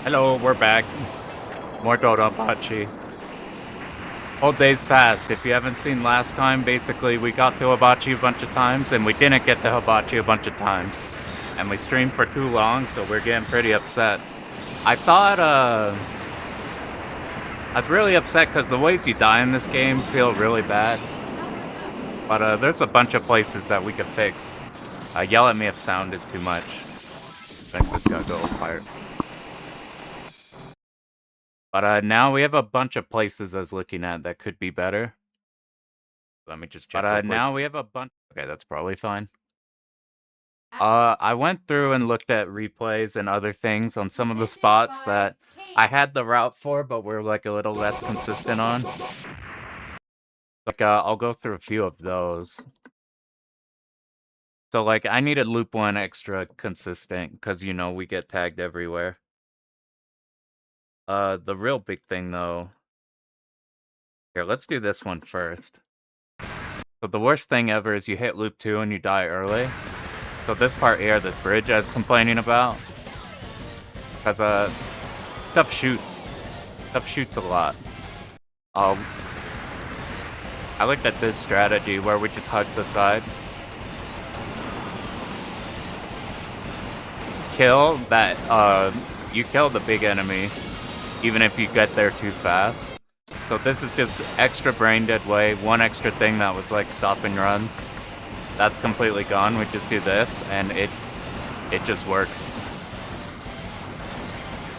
Hello, we're back. More DoDonPachi. Old days past. If you haven't seen last time, basically we got to Hibachi a bunch of times, and we didn't get to Hibachi a bunch of times. And we streamed for too long, so we're getting pretty upset. I was really upset because the ways you die in this game feel really bad. But there's a bunch of places that we could fix. Yell at me if sound is too much. I think this gotta go apart. But now we have a bunch of places I was looking at that could be better. Let me just check. But now we have a bunch. Okay, that's probably fine. I went through and looked at replays and other things on some of the spots that I had the route for, but we're like a little less consistent on. Like, I'll go through a few of those. So, like, I needed loop 1 extra consistent, because, you know, we get tagged everywhere. The real big thing, though... Here, let's do this one first. So the worst thing ever is you hit loop 2 and you die early. So this part here, this bridge I was complaining about. Because, stuff shoots. Stuff shoots a lot. I looked at this strategy where we just hug the side. Kill that, you kill the big enemy, even if you get there too fast. So this is just extra brain dead way, one extra thing that was like stopping runs. That's completely gone. We just do this, and it just works.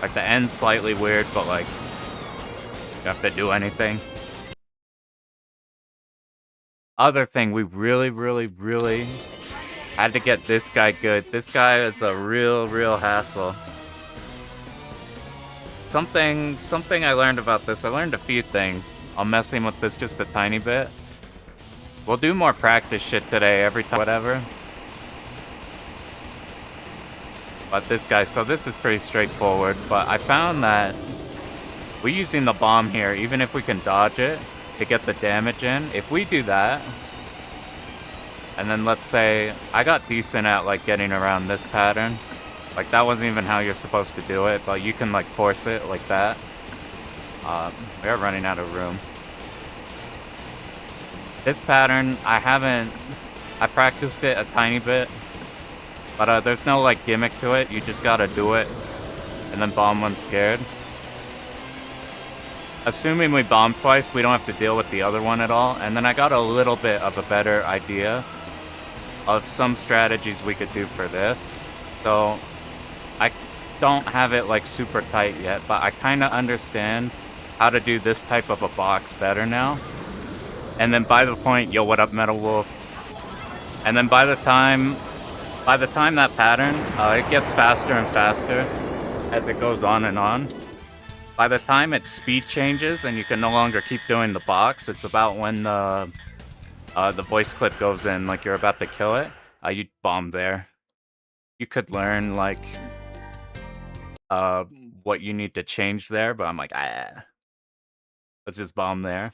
Like the end's slightly weird, but like, you don't have to do anything. Other thing, we really had to get this guy good. This guy is a real hassle. Something I learned about this, I learned a few things. I'm messing with this just a tiny bit. We'll do more practice shit today every time, whatever. But this guy, so this is pretty straightforward, but I found that we're using the bomb here, even if we can dodge it to get the damage in. If we do that, and then let's say I got decent at like getting around this pattern. Like that wasn't even how you're supposed to do it, but you can like force it like that. We are running out of room. This pattern, I practiced it a tiny bit, but there's no like gimmick to it. You just gotta do it, and then bomb when scared. Assuming we bomb twice, we don't have to deal with the other one at all. And then I got a little bit of a better idea of some strategies we could do for this. So I don't have it like super tight yet, but I kind of understand how to do this type of a box better now. And then by the point, yo, what up, Metal Wolf? And then by the time that pattern, it gets faster and faster as it goes on and on. By the time its speed changes and you can no longer keep doing the box, it's about when the voice clip goes in, like you're about to kill it, you bomb there. You could learn like what you need to change there, but I'm like, let's just bomb there.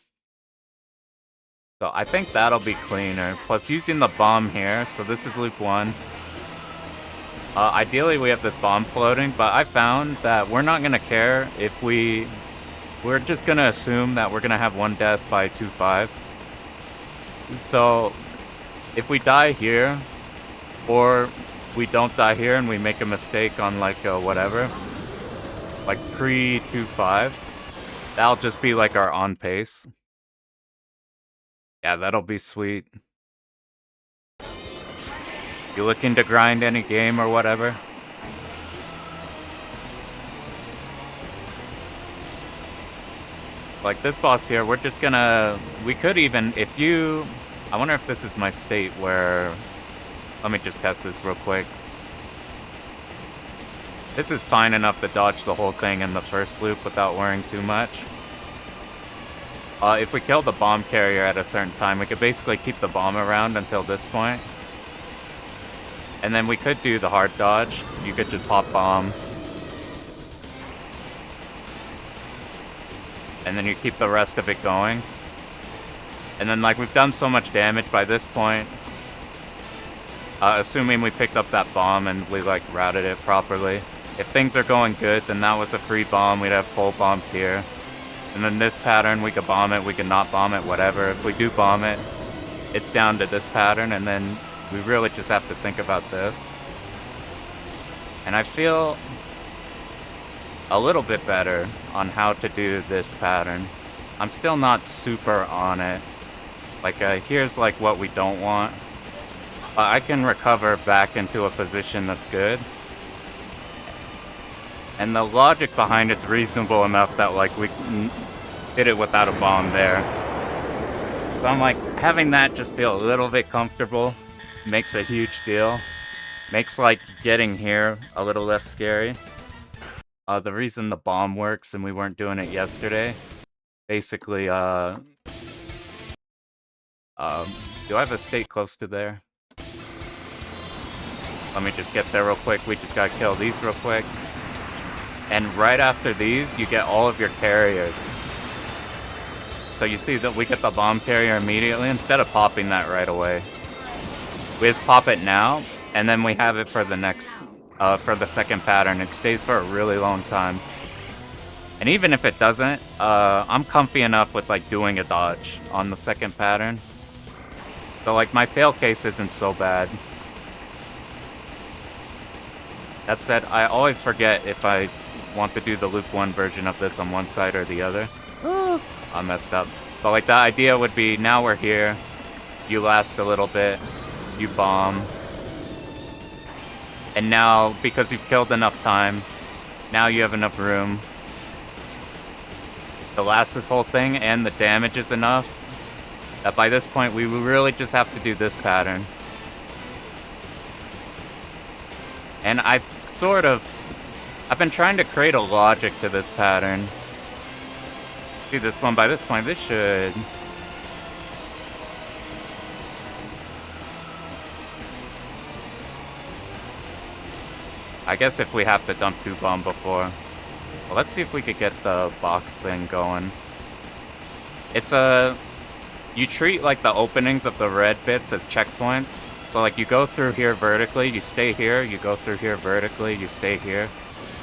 So I think that'll be cleaner. Plus using the bomb here, so this is loop 1. Ideally we have this bomb floating, but I found that we're not gonna care if we're just gonna assume that we're gonna have one death by 2-5. So if we die here, or we don't die here and we make a mistake on like whatever, like pre 2-5, that'll just be like our on pace. Yeah, that'll be sweet. You looking to grind any game or whatever? Like this boss here, we're just gonna, we could even, if you, I wonder if this is my state where, let me just test this real quick. This is fine enough to dodge the whole thing in the first loop without worrying too much. If we kill the bomb carrier at a certain time, we could basically keep the bomb around until this point. And then we could do the hard dodge. You could just pop bomb. And then you keep the rest of it going. And then like we've done so much damage by this point. Assuming we picked up that bomb and we like routed it properly. If things are going good, then that was a free bomb. We'd have full bombs here. And then this pattern, we could bomb it, we could not bomb it, whatever. If we do bomb it, it's down to this pattern, and then we really just have to think about this. And I feel a little bit better on how to do this pattern. I'm still not super on it. Like, here's like what we don't want. But I can recover back into a position that's good. And the logic behind it's reasonable enough that like we did it without a bomb there. So I'm like, having that just feel a little bit comfortable makes a huge deal. Makes like getting here a little less scary. The reason the bomb works and we weren't doing it yesterday, basically, do I have a state close to there? Let me just get there real quick. We just gotta kill these real quick. And right after these, you get all of your carriers. So you see that we get the bomb carrier immediately instead of popping that right away. We just pop it now, and then we have it for the next, for the second pattern. It stays for a really long time. And even if it doesn't, I'm comfy enough with like doing a dodge on the second pattern. So like my fail case isn't so bad. That said, I always forget if I want to do the loop 1 version of this on one side or the other. I messed up. But like the idea would be, now we're here, you last a little bit, you bomb. And now, because you've killed enough time, now you have enough room to last this whole thing, and the damage is enough that by this point we will really just have to do this pattern. And I've been trying to create a logic to this pattern. See this one, by this point, this should... I guess if we have to dump 2 bomb before. Well, let's see if we could get the box thing going. It's you treat like the openings of the red bits as checkpoints. So like you go through here vertically, you stay here, you go through here vertically, you stay here.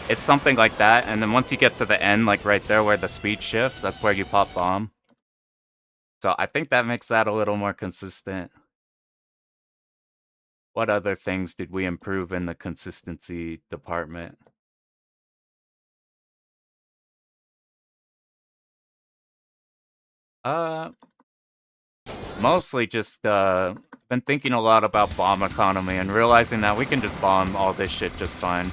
It's something like that, and then once you get to the end, like right there where the speed shifts, that's where you pop bomb. So I think that makes that a little more consistent. What other things did we improve in the consistency department? Mostly just, been thinking a lot about bomb economy and realizing that we can just bomb all this shit just fine.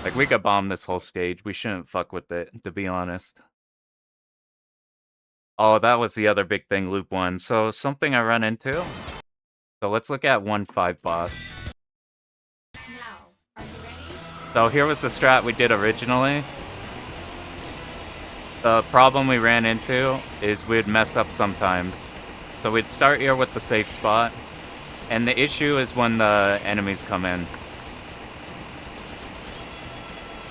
Like, we could bomb this whole stage. We shouldn't fuck with it, to be honest. Oh, that was the other big thing, loop 1. So, something I run into. So, let's look at 1-5 boss. Now, are you ready? So, here was the strat we did originally. The problem we ran into is we'd mess up sometimes. So we'd start here with the safe spot, and the issue is when the enemies come in.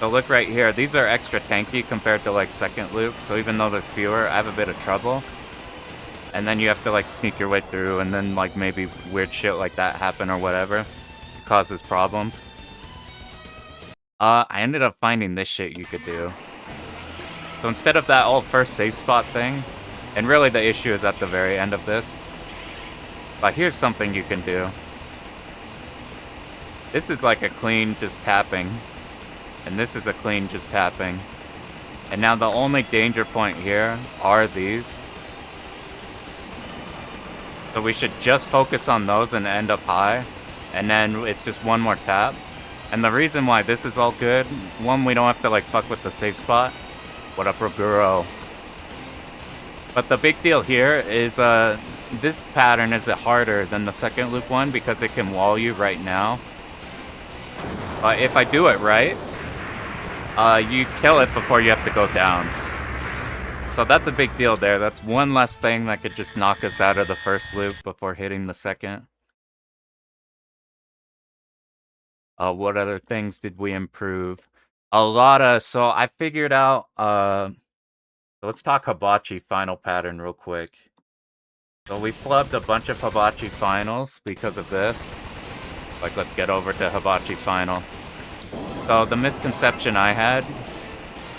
So look right here, these are extra tanky compared to like second loop, so even though there's fewer, I have a bit of trouble. And then you have to like sneak your way through, and then like maybe weird shit like that happen or whatever. It causes problems. I ended up finding this shit you could do. So instead of that all first safe spot thing, and really the issue is at the very end of this, but here's something you can do. This is like a clean just tapping, and this is a clean just tapping. And now the only danger point here are these. So we should just focus on those and end up high, and then it's just one more tap. And the reason why this is all good, one, we don't have to like fuck with the safe spot. What up, Roguro? But the big deal here is this pattern is harder than the second loop one because it can wall you right now. If I do it right, you kill it before you have to go down. So that's a big deal there. That's one less thing that could just knock us out of the first loop before hitting the second. What other things did we improve? A lot of... So I figured out... let's talk Hibachi final pattern real quick. So we flubbed a bunch of Hibachi finals because of this. Like, let's get over to Hibachi final. So the misconception I had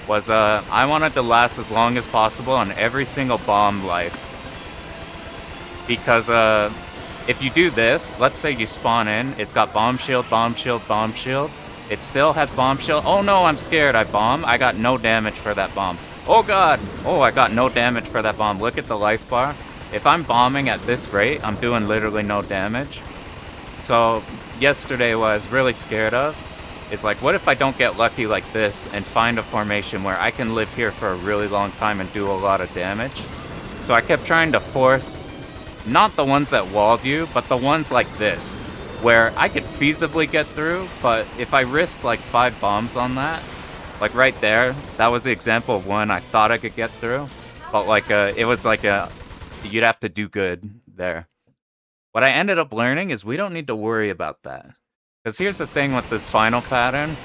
was I wanted to last as long as possible on every single bomb life. Because if you do this, let's say you spawn in, it's got bomb shield, bomb shield, bomb shield. It still has bomb shield. Oh no, I'm scared. I bomb. I got no damage for that bomb. Oh god. Oh, I got no damage for that bomb. Look at the life bar. If I'm bombing at this rate, I'm doing literally no damage. So yesterday what I was really scared of is like, what if I don't get lucky like this and find a formation where I can live here for a really long time and do a lot of damage? So I kept trying to force not the ones that walled you, but the ones like this, where I could feasibly get through, but if I risked like 5 bombs on that, like right there, that was the example of one I thought I could get through, but like it was like you'd have to do good there. What I ended up learning is we don't need to worry about that. Because here's the thing with this final pattern,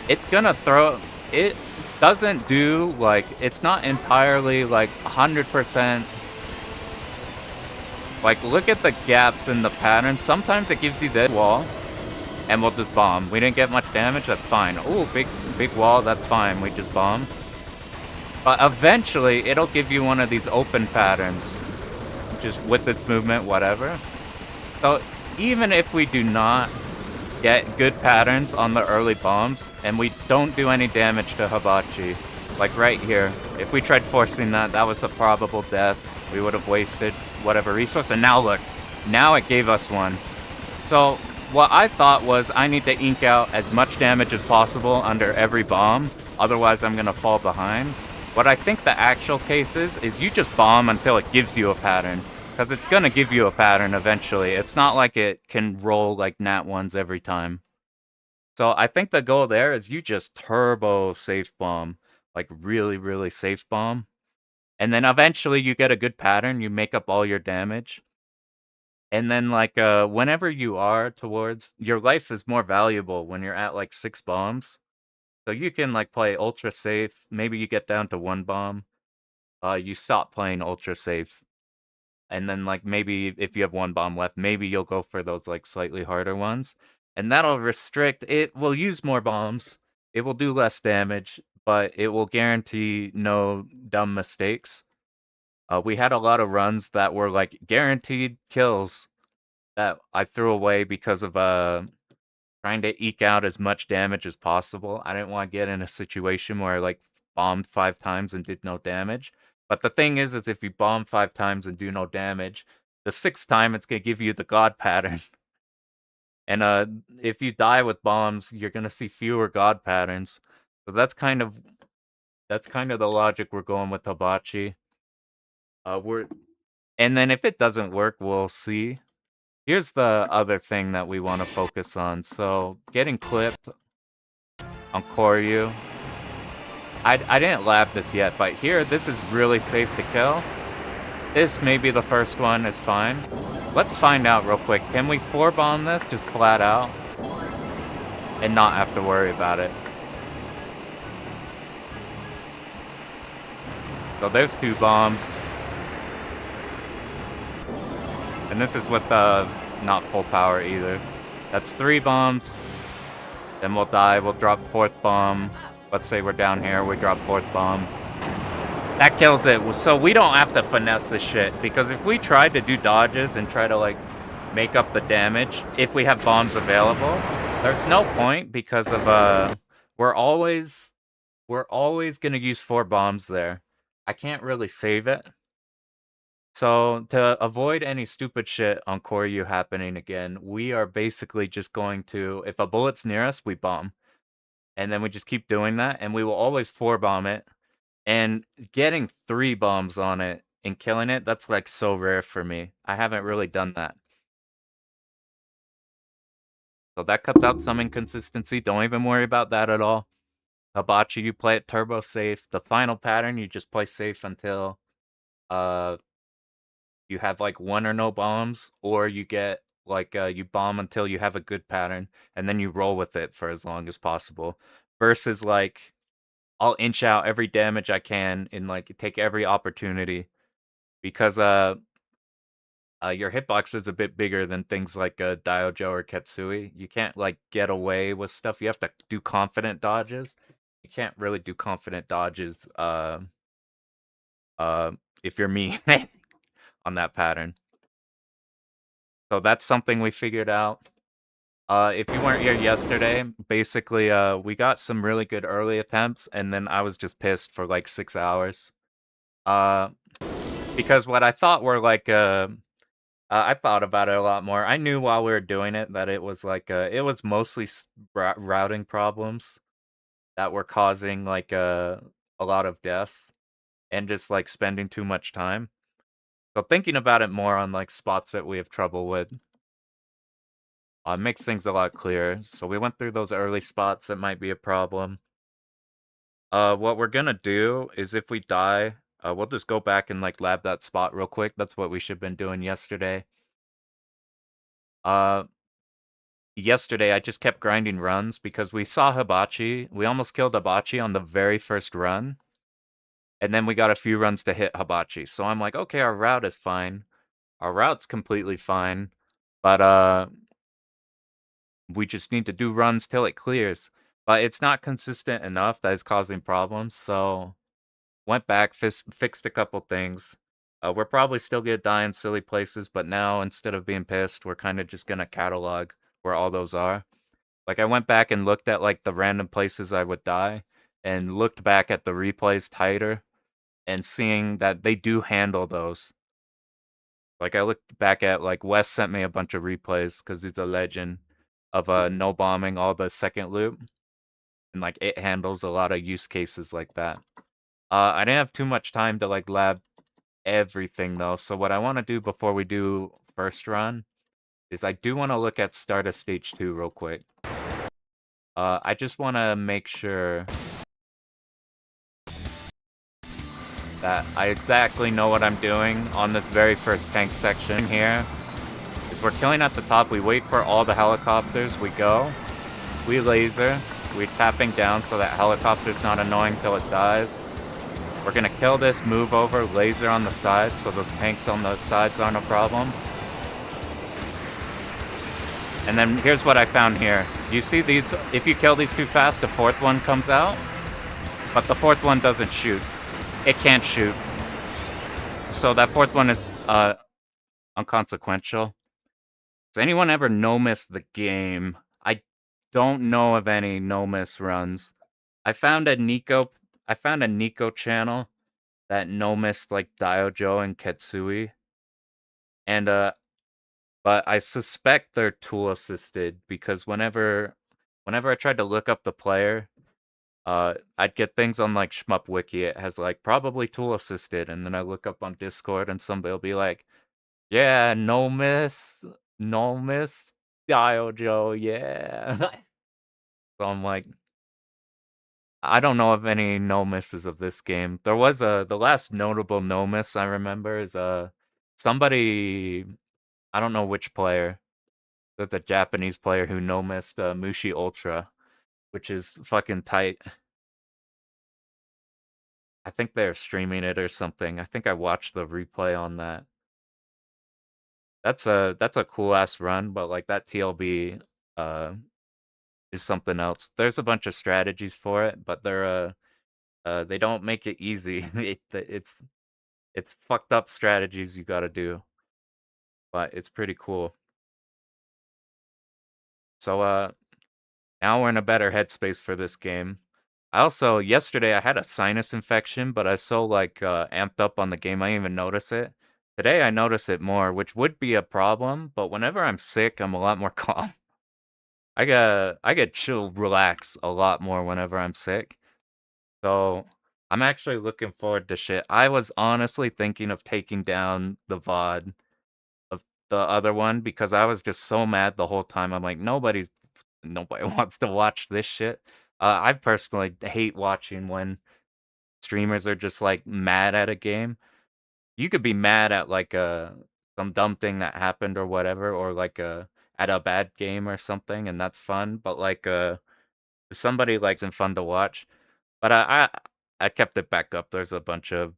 it's gonna throw, it doesn't do like, it's not entirely like 100%. Like, look at the gaps in the pattern. Sometimes it gives you this wall, and we'll just bomb. We didn't get much damage, that's fine. Oh, big wall, that's fine. We just bomb. But eventually, it'll give you one of these open patterns. Just with this movement, whatever. So, even if we do not get good patterns on the early bombs, and we don't do any damage to Hibachi, like right here, if we tried forcing that, that was a probable death. We would have wasted whatever resource, and now look, now it gave us one. So what I thought was I need to ink out as much damage as possible under every bomb, otherwise I'm gonna fall behind. What I think the actual case is you just bomb until it gives you a pattern, because it's gonna give you a pattern eventually. It's not like it can roll like nat ones every time. So I think the goal there is you just turbo safe bomb, like really, really safe bomb. And then eventually you get a good pattern, you make up all your damage. And then like whenever you are towards, your life is more valuable when you're at like 6 bombs. So you can like play ultra safe, maybe you get down to 1 bomb. You stop playing ultra safe. And then like maybe if you have 1 bomb left, maybe you'll go for those like slightly harder ones. And that'll restrict, it will use more bombs. It will do less damage, but it will guarantee no dumb mistakes. We had a lot of runs that were like guaranteed kills that I threw away because of trying to eke out as much damage as possible. I didn't want to get in a situation where I like bombed 5 times and did no damage. But the thing is if you bomb 5 times and do no damage, the 6th time it's gonna give you the god pattern. And if you die with bombs, you're gonna see fewer god patterns. So that's kind of the logic we're going with Hibachi. And then if it doesn't work, we'll see. Here's the other thing that we want to focus on. So getting clipped on Koryu. I didn't lab this yet, but here, this is really safe to kill. This maybe the first one is fine. Let's find out real quick. Can we 4-bomb this just flat out? And not have to worry about it. So there's 2 bombs. And this is with not full power either. That's 3 bombs. Then we'll die. We'll drop 4th bomb. Let's say we're down here. We drop 4th bomb. That kills it. So we don't have to finesse this shit. Because if we tried to do dodges and try to like make up the damage, if we have bombs available, there's no point because of we're always gonna use 4 bombs there. I can't really save it. So to avoid any stupid shit on Koryu happening again, we are basically just going to, if a bullet's near us, we bomb. And then we just keep doing that, and we will always 4-bomb it. And getting 3 bombs on it and killing it, that's like so rare for me. I haven't really done that. So that cuts out some inconsistency. Don't even worry about that at all. Hibachi, you play it turbo safe. The final pattern, you just play safe until you have like 1 or no bombs, or you get like you bomb until you have a good pattern, and then you roll with it for as long as possible. Versus like I'll inch out every damage I can and like take every opportunity because your hitbox is a bit bigger than things like Diojo or Ketsui. You can't like get away with stuff. You have to do confident dodges. You can't really do confident dodges uh, if you're me on that pattern. So that's something we figured out. If you weren't here yesterday, basically, we got some really good early attempts, and then I was just pissed for like 6 hours. Uh, because what I thought were like, I thought about it a lot more. I knew while we were doing it that it was like, it was mostly routing problems that were causing like a lot of deaths and just like spending too much time. So thinking about it more on like spots that we have trouble with, makes things a lot clearer. So we went through those early spots that might be a problem. What we're gonna do is if we die, we'll just go back and like lab that spot real quick. That's what we should have been doing yesterday. Uh, Yesterday I just kept grinding runs because we saw Hibachi. We almost killed Hibachi on the very first run. And then we got a few runs to hit Hibachi. So I'm like, okay, our route is fine. Our route's completely fine. But we just need to do runs till it clears. But it's not consistent enough that is causing problems. So went back, fixed a couple things. We're probably still gonna die in silly places, but now instead of being pissed, we're kind of just gonna catalog where all those are. Like I went back and looked at like the random places I would die and looked back at the replays tighter and seeing that they do handle those. Like I looked back at like Wes sent me a bunch of replays because he's a legend of no bombing all the second loop. And like it handles a lot of use cases like that. I didn't have too much time to like lab everything though. So what I want to do before we do first run is I do want to look at start of stage 2 real quick. I just want to make sure that I exactly know what I'm doing on this very first tank section here. Is we're killing at the top, we wait for all the helicopters, we go, we laser, we're tapping down so that helicopter's not annoying till it dies. We're gonna kill this, move over, laser on the side so those tanks on the sides aren't a problem. And then here's what I found here. Do you see these? If you kill these too fast, the fourth one comes out, but the fourth one doesn't shoot. It can't shoot. So that fourth one is unconsequential. Does anyone ever no-miss the game? I don't know of any no-miss runs. I found a Nico channel that no-missed like Diojo and Ketsui. And but I suspect they're tool assisted because whenever I tried to look up the player, I'd get things on like Shmup Wiki. It has like probably tool assisted, and then I look up on Discord and somebody'll be like, "Yeah, no miss, Diojo, yeah." So I'm like, I don't know of any no misses of this game. There was the last notable no miss I remember is somebody, I don't know which player. There's a Japanese player who no missed Mushi Ultra, which is fucking tight. I think they're streaming it or something. I think I watched the replay on that. That's a cool ass run, but like that TLB uh is something else. There's a bunch of strategies for it, but they don't make it easy. It's fucked up strategies you got to do, but it's pretty cool. So now we're in a better headspace for this game. I also yesterday I had a sinus infection, but I was so like amped up on the game I didn't even notice it. Today I notice it more, which would be a problem, but whenever I'm sick, I'm a lot more calm. I get chill, relax a lot more whenever I'm sick. So I'm actually looking forward to shit. I was honestly thinking of taking down the VOD of the other one because I was just so mad the whole time. I'm like, nobody wants to watch this shit. I personally hate watching when streamers are just like mad at a game. You could be mad at like some dumb thing that happened or whatever, or like at a bad game or something, and that's fun. But like if somebody likes and fun to watch. But I kept it back up. There's a bunch of,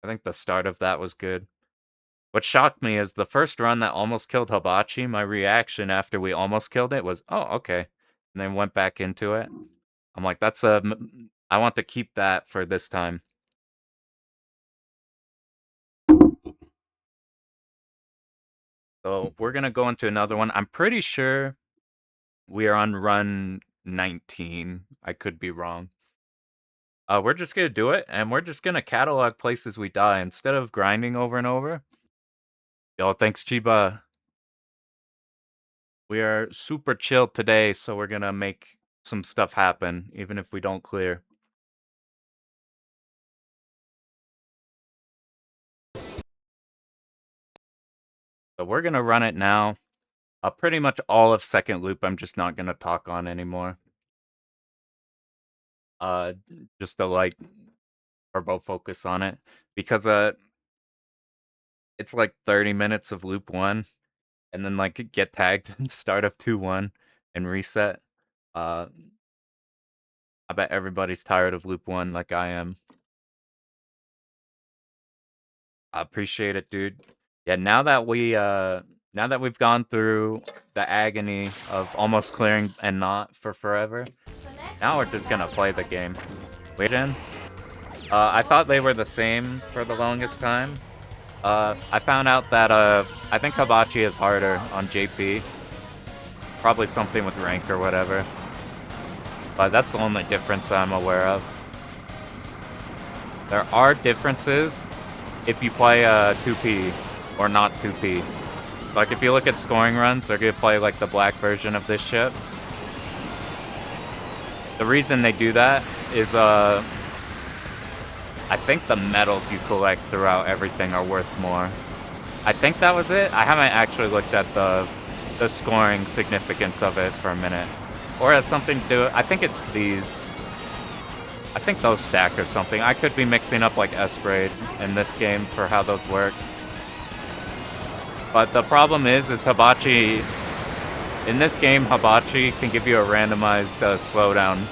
I think the start of that was good. What shocked me is the first run that almost killed Hibachi, my reaction after we almost killed it was, "Oh, okay." And then went back into it. I'm like, "That's I want to keep that for this time." So, we're gonna go into another one. I'm pretty sure we are on run 19. I could be wrong. We're just gonna do it, and we're just gonna catalog places we die instead of grinding over and over. Yo, thanks, Chiba. We are super chill today, so we're gonna make some stuff happen, even if we don't clear. So we're gonna run it now. Pretty much all of second loop, I'm just not gonna talk on anymore. Uh, just to like turbo focus on it because it's like 30 minutes of loop one, and then like get tagged and start up 2-1 and reset. Uh, I bet everybody's tired of loop one like I am. I appreciate it, dude. Yeah, now that we've gone through the agony of almost clearing and not for forever, now we're just gonna play the game. Wait in. I thought they were the same for the longest time. I found out that I think Hibachi is harder on JP. Probably something with rank or whatever. But that's the only difference I'm aware of. There are differences if you play 2P or not 2P. Like if you look at scoring runs, they're gonna play like the black version of this ship. The reason they do that is I think the medals you collect throughout everything are worth more. I think that was it. I haven't actually looked at the scoring significance of it for a minute. Or has something to do. I think it's these. I think those stack or something. I could be mixing up like S-Braid in this game for how those work. But the problem is Hibachi. In this game, Hibachi can give you a randomized slowdown.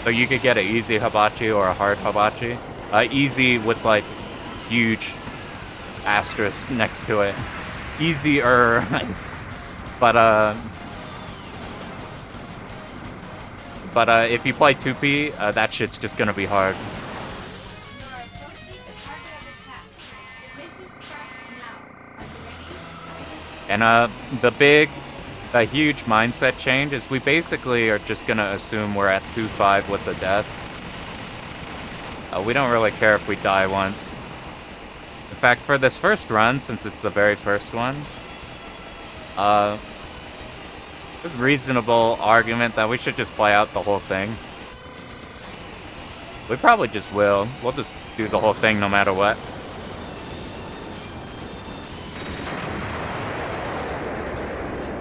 So you could get an easy Hibachi or a hard Hibachi. Easy with like huge asterisk next to it. Easier. But if you play 2P, that shit's just gonna be hard. You are approaching the target of attack. The mission starts now. Are you ready? And the huge mindset change is we basically are just gonna assume we're at 2-5 with the death. We don't really care if we die once. In fact, for this first run, since it's the very first one, there's a reasonable argument that we should just play out the whole thing. We probably just will. We'll just do the whole thing no matter what.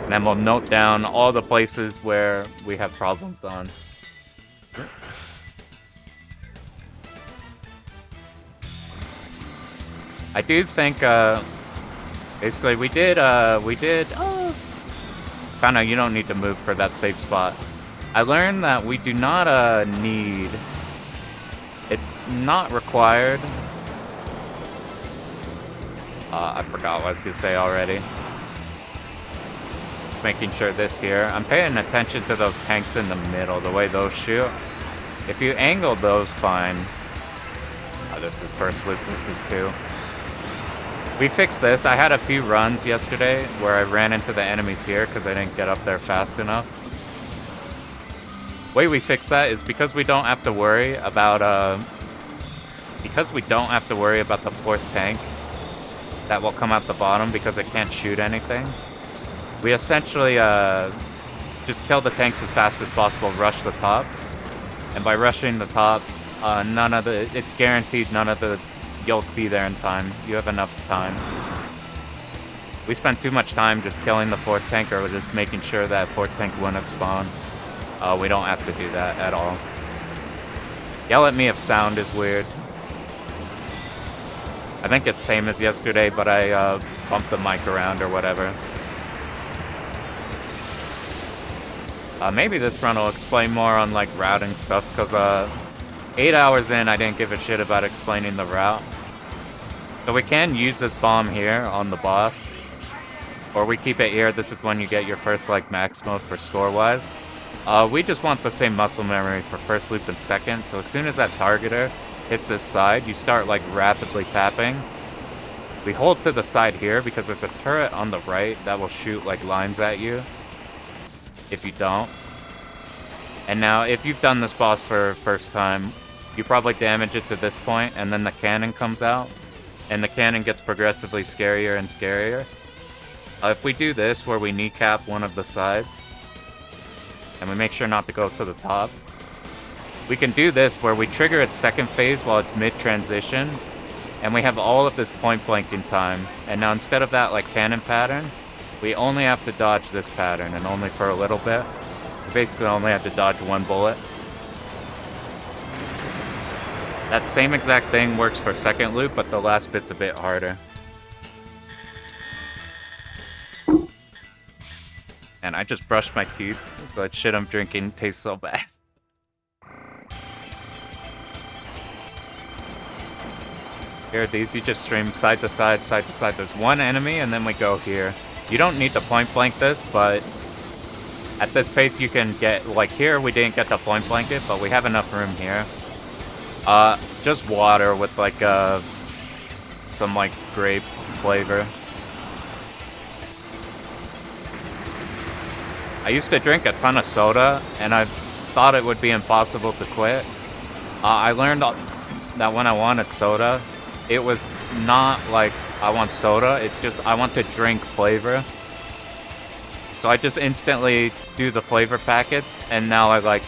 And then we'll note down all the places where we have problems on. I do think, basically we did, kinda, you don't need to move for that safe spot. I learned that we do not, need, it's not required. I forgot what I was gonna say already. Just making sure this here. I'm paying attention to those tanks in the middle, the way those shoot. If you angle those, fine. Oh, this is first loop, this is 2. We fixed this. I had a few runs yesterday where I ran into the enemies here because I didn't get up there fast enough. Way we fix that is because we don't have to worry about the 4th tank that will come out the bottom because it can't shoot anything. We essentially just kill the tanks as fast as possible, rush the top, and by rushing the top, it's guaranteed none of the you'll be there in time. You have enough time. We spent too much time just killing the 4th tank or just making sure that 4th tank wouldn't spawn. We don't have to do that at all. Yell at me if sound is weird. I think it's same as yesterday, but I bumped the mic around or whatever. Maybe this run will explain more on like routing stuff, because 8 hours in, I didn't give a shit about explaining the route. So we can use this bomb here on the boss, or we keep it here. This is when you get your first like max mode for score-wise. We just want the same muscle memory for first loop and second, so as soon as that targeter hits this side, you start like rapidly tapping. We hold to the side here because there's a turret on the right that will shoot like lines at you if you don't. And now if you've done this boss for first time, you probably damage it to this point, and then the cannon comes out, and the cannon gets progressively scarier and scarier. If we do this where we kneecap one of the sides, and we make sure not to go to the top, we can do this where we trigger its second phase while it's mid-transition, and we have all of this point-blanking time. And now instead of that like cannon pattern, we only have to dodge this pattern, and only for a little bit. We basically only have to dodge one bullet. That same exact thing works for second loop, but the last bit's a bit harder. And I just brushed my teeth, so that shit I'm drinking tastes so bad. Here, these you just stream side to side, side to side. There's one enemy, and then we go here. You don't need to point blank this, but at this pace you can get, like here, we didn't get to point blank it, but we have enough room here. Just water with like, some like grape flavor. I used to drink a ton of soda, and I thought it would be impossible to quit. I learned that when I wanted soda, it was not like I want soda, it's just I want to drink flavor. So I just instantly do the flavor packets, and now I like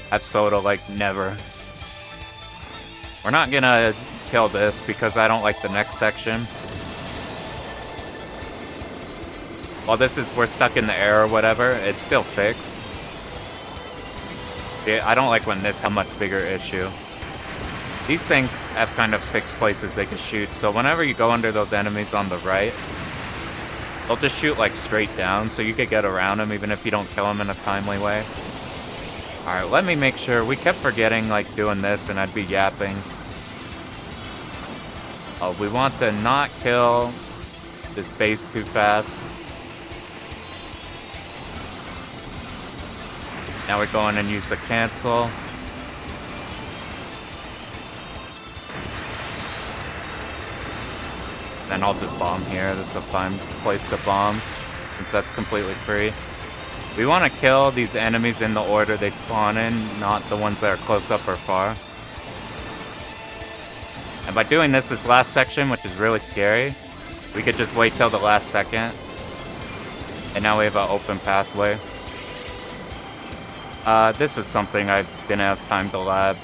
have soda like never. We're not gonna kill this because I don't like the next section. While we're stuck in the air or whatever, it's still fixed. Yeah, I don't like when this, how much bigger issue. These things have kind of fixed places they can shoot, so whenever you go under those enemies on the right, they'll just shoot like straight down, so you could get around them even if you don't kill them in a timely way. Alright, let me make sure. We kept forgetting like doing this, and I'd be yapping. We want to not kill this base too fast. Now we go in and use the cancel. Then I'll just bomb here. That's a fine place to bomb, since that's completely free. We want to kill these enemies in the order they spawn in, not the ones that are close up or far. And by doing this last section, which is really scary, we could just wait till the last second. And now we have an open pathway. This is something I didn't have time to lab,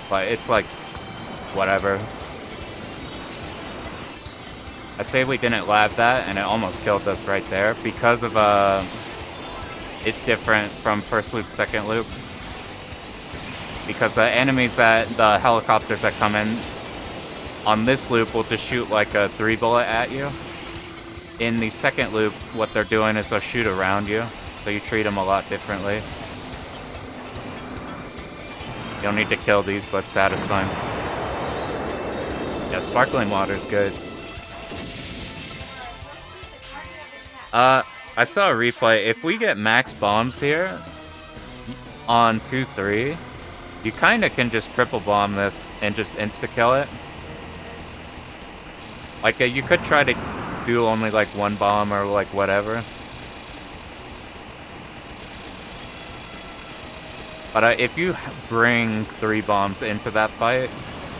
but it's like, whatever. I say we didn't lab that, and it almost killed us right there, because of, it's different from first loop, second loop. Because the enemies the helicopters that come in on this loop will just shoot like a 3-bullet at you. In the second loop, what they're doing is they'll shoot around you, so you treat them a lot differently. You don't need to kill these, but satisfying. Yeah, sparkling water is good. I saw a replay. If we get max bombs here on 2-3, you kind of can just triple bomb this and just insta-kill it. Like, you could try to do only like one bomb or like whatever. But if you bring 3 bombs into that fight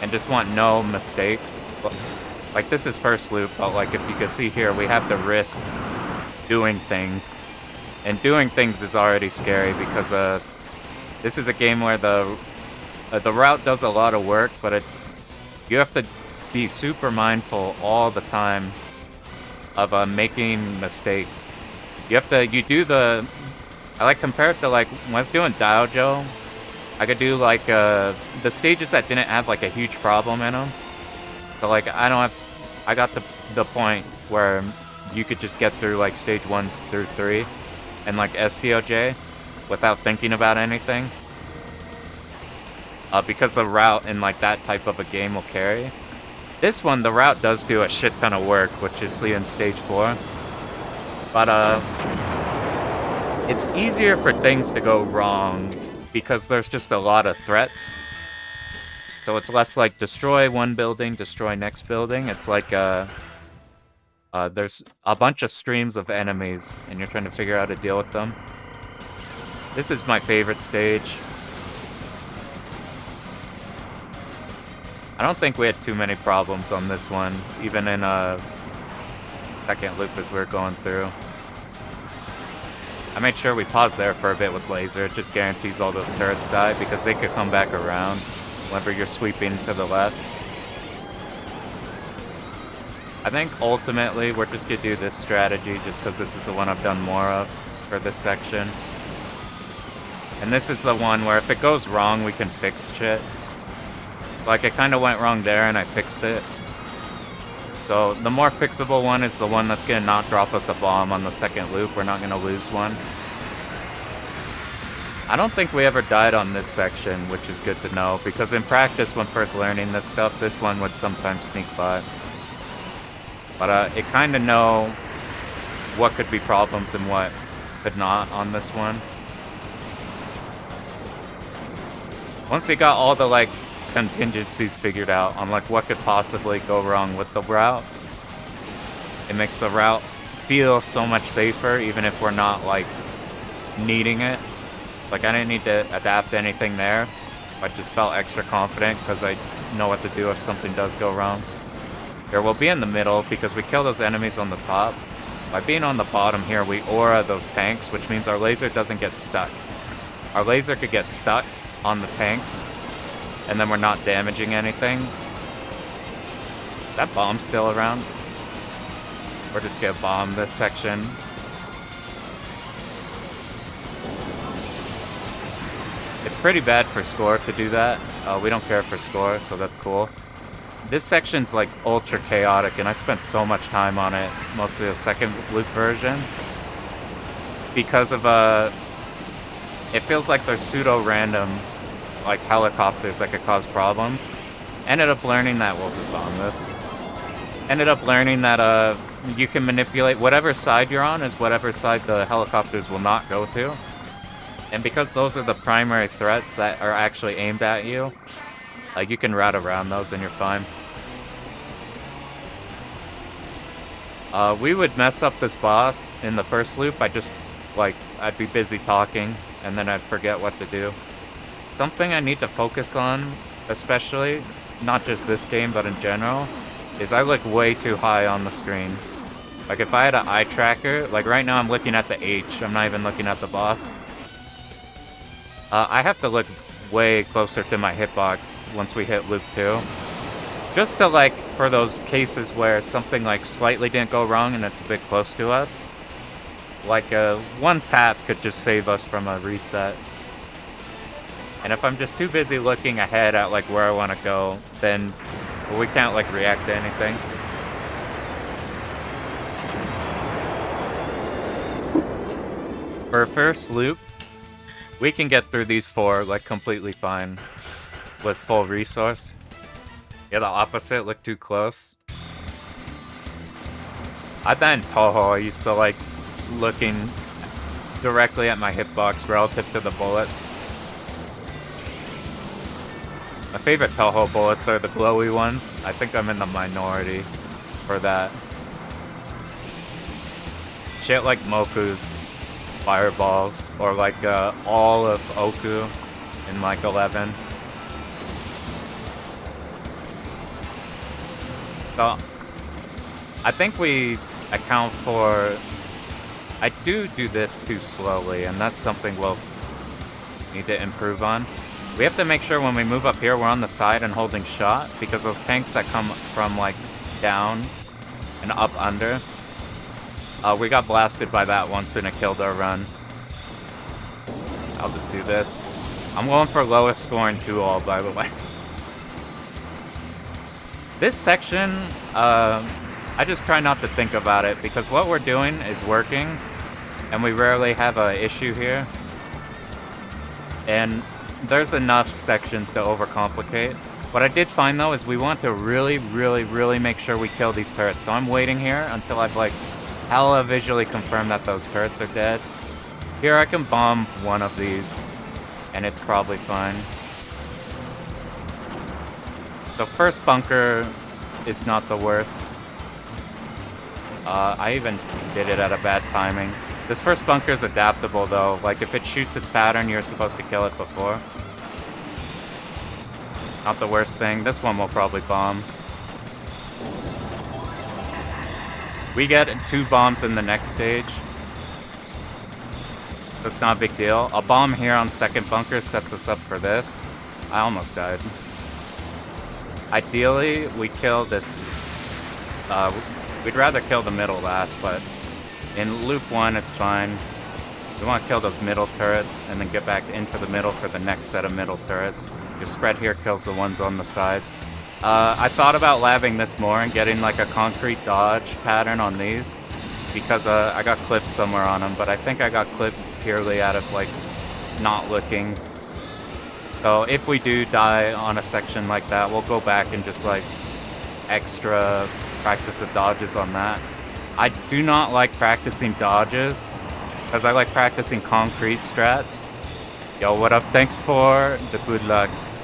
and just want no mistakes, like this is first loop, but like if you can see here, we have to risk doing things. And doing things is already scary because this is a game where the route does a lot of work, but you have to be super mindful all the time of making mistakes. I like compare it to like when I was doing Dojo, I could do like the stages that didn't have like a huge problem in them. So like I got the point where you could just get through like stage 1 through 3 and like SDOJ without thinking about anything. Because the route in like that type of a game will carry. This one, the route does do a shit ton of work, which you see in stage 4. But, it's easier for things to go wrong because there's just a lot of threats. So it's less like destroy one building, destroy next building. It's like, there's a bunch of streams of enemies, and you're trying to figure out how to deal with them. This is my favorite stage. I don't think we had too many problems on this one, even in second loop as we were going through. I made sure we paused there for a bit with laser. It just guarantees all those turrets die because they could come back around whenever you're sweeping to the left. I think ultimately we're just gonna do this strategy just because this is the one I've done more of for this section. And this is the one where if it goes wrong, we can fix shit. Like, it kind of went wrong there, and I fixed it. So, the more fixable one is the one that's going to not drop us a bomb on the second loop. We're not going to lose one. I don't think we ever died on this section, which is good to know, because in practice, when first learning this stuff, this one would sometimes sneak by. But, it kind of know what could be problems and what could not on this one. Once they got all the, like, contingencies figured out on like what could possibly go wrong with the route, it makes the route feel so much safer even if we're not like needing it. Like I didn't need to adapt anything there. I just felt extra confident because I know what to do if something does go wrong. Here we'll be in the middle because we kill those enemies on the top. By being on the bottom here, we aura those tanks, which means our laser doesn't get stuck. Our laser could get stuck on the tanks and then we're not damaging anything. That bomb's still around. We're just gonna bomb this section. It's pretty bad for score to do that. We don't care for score, so that's cool. This section's like ultra chaotic, and I spent so much time on it, mostly the second loop version. Because of, it feels like there's pseudo-random like helicopters that could cause problems. Ended up learning that, we'll just bomb this. Ended up learning that you can manipulate whatever side you're on is whatever side the helicopters will not go to. And because those are the primary threats that are actually aimed at you, like you can route around those and you're fine. We would mess up this boss in the first loop. I'd be busy talking and then I'd forget what to do. Something I need to focus on, especially, not just this game, but in general, is I look way too high on the screen. Like, if I had an eye tracker, like right now I'm looking at the H, I'm not even looking at the boss. I have to look way closer to my hitbox once we hit loop 2. Just to, like, for those cases where something, like, slightly didn't go wrong and it's a bit close to us. Like, one tap could just save us from a reset. And if I'm just too busy looking ahead at like where I want to go, then we can't like react to anything. For first loop, we can get through these 4 like completely fine with full resource. Yeah, the opposite, look too close. I thought in Toho I used to like looking directly at my hitbox relative to the bullets. My favorite Toho bullets are the glowy ones. I think I'm in the minority for that. Shit like Moku's fireballs, or like all of Oku in like 11. So, I think we account for... I do this too slowly, and that's something we'll need to improve on. We have to make sure when we move up here, we're on the side and holding shot, because those tanks that come from, like, down and up under, we got blasted by that once and it killed our run. I'll just do this. I'm going for lowest scoring 2-all, by the way. This section, I just try not to think about it, because what we're doing is working, and we rarely have an issue here. And there's enough sections to overcomplicate. What I did find though is we want to really, really, really make sure we kill these turrets. So I'm waiting here until I've like hella visually confirmed that those turrets are dead. Here I can bomb one of these and it's probably fine. The first bunker is not the worst. I even did it at a bad timing. This first bunker is adaptable though. Like if it shoots its pattern, you're supposed to kill it before. Not the worst thing. This one will probably bomb. We get 2 bombs in the next stage. So it's not a big deal. A bomb here on second bunker sets us up for this. I almost died. Ideally, we kill this... we'd rather kill the middle last, but in loop 1, it's fine. We want to kill those middle turrets and then get back into the middle for the next set of middle turrets. Your spread here kills the ones on the sides. I thought about labbing this more and getting like a concrete dodge pattern on these because I got clipped somewhere on them, but I think I got clipped purely out of like not looking. So if we do die on a section like that, we'll go back and just like extra practice the dodges on that. I do not like practicing dodges because I like practicing concrete strats. Yo, what up? Thanks for the good lucks.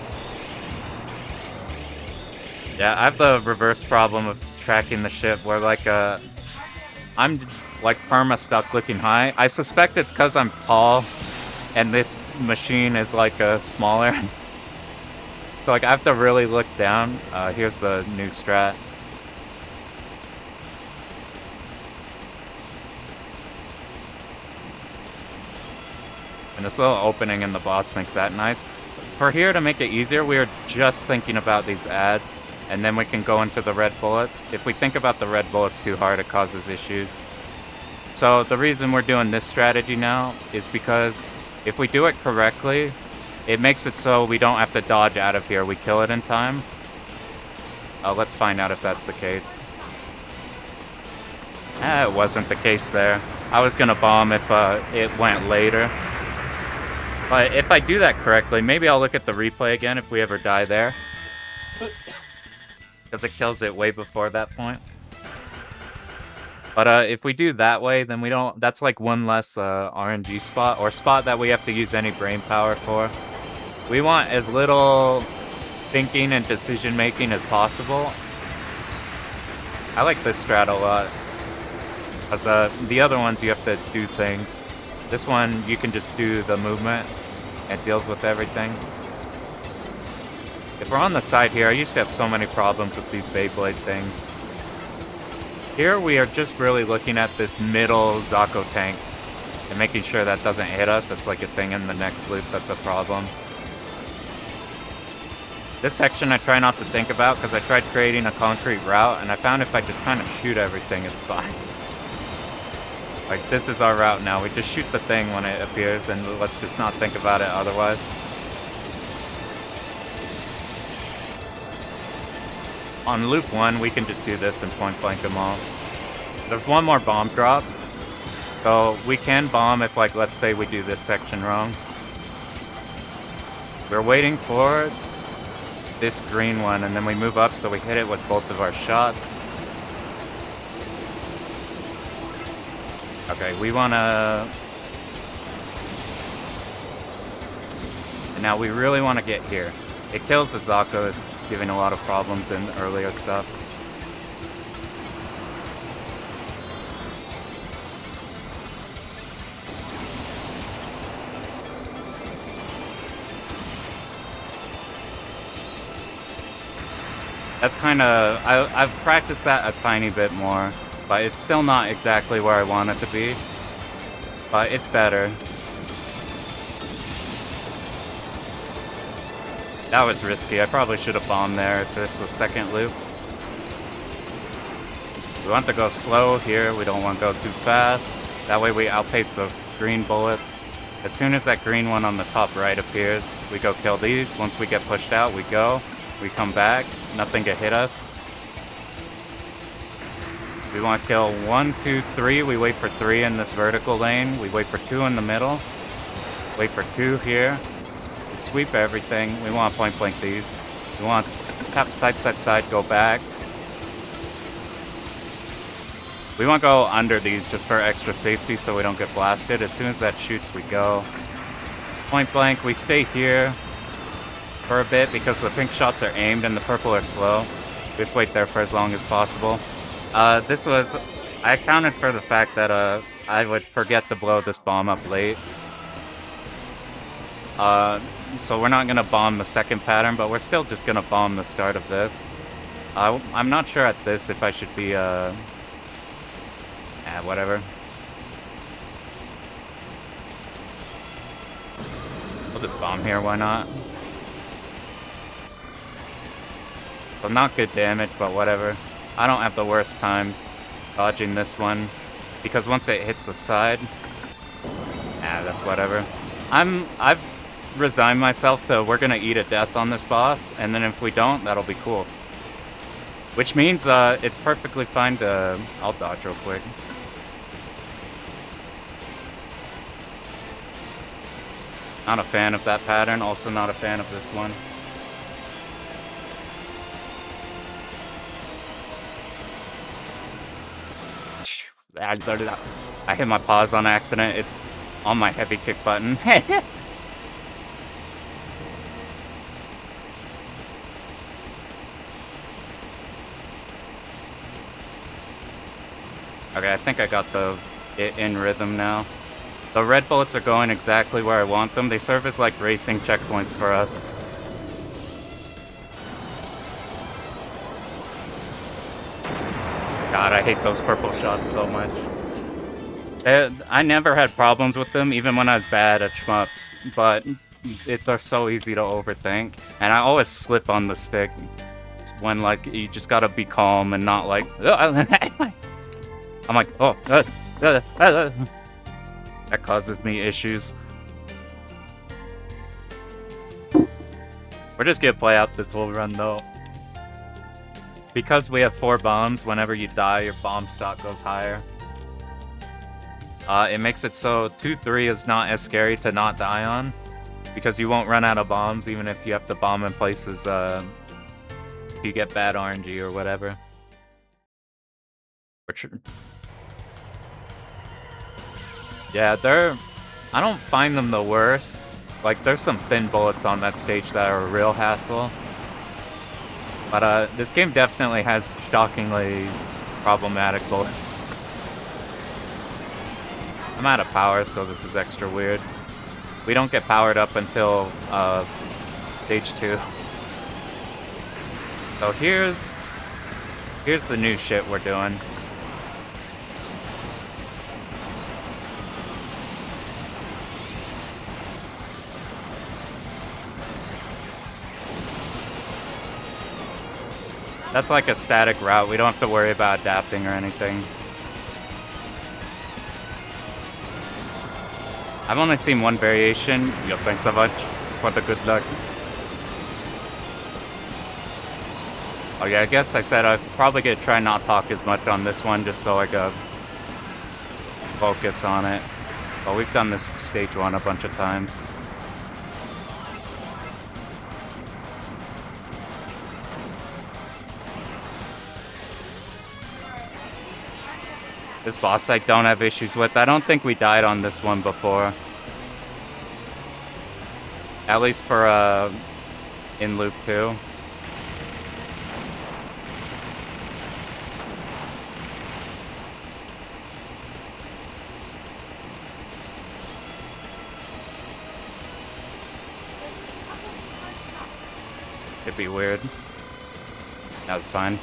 Yeah, I have the reverse problem of tracking the ship where like I'm like perma stuck looking high. I suspect it's because I'm tall and this machine is like smaller. So like I have to really look down. Here's the new strat. And this little opening in the boss makes that nice. For here, to make it easier, we are just thinking about these ads, and then we can go into the red bullets. If we think about the red bullets too hard, it causes issues. So the reason we're doing this strategy now is because if we do it correctly, it makes it so we don't have to dodge out of here. We kill it in time. Let's find out if that's the case. It wasn't the case there. I was gonna bomb if it went later. But if I do that correctly, maybe I'll look at the replay again if we ever die there. Because it kills it way before that point. But if we do that way, then we don't... That's like one less RNG spot, or spot that we have to use any brain power for. We want as little thinking and decision making as possible. I like this strat a lot. Because the other ones you have to do things. This one, you can just do the movement. It deals with everything. If we're on the side here, I used to have so many problems with these Beyblade things. Here we are just really looking at this middle Zako tank and making sure that doesn't hit us. That's like a thing in the next loop that's a problem. This section I try not to think about because I tried creating a concrete route and I found if I just kind of shoot everything, it's fine. Like, this is our route now. We just shoot the thing when it appears, and let's just not think about it otherwise. On loop 1, we can just do this and point blank them all. There's one more bomb drop. So we can bomb if, like, let's say we do this section wrong. We're waiting for this green one, and then we move up so we hit it with both of our shots. Okay, we wanna... And now we really want to get here. It kills the Zako, giving a lot of problems in earlier stuff. That's kind of... I've practiced that a tiny bit more. But it's still not exactly where I want it to be. But it's better. That was risky. I probably should have bombed there if this was second loop. We want to go slow here. We don't want to go too fast. That way we outpace the green bullets. As soon as that green one on the top right appears, we go kill these. Once we get pushed out, we go. We come back. Nothing can hit us. We want to kill 1, 2, 3. We wait for 3 in this vertical lane. We wait for 2 in the middle. Wait for 2 here. We sweep everything. We want to point blank these. We want tap side, side, side, go back. We want to go under these just for extra safety so we don't get blasted. As soon as that shoots, we go. Point blank, we stay here for a bit because the pink shots are aimed and the purple are slow. Just wait there for as long as possible. I accounted for the fact that I would forget to blow this bomb up late. So we're not gonna bomb the second pattern, but we're still just gonna bomb the start of this. I'm not sure at this if I should be, whatever. We'll just bomb here, why not? So not good damage, but whatever. I don't have the worst time dodging this one, because once it hits the side, that's whatever. I've resigned myself to we're gonna eat a death on this boss, and then if we don't, that'll be cool. Which means it's perfectly fine to... I'll dodge real quick. Not a fan of that pattern, also not a fan of this one. I hit my pause on accident. It's on my heavy kick button. Okay, I think I got it in rhythm now. The red bullets are going exactly where I want them. They serve as like racing checkpoints for us. God, I hate those purple shots so much. I never had problems with them, even when I was bad at shmups, but they're so easy to overthink. And I always slip on the stick when, like, you just gotta be calm and not like... I'm like, oh, that causes me issues. We're just gonna play out this whole run, though. Because we have 4 bombs, whenever you die, your bomb stock goes higher. It makes it so 2-3 is not as scary to not die on, because you won't run out of bombs even if you have to bomb in places if you get bad RNG or whatever. Yeah, I don't find them the worst. Like, there's some thin bullets on that stage that are a real hassle. But this game definitely has shockingly problematic bullets. I'm out of power, so this is extra weird. We don't get powered up until stage 2. So here's the new shit we're doing. That's like a static route. We don't have to worry about adapting or anything. I've only seen one variation. Yo, thanks so much for the good luck. Oh yeah, I guess I said I'd probably gonna try not talk as much on this one just so I could focus on it. But we've done this stage 1 a bunch of times. This boss I don't have issues with. I don't think we died on this one before. At least for in loop 2. It'd be weird. That was fine.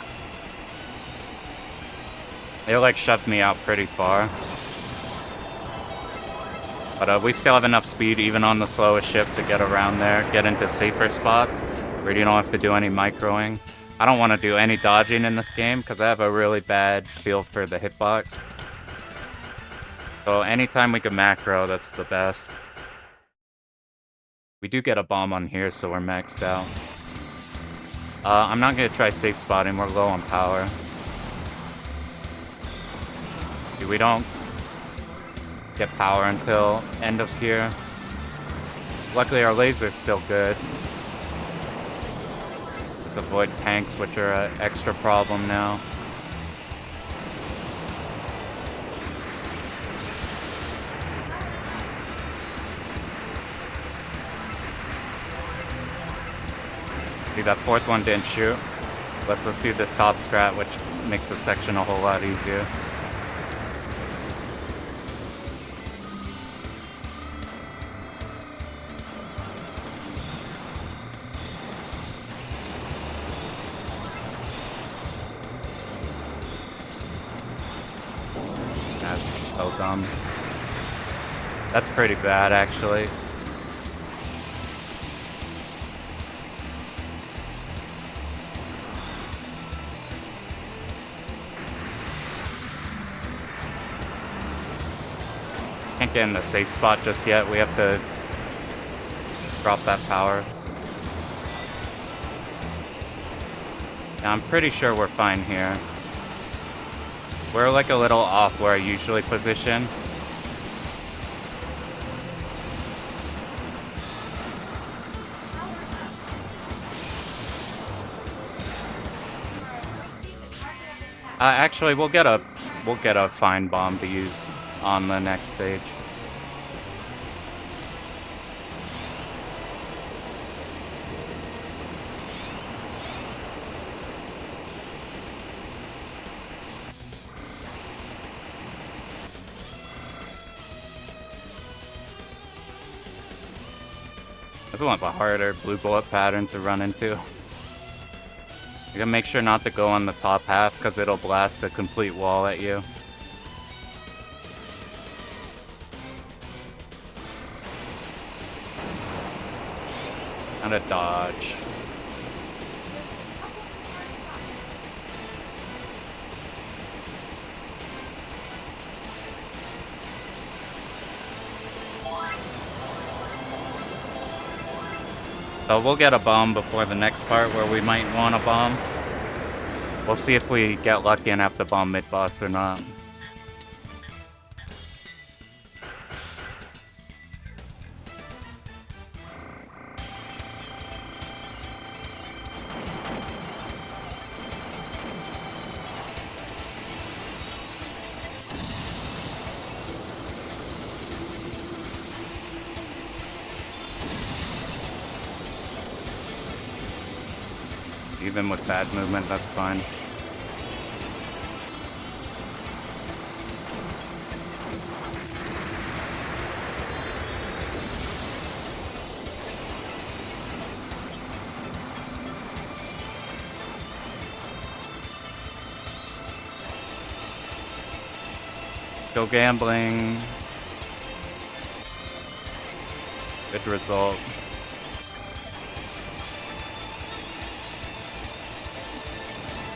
They like shoved me out pretty far. But we still have enough speed even on the slowest ship to get around there, get into safer spots where you don't have to do any microing. I don't want to do any dodging in this game because I have a really bad feel for the hitbox. So anytime we can macro, that's the best. We do get a bomb on here, so we're maxed out. I'm not going to try safe spotting, we're low on power. We don't get power until end of here. Luckily our laser's still good. tanks, avoid tanks, which are an extra problem now. See, that fourth one didn't shoot. Let's do this top strat, which makes this section a whole lot easier. That's so dumb. That's pretty bad, actually. Can't get in a safe spot just yet. We have to drop that power. Now, I'm pretty sure we're fine here. We're like a little off where I usually position. Actually, we'll get a fine bomb to use on the next stage. This is one of the harder blue bullet patterns to run into. You gotta make sure not to go on the top half because it'll blast a complete wall at you. And a dodge. So we'll get a bomb before the next part where we might want a bomb. We'll see if we get lucky and have to bomb mid-boss or not. Even with bad movement, that's fine. Still gambling. Good result.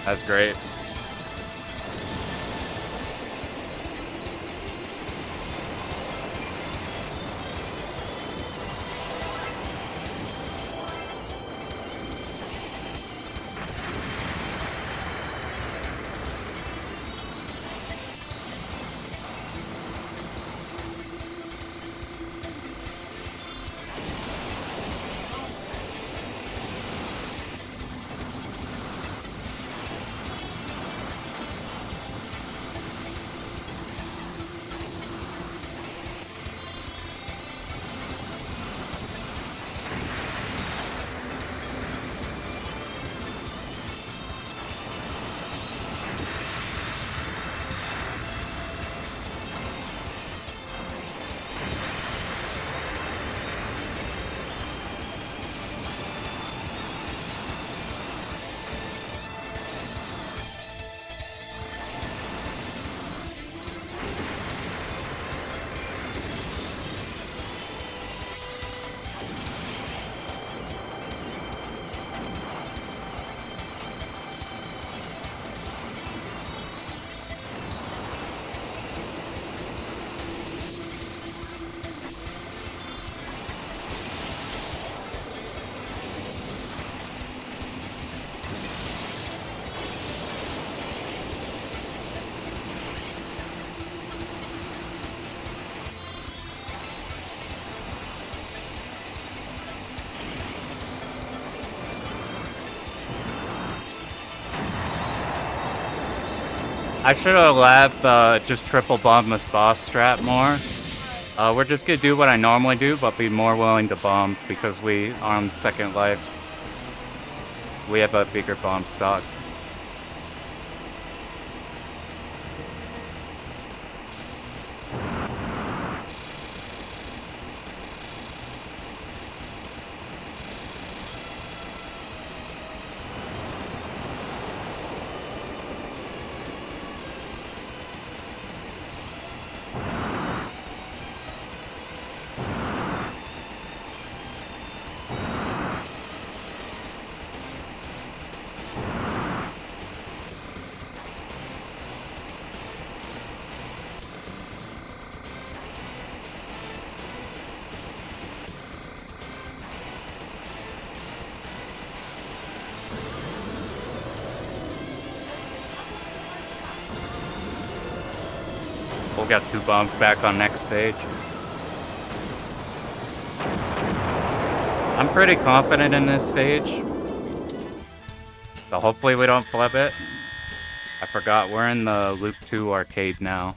That's great. I should have left just triple bomb this boss strat more. We're just gonna do what I normally do, but be more willing to bomb because we are on second life. We have a bigger bomb stock. We'll get 2 bombs back on next stage. I'm pretty confident in this stage. So hopefully we don't flip it. I forgot we're in the Loop 2 arcade now.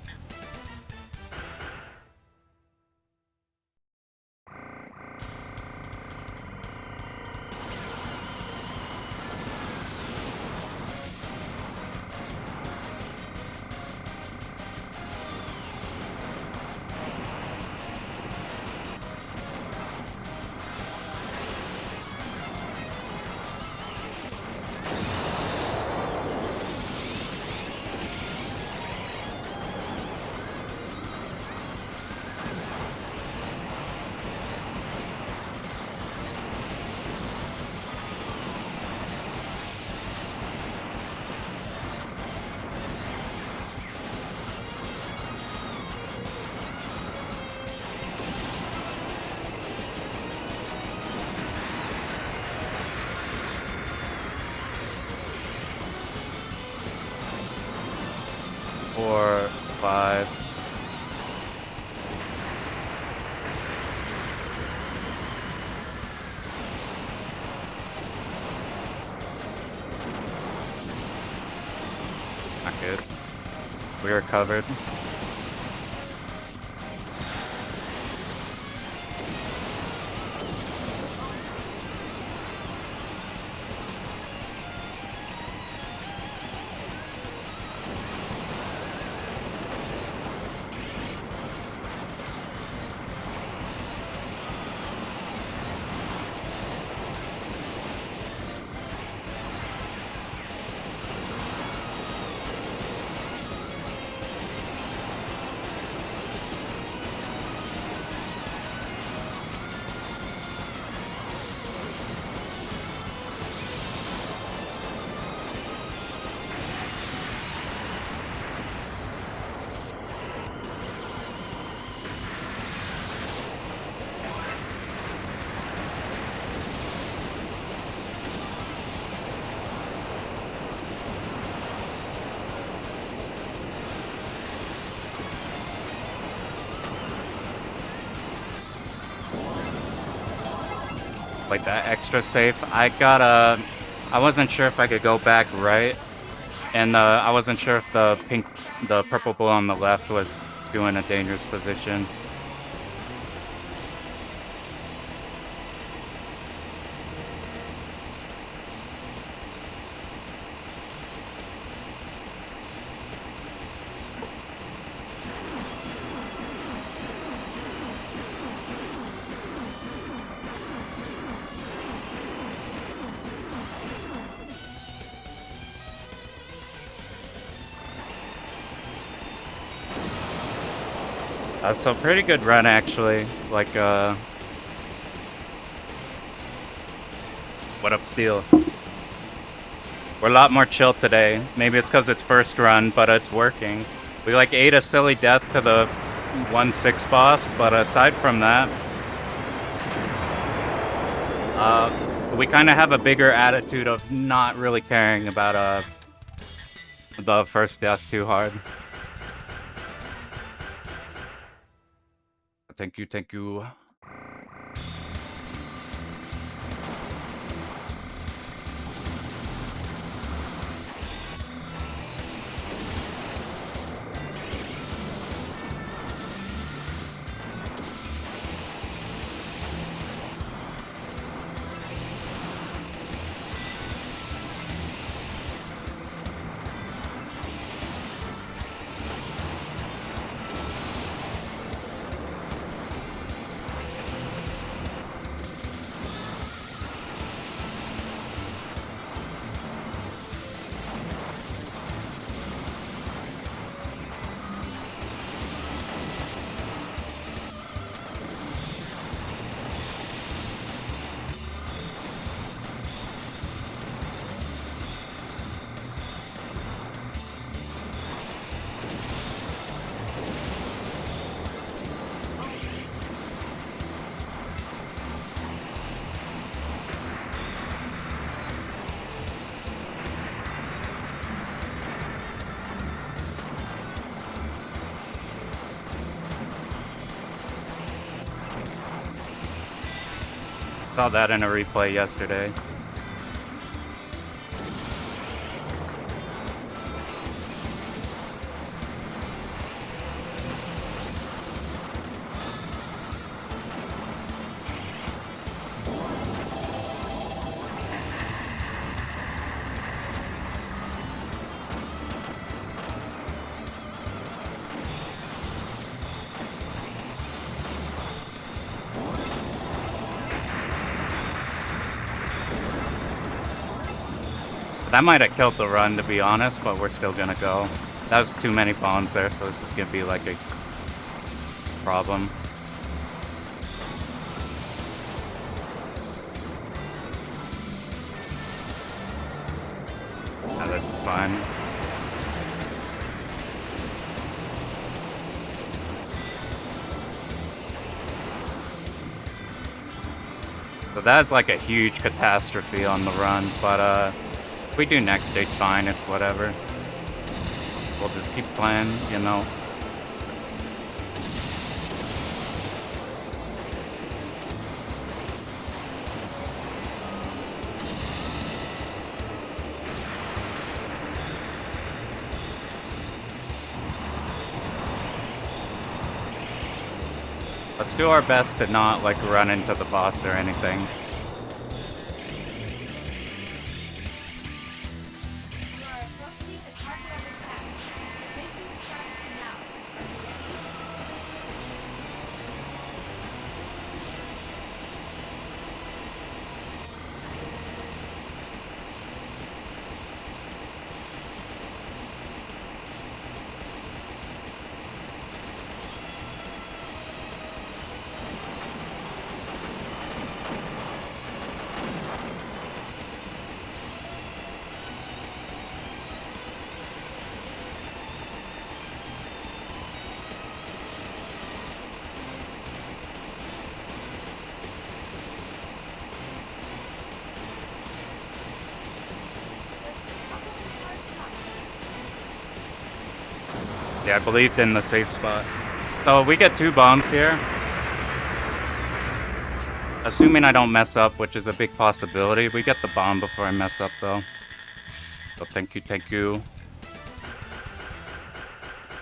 Four, 5. Not good. We are covered. Like that extra safe. I wasn't sure if I could go back right, and I wasn't sure if the purple blue on the left was doing a dangerous position. So pretty good run actually. Like what up, Steel? We're a lot more chill today. Maybe it's because it's first run, but it's working. We like ate a silly death to the 1-6 boss, but aside from that, we kind of have a bigger attitude of not really caring about the first death too hard. Thank you, thank you. Saw that in a replay yesterday. That might have killed the run, to be honest, but we're still gonna go. That was too many bombs there, so this is gonna be like a problem. Now this is fine. So that's like a huge catastrophe on the run, but if we do next stage, fine, it's whatever. We'll just keep playing, you know. Let's do our best to not like run into the boss or anything. You are approaching the target of attack. The mission starts now. Are you ready? Yeah, I believed in the safe spot. So we get 2 bombs here. Assuming I don't mess up, which is a big possibility. We get the bomb before I mess up, though. So thank you, thank you.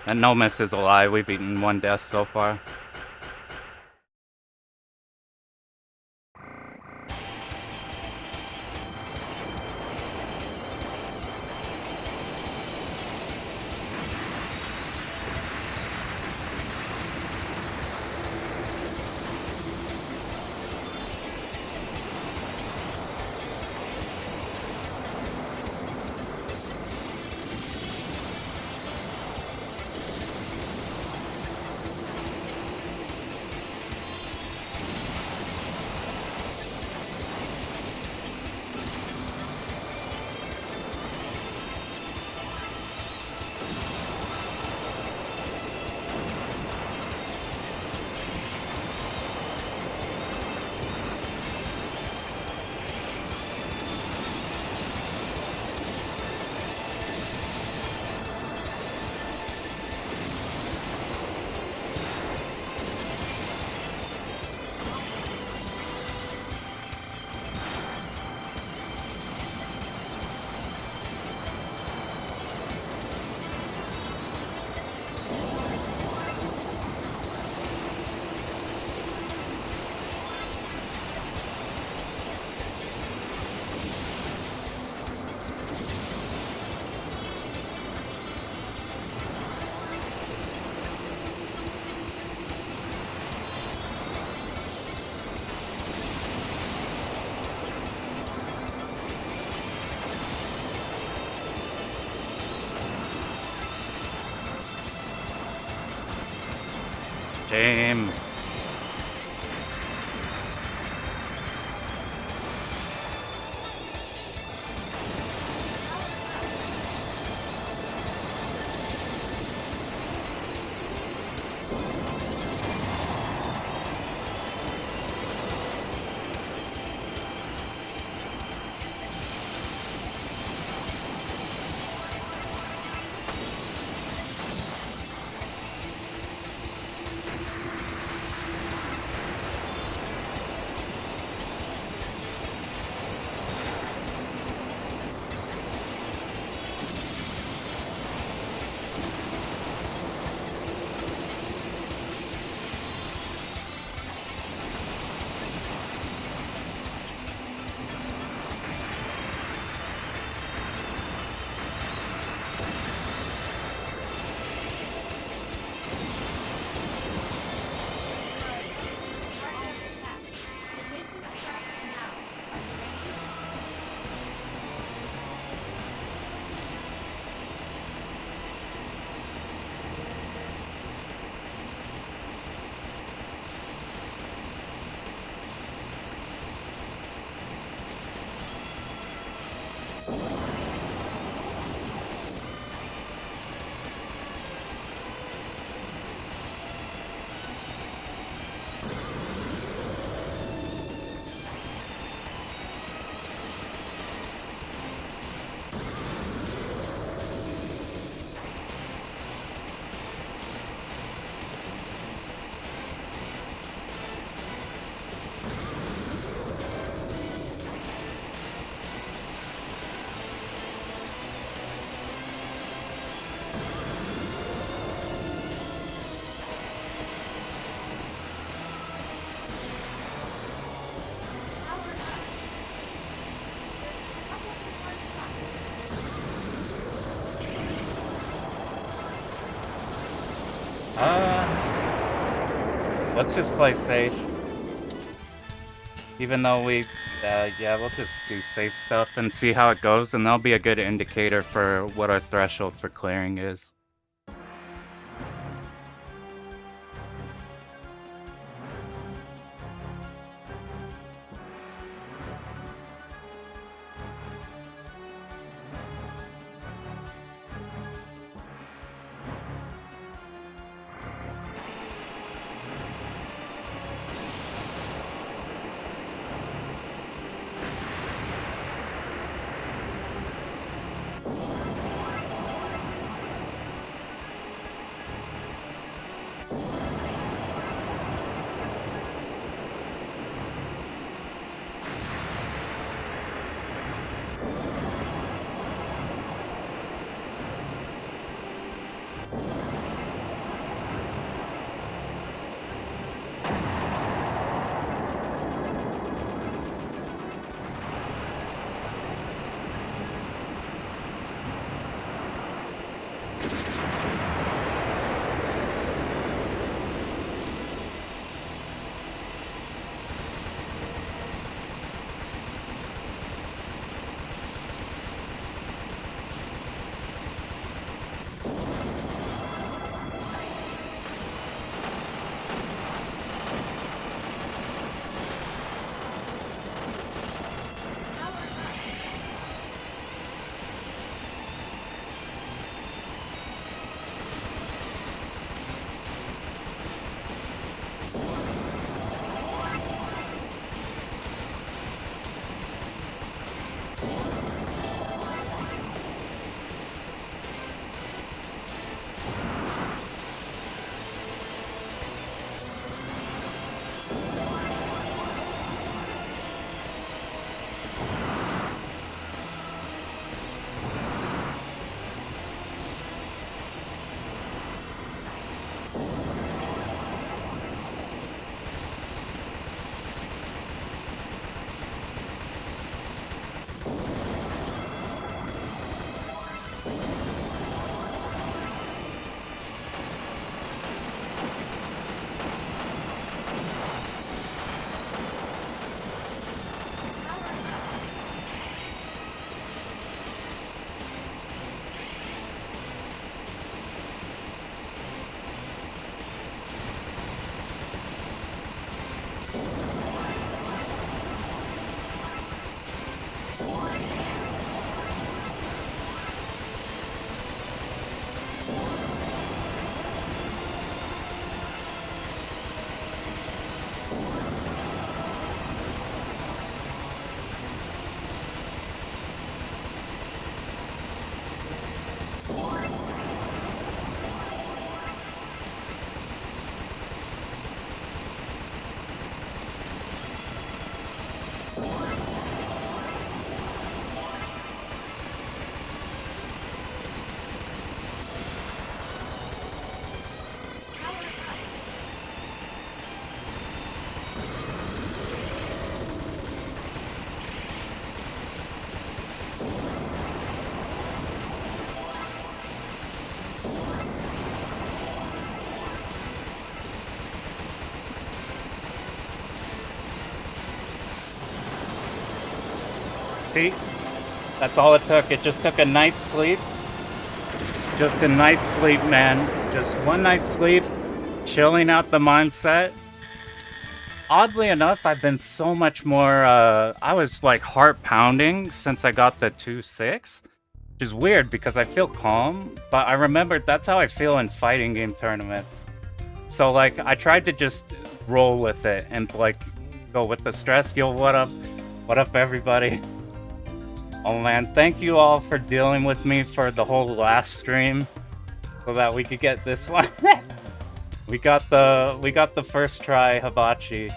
And no miss is a lie. We've eaten 1 death so far. Shame. Power up. There's probably more shots. Let's just play safe. Even though yeah, we'll just do safe stuff and see how it goes, and that'll be a good indicator for what our threshold for clearing is. See? That's all it took. It just took a night's sleep. Just a night's sleep, man. Just one night's sleep, chilling out the mindset, oddly enough, I've been so much more, I was like heart pounding since I got the 2-6, which is weird because I feel calm, but I remembered that's how I feel in fighting game tournaments. So like, I tried to just roll with it and like go with the stress. Yo, what up? What up, everybody? Oh man, thank you all for dealing with me for the whole last stream so that we could get this one. We got the first try Hibachi.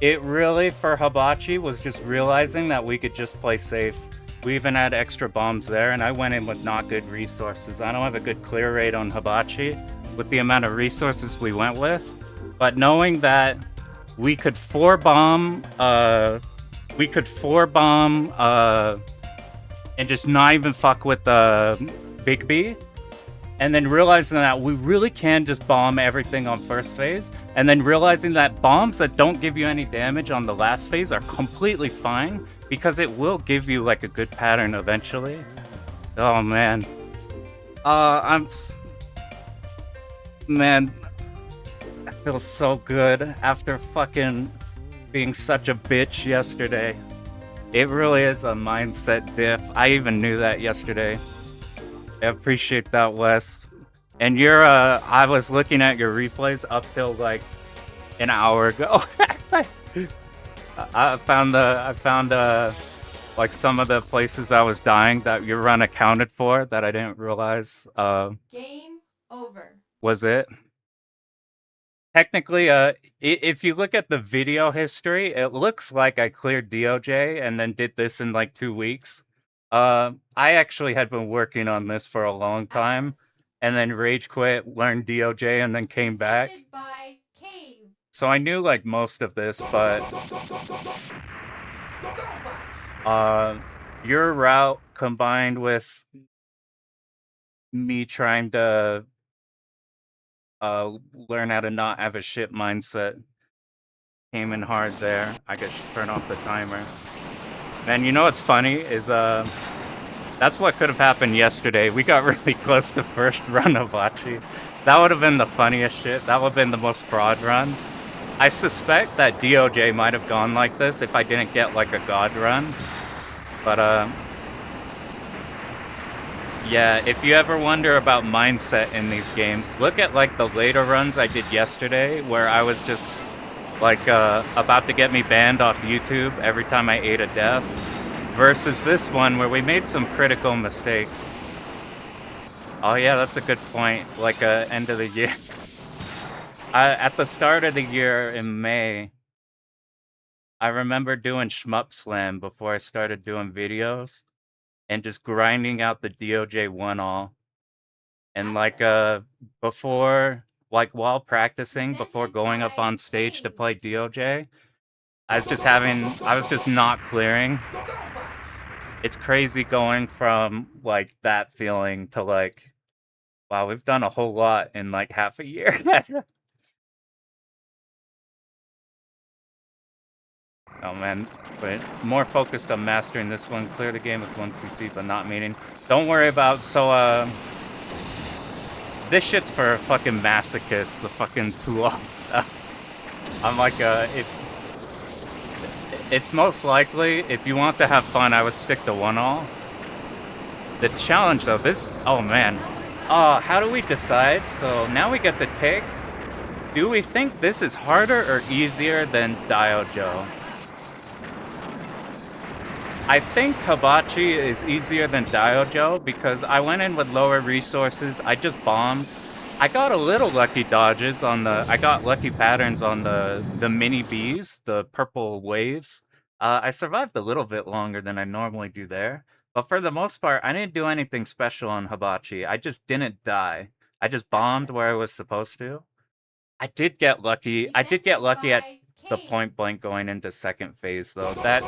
It really, for Hibachi, was just realizing that we could just play safe. We even had extra bombs there, and I went in with not good resources. I don't have a good clear rate on Hibachi with the amount of resources we went with. But knowing that we could 4-bomb, and just not even fuck with the Big B, and then realizing that we really can just bomb everything on first phase, and then realizing that bombs that don't give you any damage on the last phase are completely fine, because it will give you like a good pattern eventually. Oh man. Man, I feel so good after fucking being such a bitch yesterday. It really is a mindset diff. I even knew that yesterday. I appreciate that, Wes. And you're, I was looking at your replays up till like an hour ago. I found like some of the places I was dying that your run accounted for that I didn't realize. Game over. Was it? Technically, if you look at the video history, it looks like I cleared DOJ and then did this in like 2 weeks. I actually had been working on this for a long time, and then rage quit, learned DOJ, and then came back. Ended by Cave. So I knew like most of this, but your route combined with me trying to learn how to not have a shit mindset came in hard there. I guess you turn off the timer. Man, you know what's funny is that's what could have happened yesterday. We got really close to first run of Bachi. That would have been the funniest shit. That would have been the most fraud run. I suspect that DOJ might have gone like this if I didn't get like a god run. But yeah, if you ever wonder about mindset in these games, look at like the later runs I did yesterday where I was just like about to get me banned off YouTube every time I ate a death, versus this one where we made some critical mistakes. Oh yeah, that's a good point. Like end of the year. At the start of the year in May, I remember doing Shmup Slam before I started doing videos and just grinding out the DOJ 1-all. And like before, like while practicing, before going up on stage to play DOJ, I was just not clearing. It's crazy going from like that feeling to like, wow, we've done a whole lot in like half a year. Oh man, but more focused on mastering this one. Clear the game with 1 CC, but not meaning. Don't worry about, so this shit's for fucking masochists, the fucking 2-all stuff. I'm like, it's most likely, if you want to have fun, I would stick to 1-all. The challenge though, oh man. How do we decide? So now we get to pick. Do we think this is harder or easier than Daiojo? I think Hibachi is easier than Daiojo because I went in with lower resources. I just bombed. I got a little lucky dodges on I got lucky patterns on the mini bees, the purple waves. I survived a little bit longer than I normally do there. But for the most part, I didn't do anything special on Hibachi. I just didn't die. I just bombed where I was supposed to. I did get lucky. I did get lucky at the point blank going into second phase though. That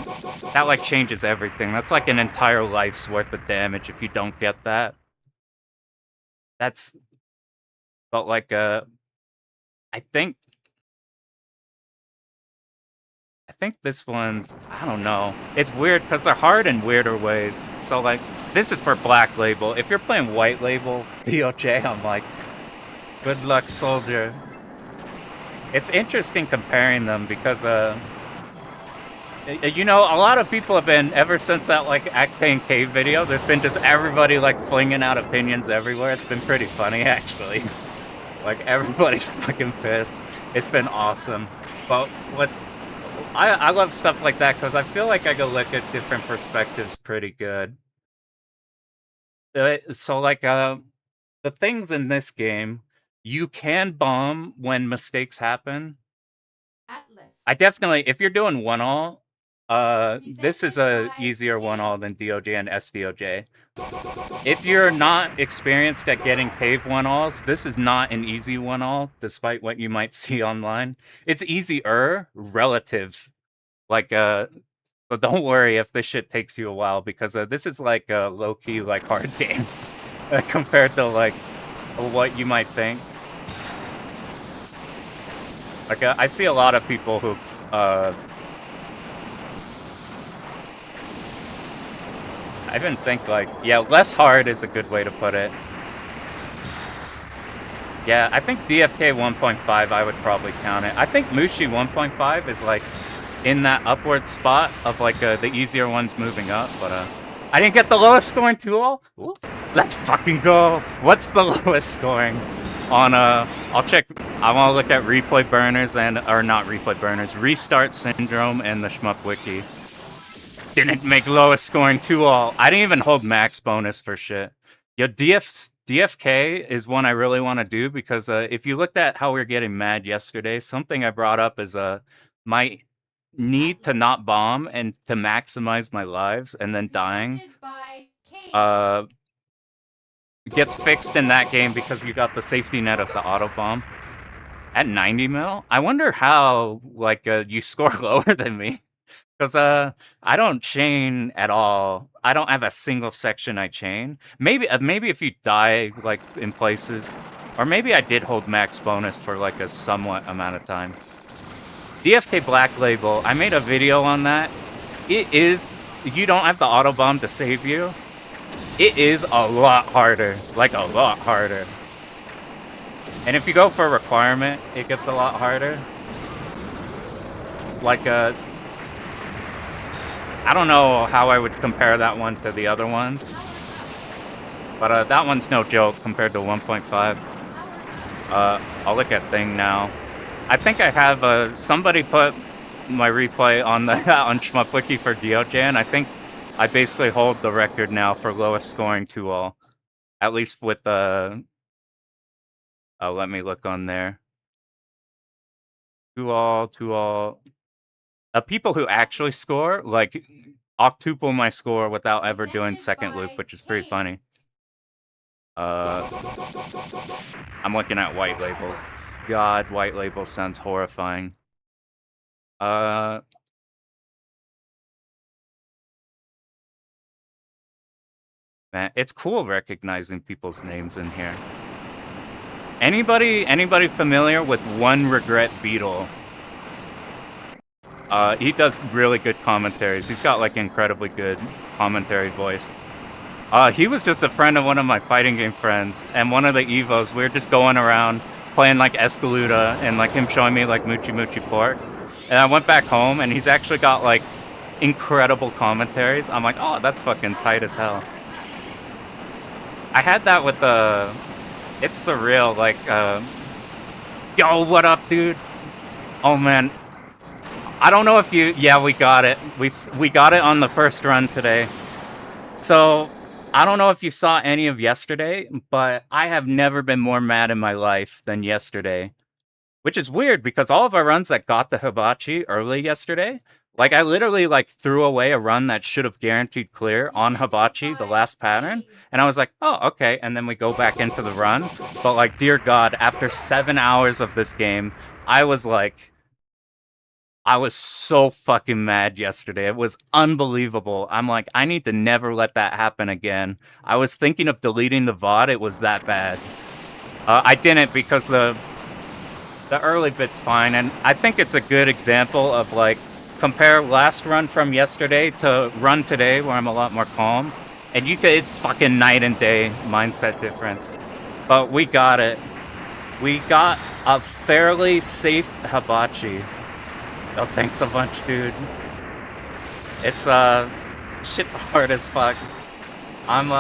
like changes everything. That's like an entire life's worth of damage if you don't get that. But like I think this one's, I don't know. It's weird because they're hard in weirder ways. So like this is for Black Label. If you're playing White Label DOJ, I'm like, good luck, soldier. It's interesting comparing them because you know, a lot of people have been, ever since that like Octane Cave video, there's been just everybody like flinging out opinions everywhere. It's been pretty funny actually. Like everybody's fucking pissed. It's been awesome. But what I love stuff like that because I feel like I can look at different perspectives pretty good. So like the things in this game, you can bomb when mistakes happen. Atlas. I definitely, if you're doing one all, this is a Resentment easier by one all than DOJ and SDOJ. If you're not experienced at getting cave one alls, this is not an easy one all, despite what you might see online. It's easier relative. Like, but don't worry if this shit takes you a while because this is like a low key, like hard game compared to like what you might think. Like, I see a lot of people who, I even think like, yeah, less hard is a good way to put it. Yeah, I think DFK 1.5, I would probably count it. I think Mushi 1.5 is like in that upward spot of like the easier ones moving up, but I didn't get the lowest scoring 2-all. Ooh, let's fucking go. What's the lowest scoring on I'll check. I want to look at replay burners and, or not replay burners, restart syndrome and the Shmup wiki. Didn't make lowest scoring 2-all. I didn't even hold max bonus for shit. Yo, DFK is one I really want to do because if you looked at how we were getting mad yesterday, something I brought up is my need to not bomb and to maximize my lives and then dying gets fixed in that game because you got the safety net of the auto bomb. At 90 mil? I wonder how like you score lower than me. Because I don't chain at all. I don't have a single section I chain. Maybe if you die like in places, or maybe I did hold max bonus for like a somewhat amount of time. DFK Black Label, I made a video on that. It is, you don't have the auto bomb to save you. It is a lot harder, like a lot harder. And if you go for a requirement, it gets a lot harder. Like I don't know how I would compare that one to the other ones, but that one's no joke compared to 1.5. I'll look at thing now. I think I have somebody put my replay on the on Shmup Wiki for DOJ, and I think I basically hold the record now for lowest scoring 2-all, at least with the. Let me look on there. 2-all. People who actually score, like, octuple my score without ever doing second loop, which is pretty funny. I'm looking at White Label. God, White Label sounds horrifying. Man, it's cool recognizing people's names in here. Anybody familiar with One Regret Beetle? He does really good commentaries. He's got like incredibly good commentary voice. He was just a friend of one of my fighting game friends, and one of the Evos, we were just going around playing like Escaluda and like him showing me like Moochie Moochie Pork. And I went back home and he's actually got like incredible commentaries. I'm like, oh, that's fucking tight as hell. I had that with it's surreal, like, yo, what up, dude? Oh man. I don't know if you, yeah, we got it. We got it on the first run today. So, I don't know if you saw any of yesterday, but I have never been more mad in my life than yesterday. Which is weird because all of our runs that got the hibachi early yesterday, like I literally like threw away a run that should have guaranteed clear on hibachi, the last pattern. And I was like, oh, okay. And then we go back into the run. But like, dear God, after 7 hours of this game, I was so fucking mad yesterday. It was unbelievable. I'm like, I need to never let that happen again. I was thinking of deleting the VOD. It was that bad. I didn't because the early bit's fine. And I think it's a good example of like, compare last run from yesterday to run today where I'm a lot more calm. And it's fucking night and day mindset difference. But we got it. We got a fairly safe hibachi. Oh, thanks a bunch, dude. It's shit's hard as fuck. I'm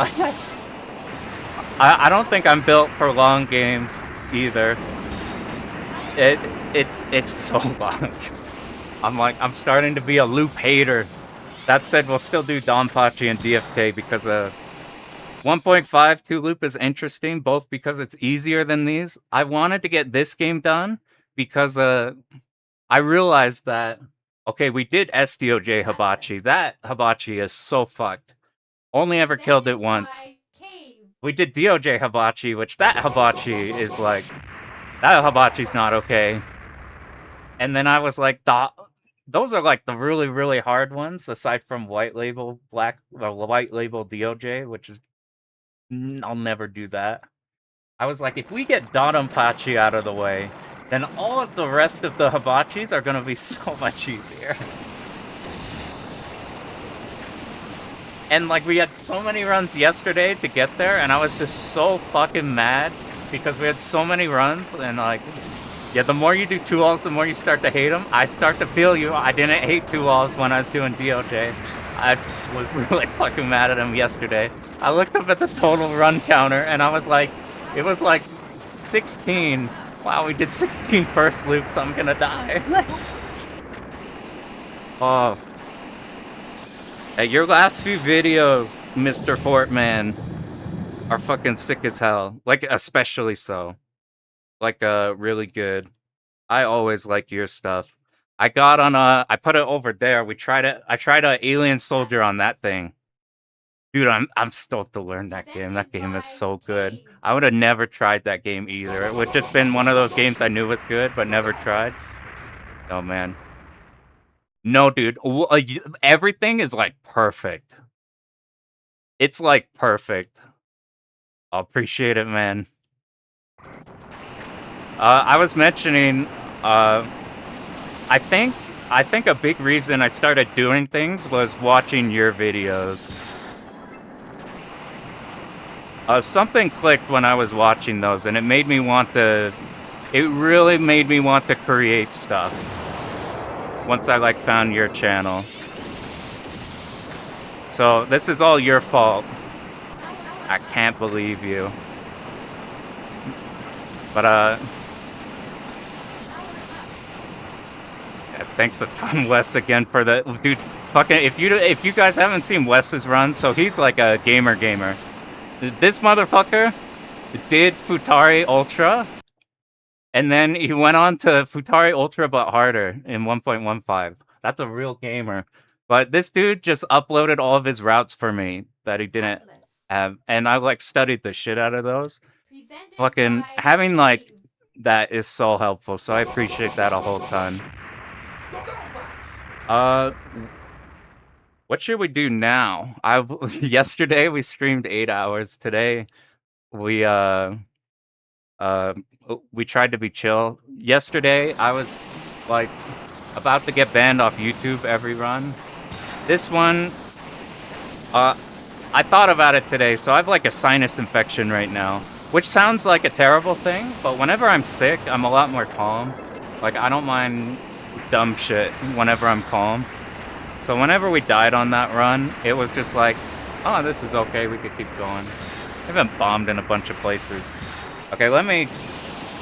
I don't think I'm built for long games either. It's so long. I'm starting to be a loop hater. That said, we'll still do DonPachi and DFK because 1.5 2 loop is interesting, both because it's easier than these. I wanted to get this game done because I realized that okay, we did SDOJ hibachi. That hibachi is so fucked. Only ever killed it once. We did DOJ hibachi, which that hibachi is like that hibachi's not okay. And then I was like, those are like the really, really hard ones, aside from white label white label DOJ, which is I'll never do that. I was like, if we get DoDonPachi out of the way, then all of the rest of the hibachis are gonna be so much easier. And like we had so many runs yesterday to get there, and I was just so fucking mad because we had so many runs, and like, yeah, the more you do 2-alls, the more you start to hate them. I start to feel you. I didn't hate 2-alls when I was doing DOJ. I was really fucking mad at him yesterday. I looked up at the total run counter, and I was like, it was like 16. Wow, we did 16 first loops. I'm gonna die. Oh. Hey, your last few videos, Mr. Fortman, are fucking sick as hell. Like, especially so. Like, really good. I always like your stuff. I got on I put it over there. I tried a Alien Soldier on that thing. Dude, I'm stoked to learn that game. That game is so good. I would have never tried that game either. It would have just been one of those games I knew was good, but never tried. Oh, man. No, dude. Everything is, like, perfect. It's, like, perfect. I appreciate it, man. I was mentioning, I think a big reason I started doing things was watching your videos. Something clicked when I was watching those, and it made me want to... It really made me want to create stuff. Once I, like, found your channel. So, this is all your fault. I can't believe you. But, yeah, thanks a ton, Wes, again, for the... Dude, fucking... If you guys haven't seen Wes's run, so he's like a gamer. This motherfucker did Futari Ultra, and then he went on to Futari Ultra but harder in 1.15. That's a real gamer. But this dude just uploaded all of his routes for me that he didn't have, and I like studied the shit out of those. Fucking having like that is so helpful, so I appreciate that a whole ton. What should we do now? Yesterday we streamed 8 hours. Today we tried to be chill. Yesterday I was like about to get banned off YouTube every run. This one I thought about it today, so I have like a sinus infection right now, which sounds like a terrible thing, but whenever I'm sick, I'm a lot more calm. Like I don't mind dumb shit whenever I'm calm. So whenever we died on that run, it was just like, oh, this is okay, we could keep going. I've been bombed in a bunch of places. Okay, let me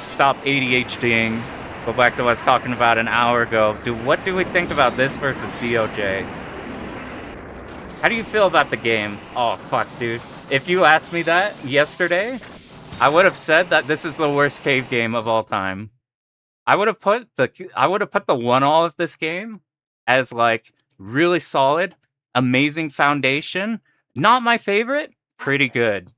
stop ADHDing, go back to what I was talking about an hour ago. What do we think about this versus DOJ? How do you feel about the game? Oh, fuck, dude. If you asked me that yesterday, I would have said that this is the worst cave game of all time. I would have put the 1-all of this game as like really solid, amazing foundation. Not my favorite, pretty good.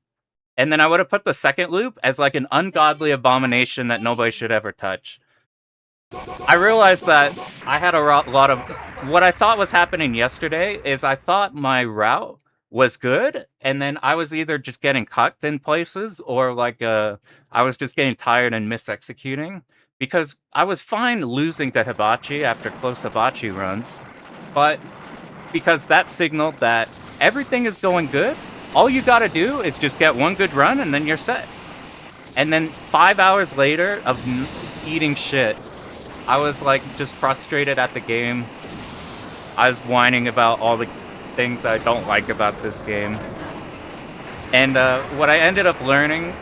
And then I would have put the second loop as like an ungodly abomination that nobody should ever touch. I realized that I had a lot of... What I thought was happening yesterday is I thought my route was good, and then I was either just getting cucked in places or like I was just getting tired and mis-executing. Because I was fine losing to Hibachi after close Hibachi runs, but because that signaled that everything is going good, all you gotta do is just get one good run and then you're set. And then 5 hours later of eating shit, I was like just frustrated at the game. I was whining about all the things I don't like about this game. And what I ended up learning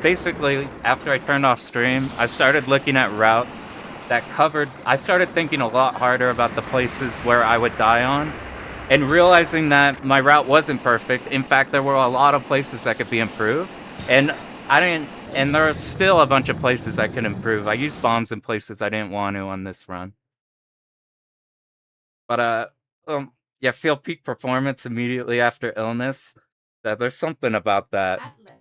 basically after I turned off stream, I started looking at routes that covered. I started thinking a lot harder about the places where I would die on, and realizing that my route wasn't perfect. In fact, there were a lot of places that could be improved, and and there are still a bunch of places I could improve. I used bombs in places I didn't want to on this run. But yeah, feel peak performance immediately after illness. There's something about that. Atlas.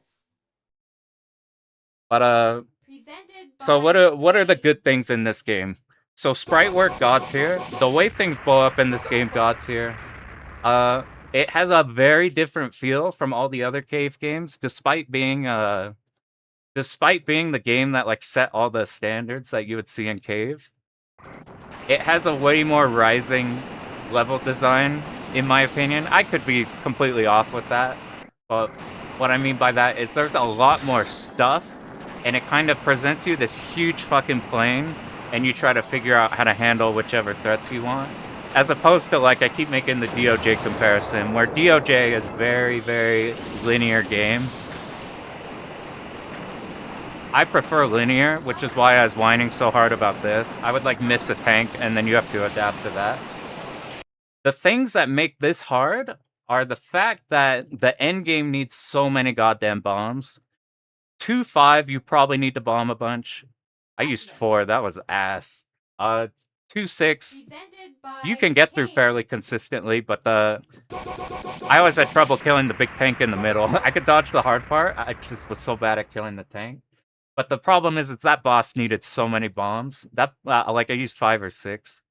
But Presented so by what are the K. good things in this game? So sprite work god tier. The way things blow up in this game god tier. It has a very different feel from all the other cave games, despite being the game that like set all the standards that you would see in cave. It has a way more rising level design, in my opinion. I could be completely off with that, but what I mean by that is there's a lot more stuff, and it kind of presents you this huge fucking plane, and you try to figure out how to handle whichever threats you want. As opposed to, like, I keep making the DOJ comparison, where DOJ is very, very linear game. I prefer linear, which is why I was whining so hard about this. I would, like, miss a tank, and then you have to adapt to that. The things that make this hard are the fact that the end game needs so many goddamn bombs. 2-5, you probably need to bomb a bunch. I used 4, that was ass. 2-6, you can get through fairly consistently, but I always had trouble killing the big tank in the middle. I could dodge the hard part, I just was so bad at killing the tank. But the problem is that boss needed so many bombs. That like I used 5 or 6.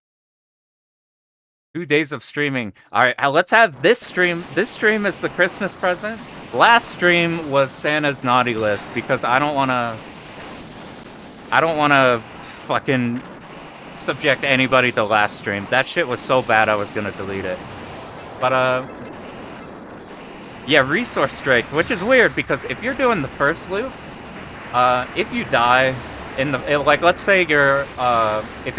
2 days of streaming. All right, let's have this stream. This stream is the Christmas present. Last stream was Santa's naughty list because I don't want to fucking subject anybody to last stream. That shit was so bad I was gonna delete it. But yeah, resource strike, which is weird because if you're doing the first loop, if you die in the like, let's say if you're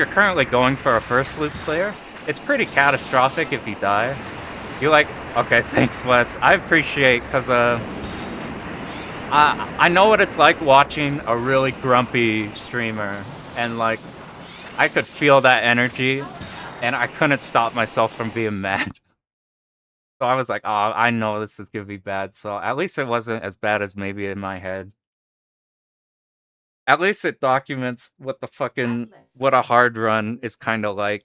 currently going for a first loop clear, it's pretty catastrophic if you die. You're like, okay, thanks, Wes. I appreciate, because I know what it's like watching a really grumpy streamer, and like, I could feel that energy, and I couldn't stop myself from being mad. So I was like, oh, I know this is gonna be bad. So at least it wasn't as bad as maybe in my head. At least it documents what what a hard run is kind of like.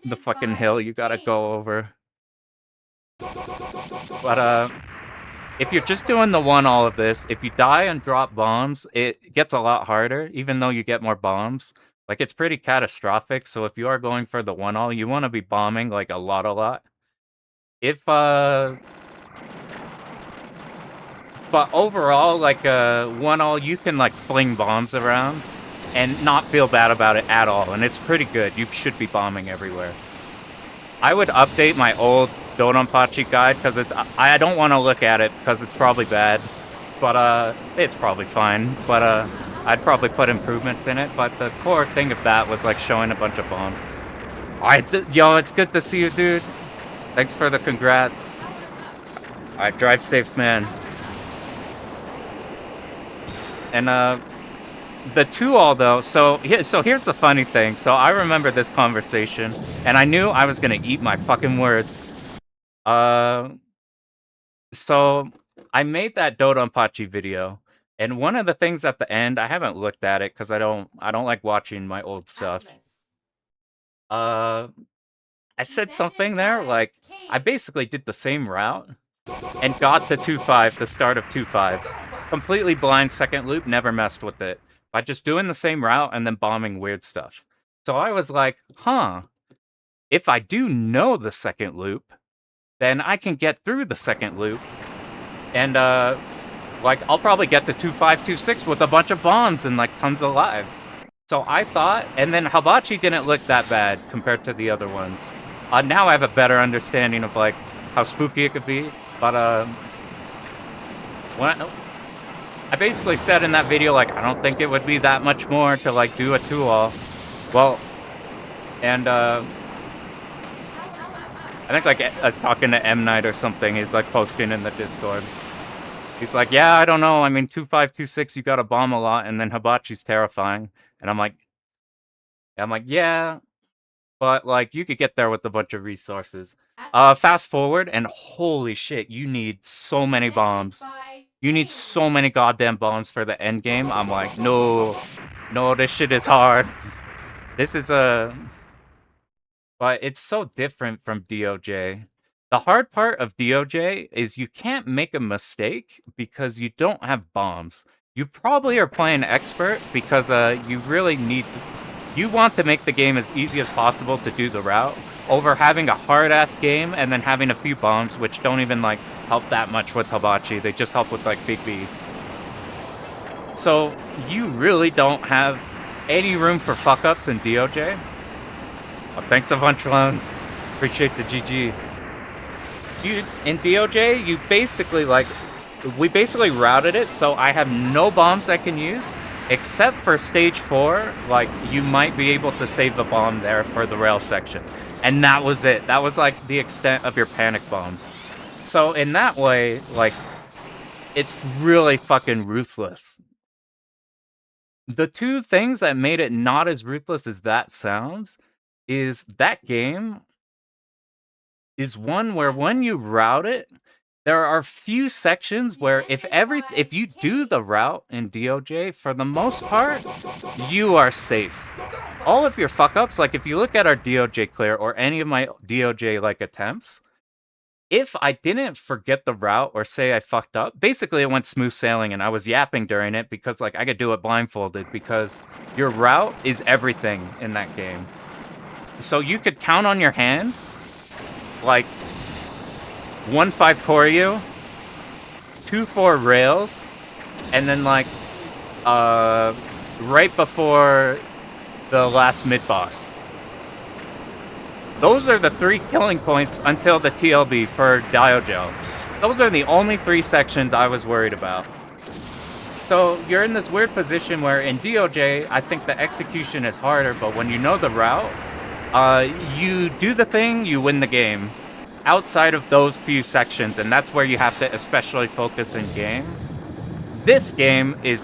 The fucking hill you gotta go over. But if you're just doing the all of this, if you die and drop bombs, it gets a lot harder, even though you get more bombs. Like, it's pretty catastrophic, so if you are going for the all, you want to be bombing, like, a lot. But overall, like, all, you can, like, fling bombs around and not feel bad about it at all, and it's pretty good. You should be bombing everywhere. I would update my old DoDonPachi guide, because I don't want to look at it, because it's probably bad, but, it's probably fine, but, I'd probably put improvements in it, but the core thing of that was, like, showing a bunch of bombs. Alright, yo, it's good to see you, dude. Thanks for the congrats. Alright, drive safe, man. And, the 2-all, though, so here's the funny thing. So I remember this conversation, and I knew I was gonna eat my fucking words. So I made that DoDonPachi video, and one of the things at the end, I haven't looked at it because I don't like watching my old stuff. I said something there, like, I basically did the same route and got to 2-5, the start of 2-5. Completely blind second loop, never messed with it. By just doing the same route and then bombing weird stuff. So I was like, huh, if I do know the second loop, then I can get through the second loop. And, like, I'll probably get to 2-5, 2-6 with a bunch of bombs and, like, tons of lives. So I thought, and then Hibachi didn't look that bad compared to the other ones. Now I have a better understanding of, like, how spooky it could be. But, I basically said in that video, like, I don't think it would be that much more to, like, do a 2-all. Well, and, I think, like, I was talking to M. Night or something. He's, like, posting in the Discord. He's like, yeah, I don't know. I mean, 2.5, 2.6, you gotta bomb a lot, and then Hibachi's terrifying. And I'm like, yeah, but, like, you could get there with a bunch of resources. Fast forward, and holy shit, you need so many bombs. You need so many goddamn bombs for the end game. I'm like, no, this shit is hard. This is but it's so different from DOJ. The hard part of DOJ is you can't make a mistake because you don't have bombs. You probably are playing expert because you really need you want to make the game as easy as possible to do the route over having a hard-ass game and then having a few bombs which don't even like help that much with Hibachi. They just help with like Big B. So you really don't have any room for fuck-ups in DOJ. Oh, thanks a bunch, Loans. Appreciate the GG. In DOJ, you basically like we basically routed it so I have no bombs I can use. Except for stage 4, like, you might be able to save the bomb there for the rail section. And that was it. That was, like, the extent of your panic bombs. So, in that way, like, it's really fucking ruthless. The two things that made it not as ruthless as that sounds is that game is one where when you route it, there are few sections where if you do the route in DOJ, for the most part, you are safe. All of your fuck-ups, like if you look at our DOJ clear or any of my DOJ like attempts, if I didn't forget the route or say I fucked up, basically it went smooth sailing and I was yapping during it because like I could do it blindfolded because your route is everything in that game. So you could count on your hand, like 1-5 Koryu, 2-4 rails, and then like right before the last mid boss. Those are the 3 killing points until the TLB for Diojo. Those are the only 3 sections I was worried about. So you're in this weird position where in DOJ, I think the execution is harder, but when you know the route, you do the thing, you win the game. Outside of those few sections, and that's where you have to especially focus in game. This game is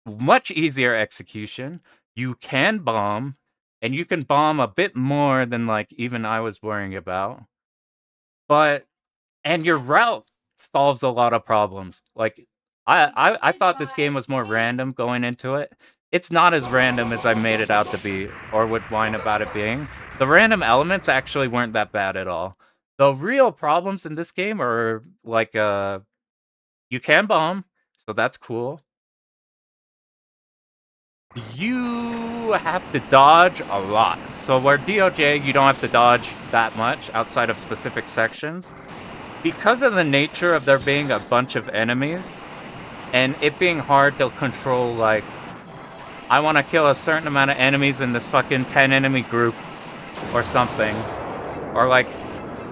much easier execution. You can bomb, and you can bomb a bit more than like even I was worrying about. And your route solves a lot of problems. Like I thought this game was more random going into it. It's not as random as I made it out to be, or would whine about it being. The random elements actually weren't that bad at all. The real problems in this game are, like, you can bomb, so that's cool. You have to dodge a lot. So where DOJ, you don't have to dodge that much outside of specific sections. Because of the nature of there being a bunch of enemies, and it being hard to control, like, I want to kill a certain amount of enemies in this fucking 10 enemy group, or something. Or, like,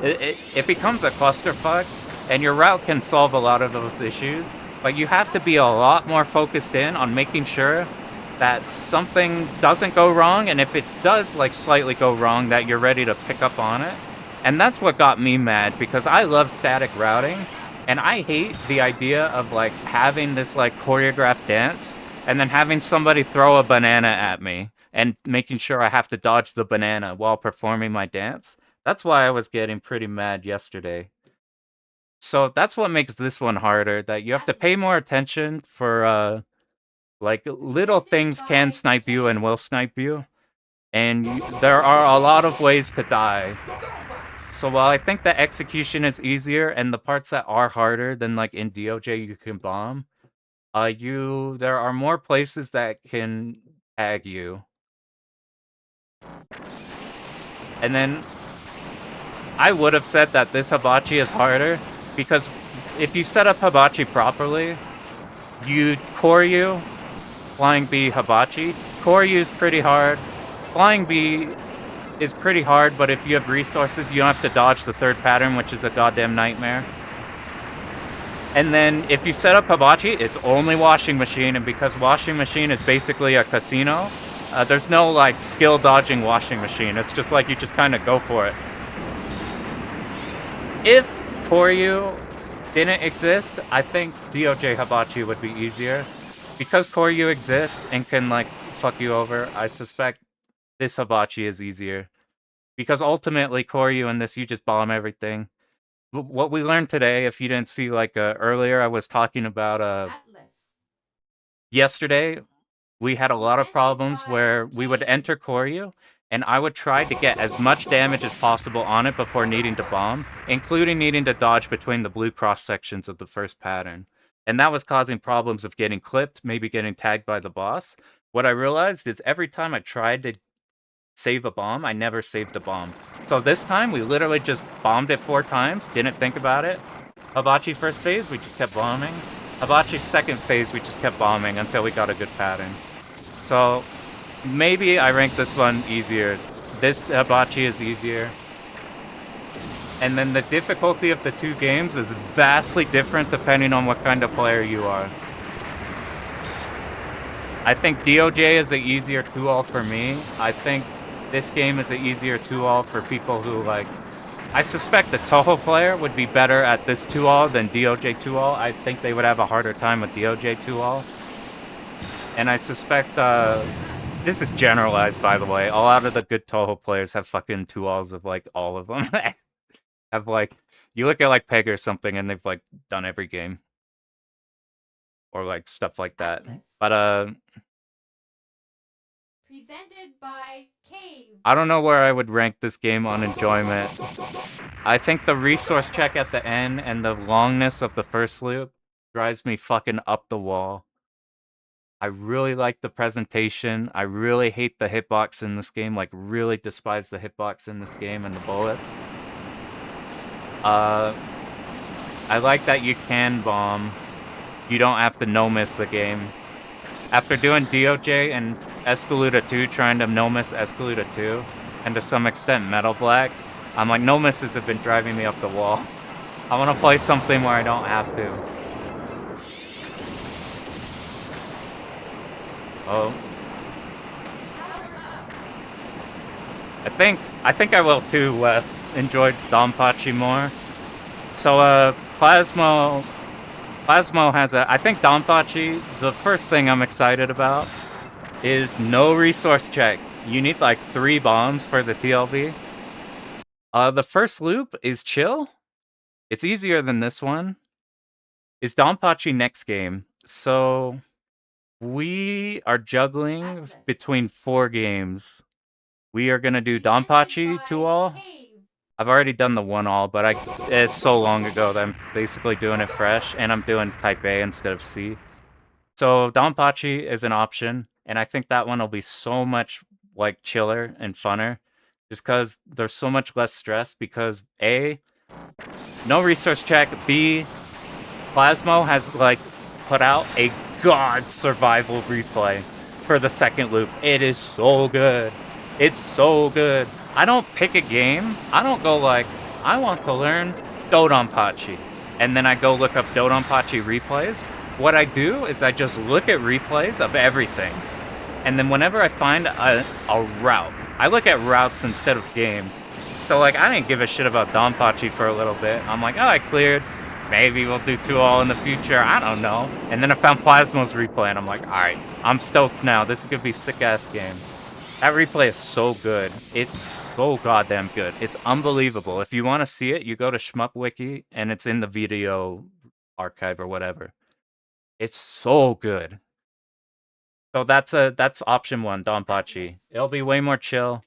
it becomes a clusterfuck, and your route can solve a lot of those issues, but you have to be a lot more focused in on making sure that something doesn't go wrong, and if it does like slightly go wrong, that you're ready to pick up on it. And that's what got me mad, because I love static routing, and I hate the idea of like having this like choreographed dance, and then having somebody throw a banana at me, and making sure I have to dodge the banana while performing my dance. That's why I was getting pretty mad yesterday. So that's what makes this one harder, that you have to pay more attention for, like, little things can snipe you and will snipe you. And there are a lot of ways to die. So while I think the execution is easier, and the parts that are harder than, like, in DOJ you can bomb, there are more places that can tag you. And then I would have said that this Hibachi is harder, because if you set up Hibachi properly, you Koryu, Flying B, Hibachi. Koryu is pretty hard. Flying B is pretty hard, but if you have resources, you don't have to dodge the third pattern, which is a goddamn nightmare. And then if you set up Hibachi, it's only washing machine, and because washing machine is basically a casino, there's no like skill dodging washing machine. It's just like you just kind of go for it. If Koryu didn't exist, I think DOJ Hibachi would be easier. Because Koryu exists and can like fuck you over, I suspect this Hibachi is easier. Because ultimately Koryu in this, you just bomb everything. What we learned today, if you didn't see like earlier, I was talking about Atlas. yesterday, we had a lot of problems where we would enter Koryu, and I would try to get as much damage as possible on it before needing to bomb, including needing to dodge between the blue cross sections of the first pattern. And that was causing problems of getting clipped, maybe getting tagged by the boss. What I realized is every time I tried to save a bomb, I never saved a bomb. So this time, we literally just bombed it 4 times, didn't think about it. Hibachi first phase, we just kept bombing. Hibachi second phase, we just kept bombing until we got a good pattern. So maybe I rank this one easier. This Hibachi is easier. And then the difficulty of the 2 games is vastly different depending on what kind of player you are. I think DOJ is an easier 2-all for me. I think this game is an easier 2-all for people who like... I suspect the Toho player would be better at this 2-all than DOJ 2-all. I think they would have a harder time with DOJ 2-all. And I suspect, this is generalized, by the way. A lot of the good Toho players have fucking 2-alls of, like, all of them. Have, like... You look at, like, Peg or something, and they've, like, done every game. Or, like, stuff like that. Atlas. But, Presented by Cave. I don't know where I would rank this game on enjoyment. I think the resource check at the end and the longness of the first loop drives me fucking up the wall. I really like the presentation. I really hate the hitbox in this game. Like, really despise the hitbox in this game and the bullets. I like that you can bomb. You don't have to no-miss the game. After doing DOJ and Escaluda 2, trying to no-miss Escaluda 2, and to some extent Metal Black, I'm like, no-misses have been driving me up the wall. I want to play something where I don't have to. Oh. I think I will too, Wes. Enjoyed DonPachi more. So, Plasmo has a... I think DonPachi, the first thing I'm excited about is no resource check. You need like 3 bombs for the TLB. The first loop is chill. It's easier than this one. It's DonPachi next game. So we are juggling Atlas. between 4 games. We are gonna do DonPachi 2-all. I've already done the 1-all, but it's so long ago that I'm basically doing it fresh, and I'm doing Type A instead of C. So DonPachi is an option, and I think that one will be so much like chiller and funner, just because there's so much less stress. Because A, no resource check. B, Plasmo has like put out a god survival replay for the second loop. It is so good. It's so good. I don't pick a game. I don't go like, I want to learn DoDonPachi. And then I go look up DoDonPachi replays. What I do is I just look at replays of everything. And then whenever I find a route, I look at routes instead of games. So like, I didn't give a shit about DonPachi for a little bit. I'm like, oh, I cleared. Maybe we'll do 2-all in the future. I don't know. And then I found Plasmo's replay, and I'm like, all right, I'm stoked now. This is going to be a sick-ass game. That replay is so good. It's so goddamn good. It's unbelievable. If you want to see it, you go to Shmup Wiki, and it's in the video archive or whatever. It's so good. So that's option 1, DonPachi. It'll be way more chill.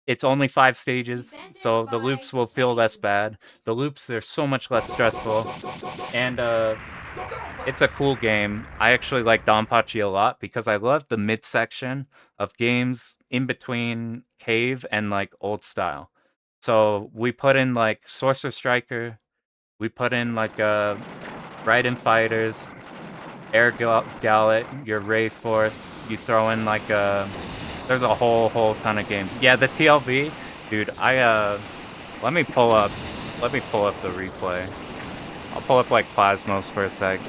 It's only 5 stages, so the loops will feel less bad. The loops are so much less stressful. And it's a cool game. I actually like DonPachi a lot because I love the midsection of games in between Cave and like old style. So we put in like Sorcerer Striker, we put in like Raiden Fighters, Air Gallet, your Ray Force, you throw in like there's a whole ton of games. Yeah, the TLB, dude, let me pull up the replay. I'll pull up like Plasmos for a sec.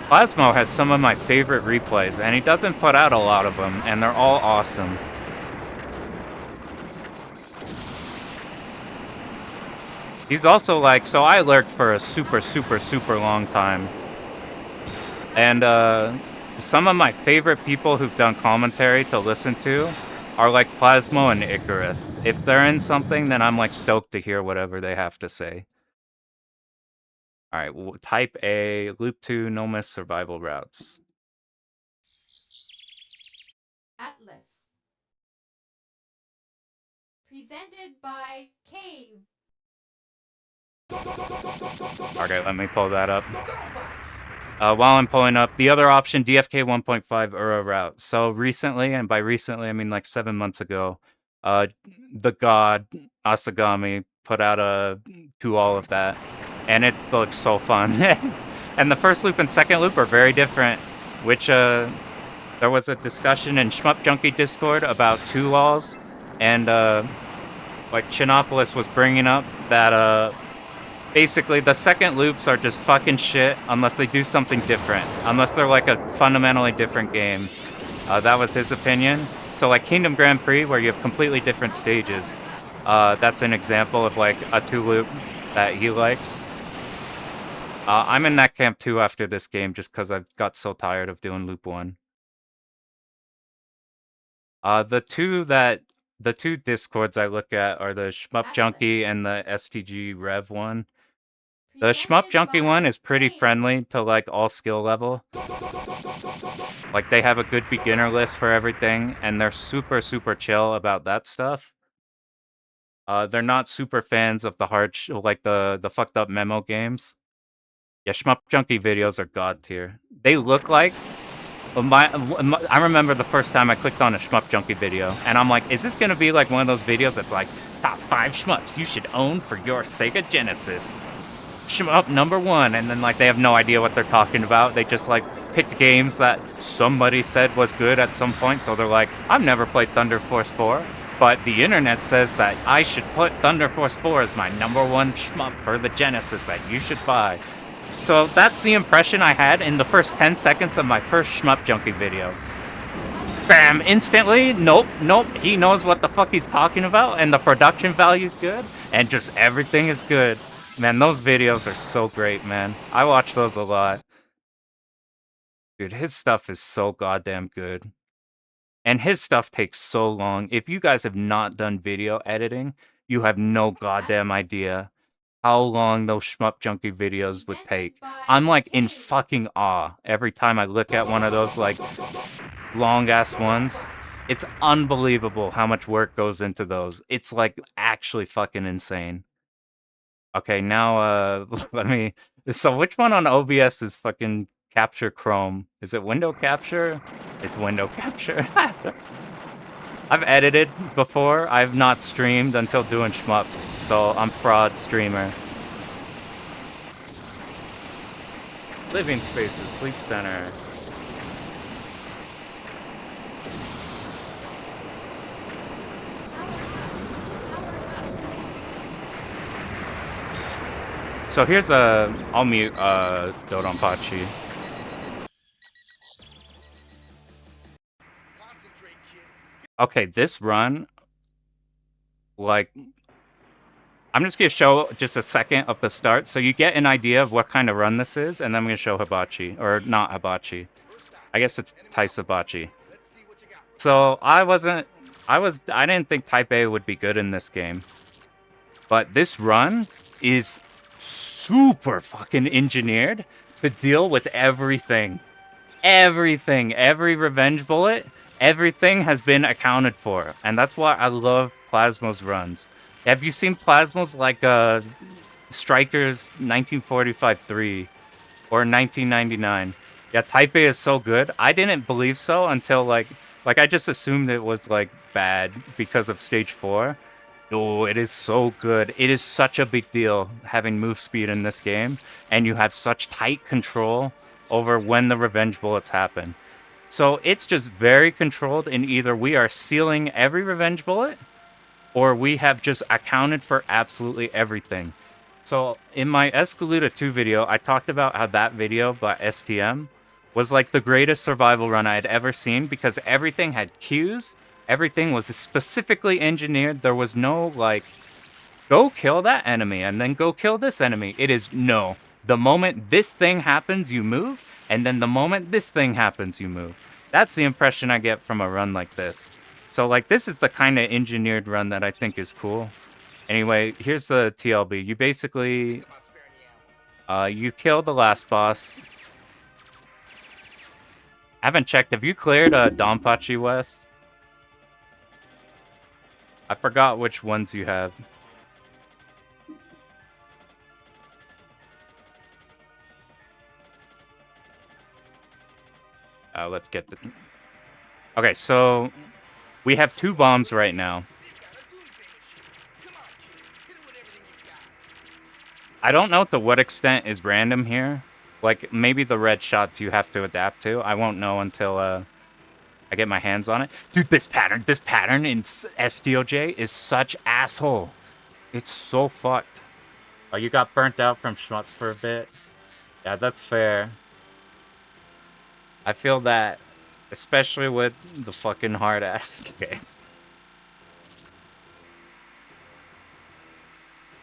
Plasmo has some of my favorite replays, and he doesn't put out a lot of them, and they're all awesome. He's also like, so I lurked for a super long time. And some of my favorite people who've done commentary to listen to are like Plasmo and Icarus. If they're in something, then I'm like stoked to hear whatever they have to say. All right, well, type A, loop 2, no miss survival routes. Atlas. Presented by Cave. Okay, let me pull that up. While I'm pulling up, the other option, DFK 1.5 Ura route. So recently, and by recently, I mean like 7 months ago, the god Asagami put out a to all of that, and it looks so fun. And the first loop and second loop are very different, which there was a discussion in Shmup Junkie Discord about two laws, and like Chinopolis was bringing up that basically the second loops are just fucking shit unless they do something different, unless they're like a fundamentally different game. That was his opinion. So like Kingdom Grand Prix, where you have completely different stages, that's an example of like a two loop that he likes. I'm in that camp too after this game, just because I've got so tired of doing loop one. The two discords I look at are the Shmup Junkie and the STG Rev one. The Shmup Junkie one is pretty friendly to like all skill level. Like they have a good beginner list for everything, and they're super chill about that stuff. They're not super fans of the hard like the fucked up memo games. Yeah, Shmup Junkie videos are god tier. They look like I remember the first time I clicked on a Shmup Junkie video, and I'm like, is this gonna be like one of those videos that's like top 5 shmups you should own for your Sega Genesis? Shmup number 1, and then like they have no idea what they're talking about. They just like picked games that somebody said was good at some point, so they're like, I've never played Thunder Force 4, but the internet says that I should put Thunder Force 4 as my number 1 shmup for the Genesis that you should buy. So that's the impression I had in the first 10 seconds of my first Shmup Junkie video. Bam! Instantly, nope, he knows what the fuck he's talking about, and the production value's good, and just everything is good. Man, those videos are so great, man. I watch those a lot. Dude, his stuff is so goddamn good. And his stuff takes so long. If you guys have not done video editing, you have no goddamn idea how long those Shmup Junkie videos would take. I'm like in fucking awe every time I look at one of those like long ass ones. It's unbelievable how much work goes into those. It's like actually fucking insane. Okay, now let me. So which one on OBS is fucking capture Chrome? Is it window capture? It's window capture. I've edited before. I've not streamed until doing shmups, so I'm fraud streamer. Living spaces, sleep center. So here's I'll mute DoDonPachi. Okay, this run, like, I'm just gonna show just a second of the start, so you get an idea of what kind of run this is, and then I'm gonna show Hibachi, or not Hibachi. I guess it's Taisabachi. So I didn't think Type A would be good in this game, but this run is super fucking engineered to deal with everything. Everything, every revenge bullet. Everything has been accounted for, and that's why I love Plasmo's runs. Have you seen Plasmo's like Strikers 1945-3 or 1999? Yeah, Type A is so good. I didn't believe so until like I just assumed it was like bad because of Stage 4. Oh, it is so good. It is such a big deal having move speed in this game, and you have such tight control over when the revenge bullets happen. So it's just very controlled, and either we are sealing every revenge bullet, or we have just accounted for absolutely everything. So in my Escalada 2 video, I talked about how that video by STM was like the greatest survival run I had ever seen because everything had cues, everything was specifically engineered. There was no like, go kill that enemy and then go kill this enemy. It is no. The moment this thing happens, you move, and then the moment this thing happens, you move. That's the impression I get from a run like this. So like this is the kind of engineered run that I think is cool. Anyway, here's the TLB. You basically, you kill the last boss. I haven't checked. Have you cleared DoDonPachi West? I forgot which ones you have. Let's get the... Okay, so we have 2 bombs right now. I don't know to what extent is random here. Like, maybe the red shots you have to adapt to. I won't know until I get my hands on it. Dude, this pattern in SDOJ is such asshole. It's so fucked. Oh, you got burnt out from schmutz for a bit? Yeah, that's fair. I feel that, especially with the fucking hard-ass games.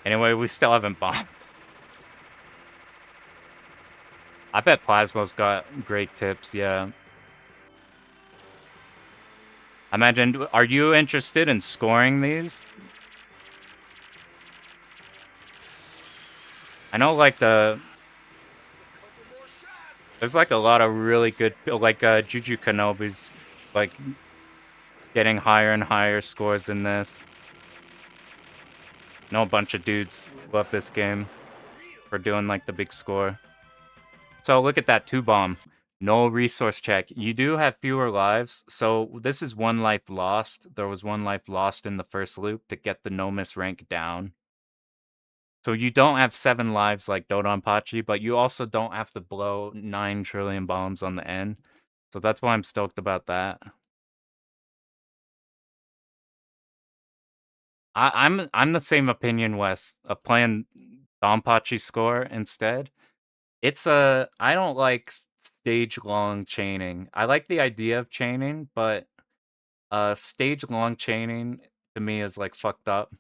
Anyway, we still haven't bombed. I bet Plasmo's got great tips, yeah. Imagine, are you interested in scoring these? I know, like, there's like a lot of really good, like Juju Kenobi's like getting higher and higher scores in this. I know a bunch of dudes love this game for doing like the big score. So look at that 2 bomb. No resource check. You do have fewer lives. So this is 1 life lost. There was 1 life lost in the first loop to get the no miss rank down. So you don't have 7 lives like DoDonPachi, but you also don't have to blow 9 trillion bombs on the end. So that's why I'm stoked about that. I'm the same opinion, Wes, of playing Donpachi score instead. It's I don't like stage long chaining. I like the idea of chaining, but stage long chaining to me is like fucked up.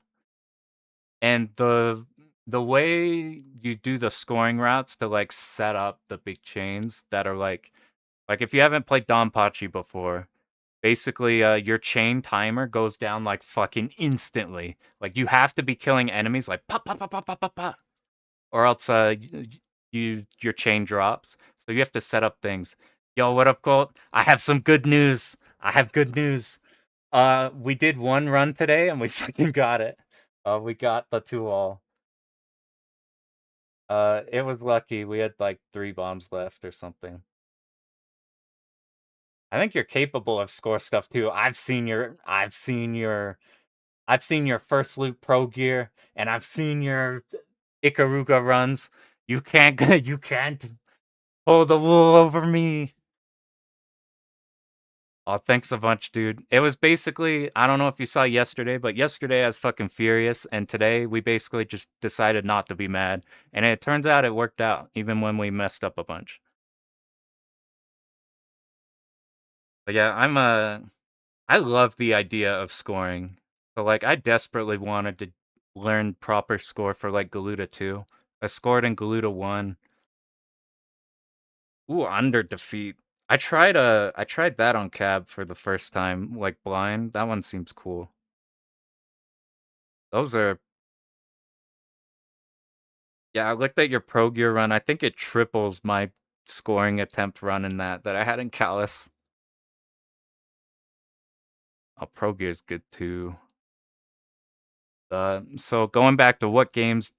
And the way you do the scoring routes to like set up the big chains that are like if you haven't played Donpachi before, basically your chain timer goes down like fucking instantly. Like you have to be killing enemies like pop pop pop pop pop pop pop, or else your chain drops. So you have to set up things. Yo, what up, Colt? I have some good news. I have good news. We did 1 run today and we fucking got it. We got the 2-all. It was lucky. We had like 3 bombs left or something. I think you're capable of score stuff too. I've seen your first loop pro gear, and I've seen your Ikaruga runs. You can't you can't pull the wool over me. Oh, thanks a bunch, dude. It was basically, I don't know if you saw yesterday, but yesterday I was fucking furious, and today we basically just decided not to be mad. And it turns out it worked out, even when we messed up a bunch. But yeah, I love the idea of scoring. So like I desperately wanted to learn proper score for like Galuda 2. I scored in Galuda 1. Ooh, under defeat. I tried that on cab for the first time, like blind. That one seems cool. Those are Yeah, I looked at your pro gear run. I think it triples my scoring attempt run in that I had in Callus. Oh, pro gear's good too. So going back to what games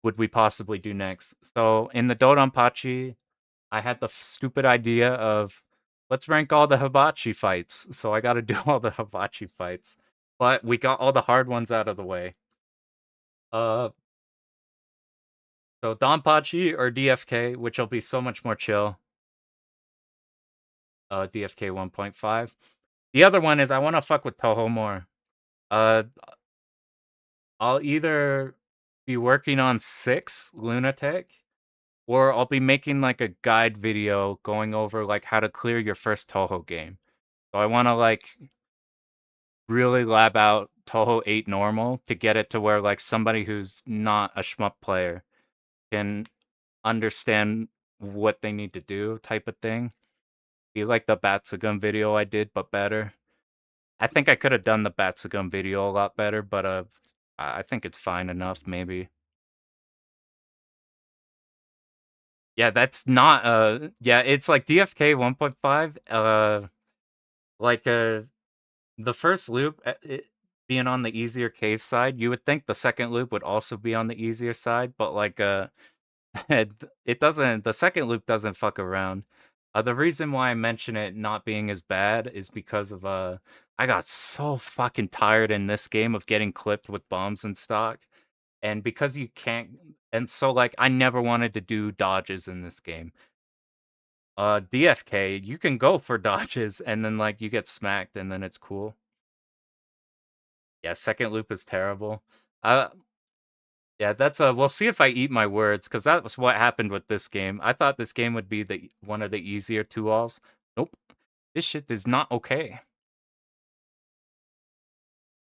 would we possibly do next? So in the DoDonPachi, I had the stupid idea of let's rank all the hibachi fights. So I got to do all the hibachi fights, but we got all the hard ones out of the way. Uh, so DonPachi or DFK, which will be so much more chill. DFK 1.5. The other one is I want to fuck with Toho more. Uh, I'll either be working on 6 Lunatic, or I'll be making like a guide video going over like how to clear your first Toho game. So I want to like really lab out Toho 8 normal to get it to where like somebody who's not a shmup player can understand what they need to do type of thing. Be like the Batsugum video I did, but better. I think I could have done the Batsugum video a lot better, but I think it's fine enough, maybe. Yeah, that's not yeah, it's like DFK 1.5. Like the first loop being on the easier cave side, you would think the second loop would also be on the easier side, but like it it doesn't. The second loop doesn't fuck around. The reason why I mention it not being as bad is because of I got so fucking tired in this game of getting clipped with bombs in stock, and because you can't, and so like I never wanted to do dodges in this game. DFK, you can go for dodges, and then like you get smacked, and then it's cool. Yeah, second loop is terrible. Uh, Yeah, that's we'll see if I eat my words, because that was what happened with this game. I thought this game would be the one of the easier 2-alls. Nope. This shit is not okay.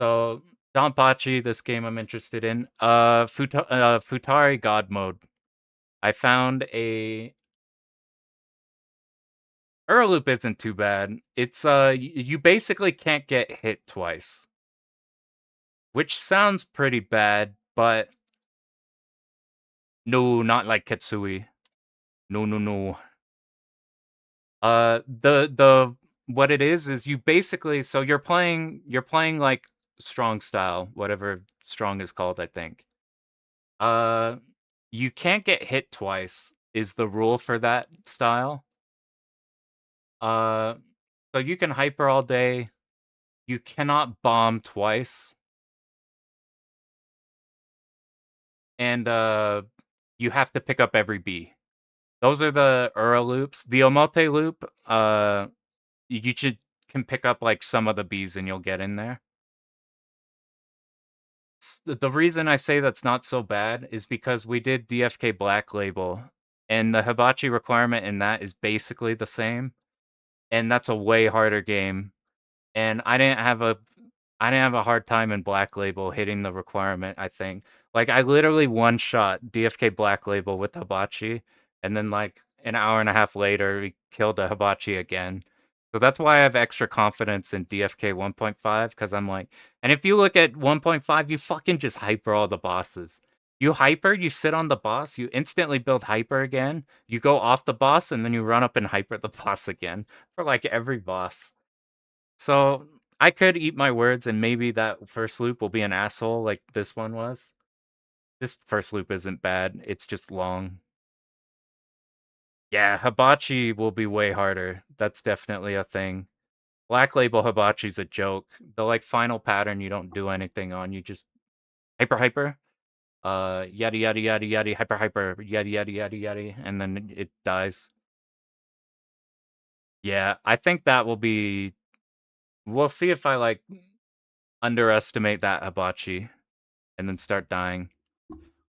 So, DonPachi, this game I'm interested in. Futari God Mode. I found a Loop isn't too bad. It's you basically can't get hit twice, which sounds pretty bad, but no, not like Ketsui. No, no, no. The what it is you basically, so you're playing like strong style, whatever strong is called, I think. Uh, you can't get hit twice is the rule for that style. Uh, so you can hyper all day. You cannot bomb twice, and you have to pick up every B. Those are the Ura loops. The Omote loop, you should can pick up like some of the Bs and you'll get in there. The reason I say that's not so bad is because we did DFK Black Label, and the hibachi requirement in that is basically the same, and that's a way harder game. And I didn't have a hard time in Black Label hitting the requirement, I think. Like I literally one shot DFK Black Label with hibachi, and then like an hour and a half later we killed a hibachi again. So that's why I have extra confidence in DFK 1.5, because I'm like, and if you look at 1.5, you fucking just hyper all the bosses. You hyper, you sit on the boss, you instantly build hyper again, you go off the boss, and then you run up and hyper the boss again for like every boss. So I could eat my words, and maybe that first loop will be an asshole like this one was. This first loop isn't bad. It's just long. Yeah, hibachi will be way harder. That's definitely a thing. Black Label hibachi's a joke. The like final pattern you don't do anything on. You just hyper, yada yada yada yada, hyper, yada yada yada yada, and then it dies. Yeah, I think that will be. We'll see if I like underestimate that hibachi and then start dying.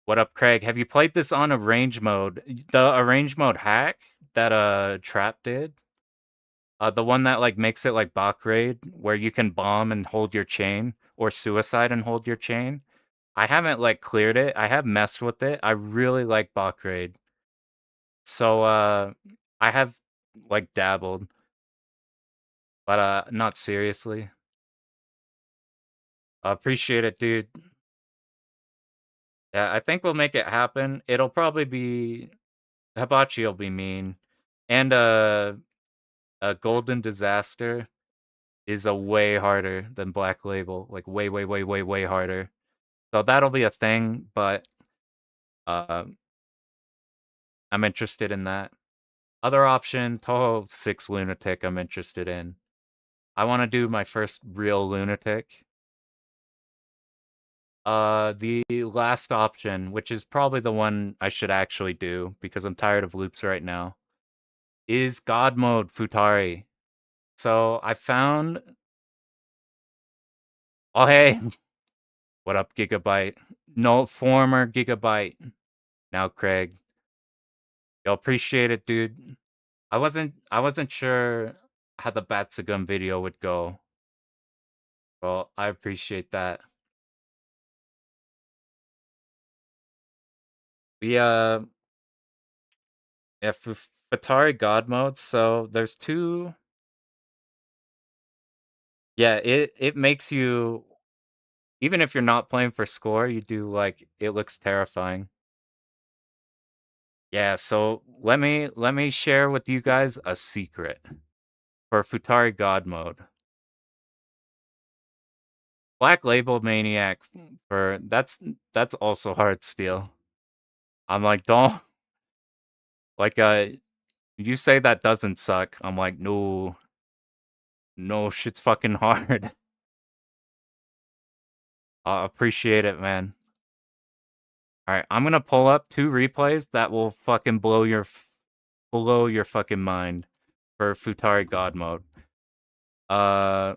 What up, Craig? Have you played this on arrange mode? The arrange mode hack that Trap did? The one that like makes it like Bach Raid, where you can bomb and hold your chain, or suicide and hold your chain. I haven't like cleared it. I have messed with it. I really like Bach Raid. So I have like dabbled, but not seriously. Appreciate it, dude. Yeah, I think we'll make it happen. It'll probably be Hibachi will be mean. And a Golden Disaster is a way harder than Black Label. Like way, way, way, way, way harder. So that'll be a thing, but uh, I'm interested in that. Other option, Toho 6 Lunatic, I'm interested in. I want to do my first real Lunatic. The last option, which is probably the one I should actually do because I'm tired of loops right now, is God Mode Futari. So I found. Oh hey, what up, Gigabyte? No, former Gigabyte. Now Craig. Yo, appreciate it, dude. I wasn't sure how the Batsugun video would go. Well, I appreciate that. We yeah, Fatari God mode. So there's two. Yeah, it makes you, even if you're not playing for score, you do like it looks terrifying. Yeah, so let me share with you guys a secret for Futari God mode. Black Label Maniac for that's also hard steel. I'm like, don't like you say that doesn't suck. I'm like, no, no, shit's fucking hard. I appreciate it, man. All right, I'm gonna pull up two replays that will fucking blow your fucking mind for Futari God mode. Uh,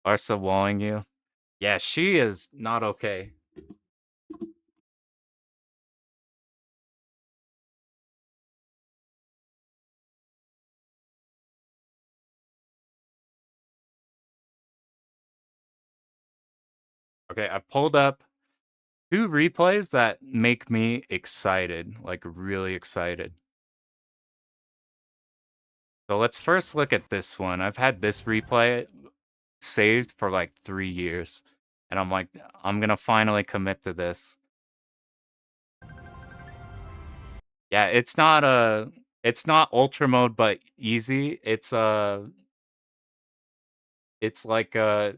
Arsa walling you. Yeah, she is not okay. Okay, I pulled up two replays that make me excited, like really excited. So let's first look at this one. I've had this replay saved for like 3 years, and I'm like, I'm gonna finally commit to this. Yeah, it's not ultra mode, but easy. It's like a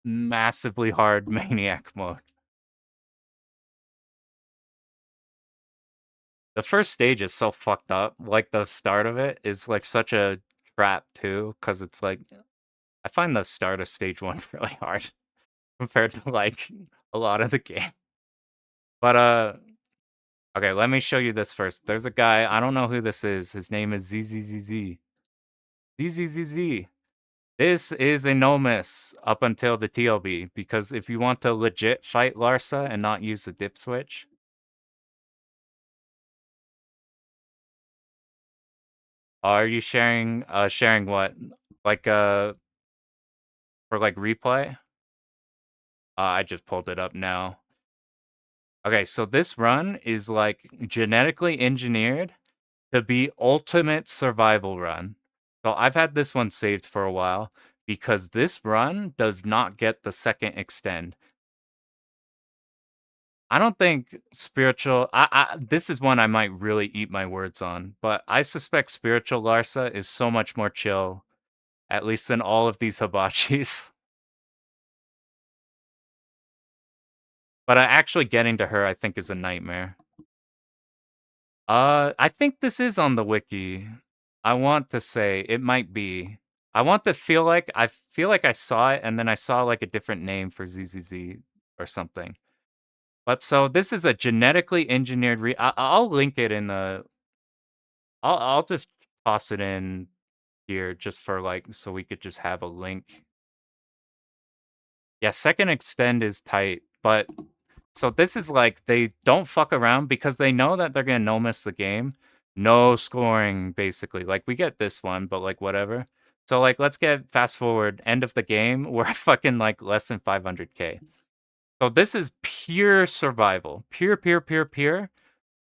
massively hard maniac mode. The first stage is so fucked up. Like the start of it is like such a trap too, because it's like I find the start of stage one really hard compared to like a lot of the game. But okay, let me show you this first. There's a guy, I don't know who this is. His name is ZZZZ. ZZZZ. This is a no miss up until the TLB, because if you want to legit fight Larsa and not use the dip switch. Are you sharing what? Like for like replay? I just pulled it up now. Okay, so this run is like genetically engineered to be ultimate survival run. So I've had this one saved for a while because this run does not get the second extend. I don't think spiritual. This is one I might really eat my words on, but I suspect spiritual Larsa is so much more chill, at least than all of these hibachis. But actually getting to her, I think, is a nightmare. I think this is on the wiki. I want to say it might be. I feel like I saw it, and then I saw like a different name for ZZZ or something. But so this is a genetically engineered. I'll link it in the. I'll just toss it in here just for like so we could just have a link. Yeah, second extend is tight, but so this is like they don't fuck around because they know that they're gonna no miss the game. No scoring, basically. Like we get this one, but like whatever. So like let's get fast forward, end of the game, we're fucking like less than 500k. So this is pure survival. Pure.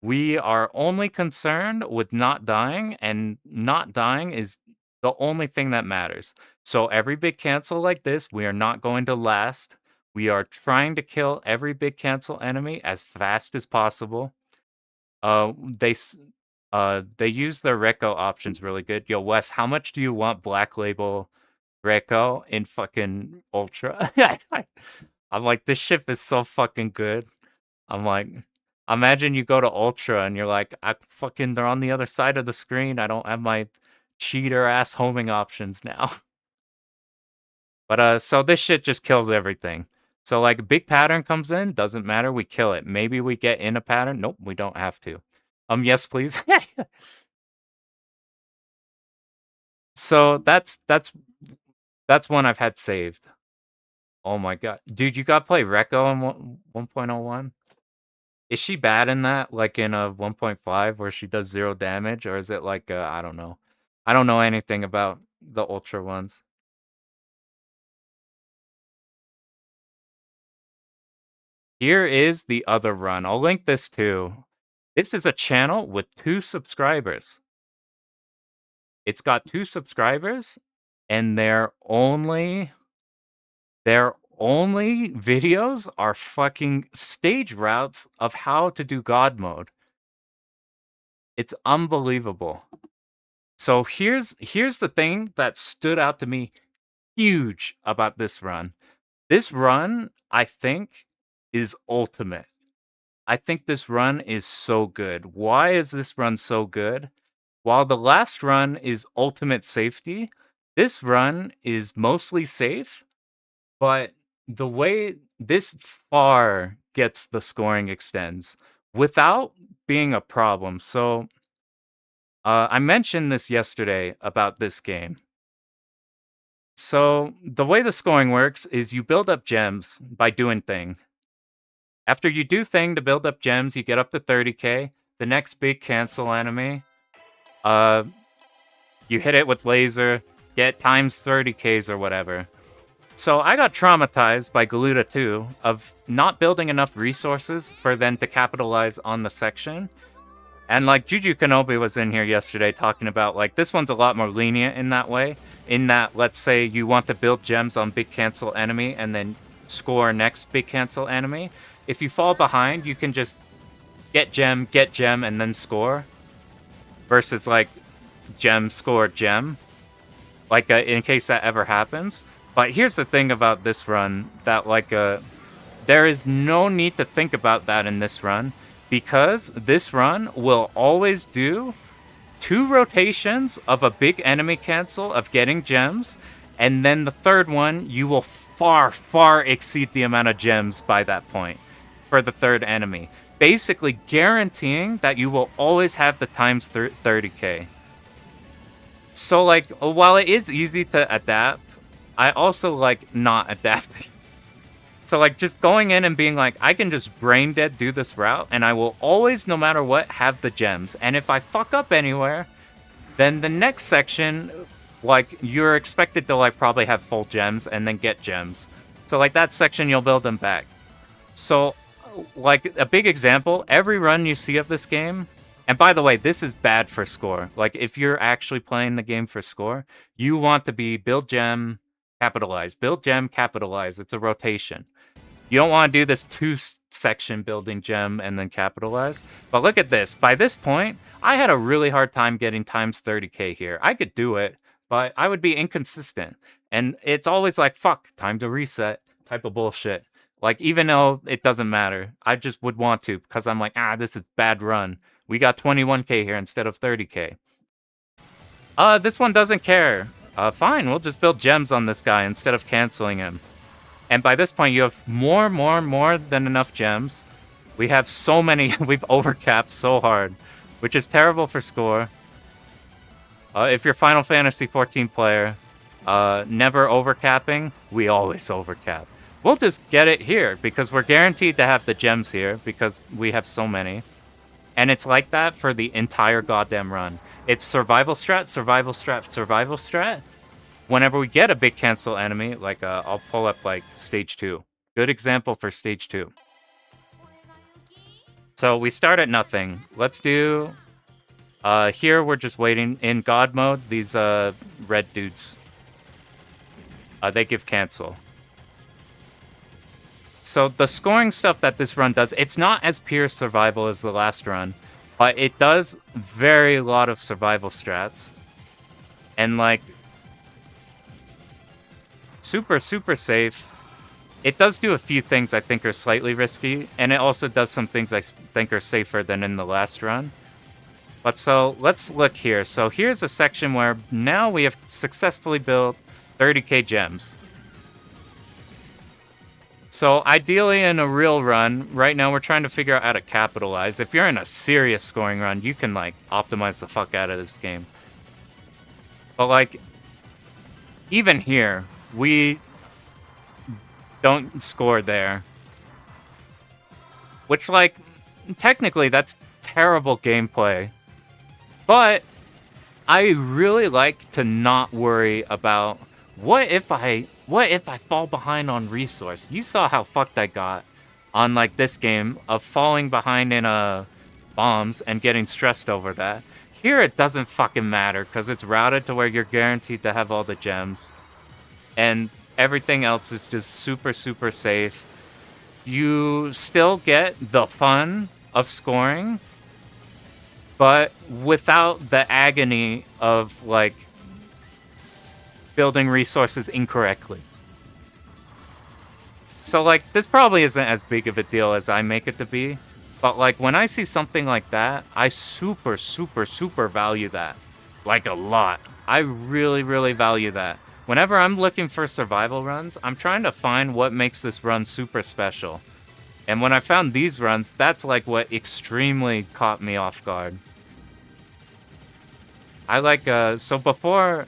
We are only concerned with not dying, and not dying is the only thing that matters. So every big cancel like this, we are not going to last. We are trying to kill every big cancel enemy as fast as possible. Uh, they s- they use their Reco options really good. Yo, Wes, how much do you want Black Label Reco in fucking Ultra? I'm like, this ship is so fucking good. I'm like, imagine you go to Ultra and you're like, I fucking, they're on the other side of the screen. I don't have my cheater ass homing options now. But so this shit just kills everything. So like big pattern comes in, doesn't matter, we kill it. Maybe we get in a pattern. Nope, we don't have to. Yes, please. So that's one I've had saved. Oh my god. Dude, you gotta play Rekko in 1.01? Is she bad in that, like in a 1.5 where she does 0 damage? Or is it like, I don't know. I don't know anything about the Ultra ones. Here is the other run. I'll link this too. This is a channel with 2 subscribers. It's got 2 subscribers, and their only videos are fucking stage routes of how to do God mode. It's unbelievable. So here's the thing that stood out to me huge about this run. This run, I think, is ultimate. I think this run is so good. Why is this run so good? While the last run is ultimate safety, this run is mostly safe, but the way this far gets the scoring extends without being a problem. So I mentioned this yesterday about this game. So the way the scoring works is you build up gems by doing thing. After you do thing to build up gems, you get up to 30k. The next big cancel enemy, you hit it with laser, get times 30ks or whatever. So I got traumatized by Galuda 2 of not building enough resources for them to capitalize on the section. And like Juju Kenobi was in here yesterday talking about like this one's a lot more lenient in that way. In that, let's say you want to build gems on big cancel enemy and then score next big cancel enemy. If you fall behind, you can just get gem, and then score. Versus like gem, score, gem. Like in case that ever happens. But here's the thing about this run that like there is no need to think about that in this run. Because this run will always do 2 rotations of a big enemy cancel of getting gems, and then the third one, you will far, far exceed the amount of gems by that point for the third enemy. Basically guaranteeing that you will always have the times 30k. So like, while it is easy to adapt, I also like not adapting. So like just going in and being like, I can just brain dead do this route and I will always, no matter what, have the gems. And if I fuck up anywhere, then the next section, like you're expected to like probably have full gems and then get gems. So like that section, you'll build them back. So like a big example, every run you see of this game, and by the way, this is bad for score. Like if you're actually playing the game for score, you want to be build gem, capitalize, build gem, capitalize. It's a rotation. You don't want to do this 2-section building gem and then capitalize. But look at this. By this point, I had a really hard time getting times 30k here. I could do it, but I would be inconsistent. And it's always like, fuck, time to reset type of bullshit. Like, even though it doesn't matter, I just would want to because I'm like, this is bad run. We got 21k here instead of 30k. This one doesn't care. Fine, we'll just build gems on this guy instead of canceling him. And by this point, you have more than enough gems. We have so many, we've overcapped so hard, which is terrible for score. If you're Final Fantasy 14 player, never overcapping, we always overcap. We'll just get it here, because we're guaranteed to have the gems here, because we have so many. And it's like that for the entire goddamn run. It's survival strat, survival strat, survival strat. Whenever we get a big cancel enemy, like I'll pull up like stage 2. Good example for stage 2. So we start at nothing. Let's do... here we're just waiting. In God mode, these red dudes, they give cancel. So the scoring stuff that this run does, it's not as pure survival as the last run, but it does very lot of survival strats. And like... super safe. It does do a few things I think are slightly risky, and it also does some things I think are safer than in the last run. But so, let's look here. So here's a section where now we have successfully built 30k gems. So ideally in a real run, right now we're trying to figure out how to capitalize. If you're in a serious scoring run, you can like optimize the fuck out of this game. But like, even here, we don't score there. Which, like, technically that's terrible gameplay. But I really like to not worry about what if I fall behind on resource. You saw how fucked I got on like this game of falling behind in bombs and getting stressed over that. Here it doesn't fucking matter because it's routed to where you're guaranteed to have all the gems. And everything else is just super, super safe. You still get the fun of scoring, but without the agony of, like, building resources incorrectly. So, like, this probably isn't as big of a deal as I make it to be, but, like, when I see something like that, I super, super, super value that. Like, a lot. I really, really value that. Whenever I'm looking for survival runs, I'm trying to find what makes this run super special. And when I found these runs, that's, like, what extremely caught me off guard. I like, so before,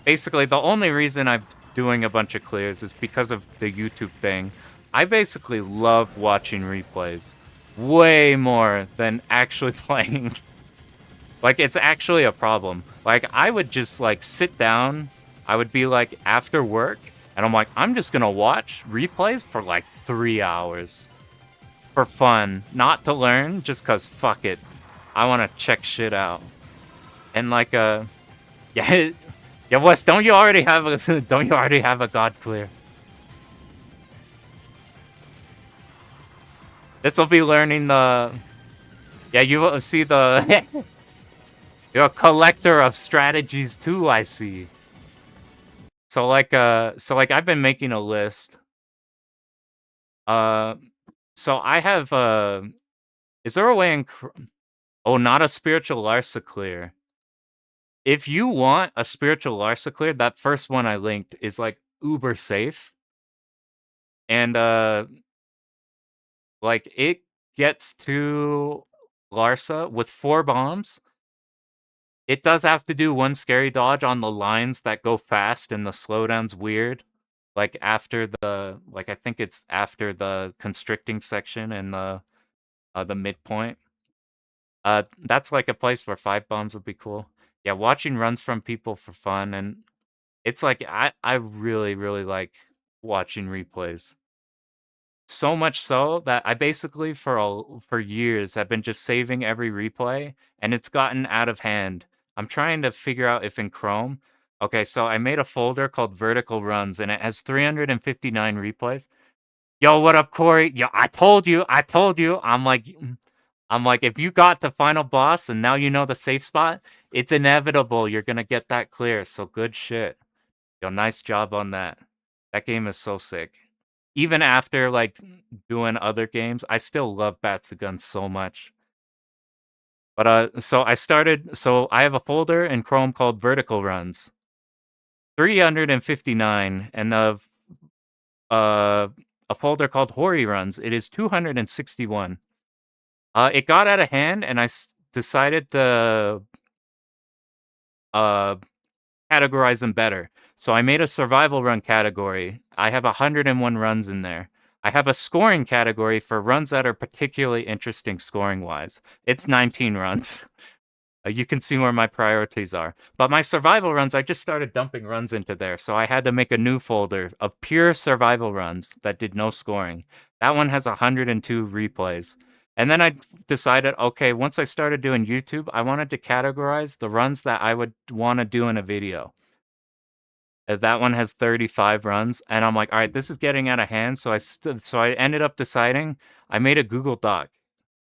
basically, the only reason I'm doing a bunch of clears is because of the YouTube thing. I basically love watching replays way more than actually playing. Like, it's actually a problem. Like, I would just, like, sit down, I would be, like, after work, and I'm like, I'm just gonna watch replays for, like, 3 hours. For fun. Not to learn, just cause fuck it. I wanna check shit out. And, like, yeah, yeah, Wes, don't you already have a god clear? This will be learning the... Yeah, you will see the... You're a collector of strategies too, I see. So like I've been making a list. So I have is there a way in oh, not a spiritual Larsa clear. If you want a spiritual Larsa clear, that first one I linked is like uber safe. And like it gets to Larsa with 4 bombs. It does have to do one scary dodge on the lines that go fast and the slowdown's weird. Like after the I think it's after the constricting section and the midpoint. That's like a place where 5 bombs would be cool. Yeah, watching runs from people for fun, and it's like I really, really like watching replays. So much so that I basically for years have been just saving every replay, and it's gotten out of hand. I'm trying to figure out if in Chrome. Okay, so I made a folder called Vertical Runs, and it has 359 replays. Yo, what up, Corey? Yo, I told you. I'm like, if you got to final boss and now you know the safe spot, it's inevitable you're gonna get that clear. So good shit. Yo, nice job on that. That game is so sick. Even after like doing other games, I still love Batsugun so much. But so I have a folder in Chrome called Vertical Runs. 359 and a folder called Hori Runs. It is 261. It got out of hand and I decided to categorize them better. So I made a survival run category. I have 101 runs in there. I have a scoring category for runs that are particularly interesting scoring wise. It's 19 runs. You can see where my priorities are. But my survival runs, I just started dumping runs into there. So I had to make a new folder of pure survival runs that did no scoring. That one has 102 replays. And then I decided, okay, once I started doing YouTube, I wanted to categorize the runs that I would want to do in a video. That one has 35 runs, and I'm like, all right, this is getting out of hand. So I ended up deciding I made a Google Doc,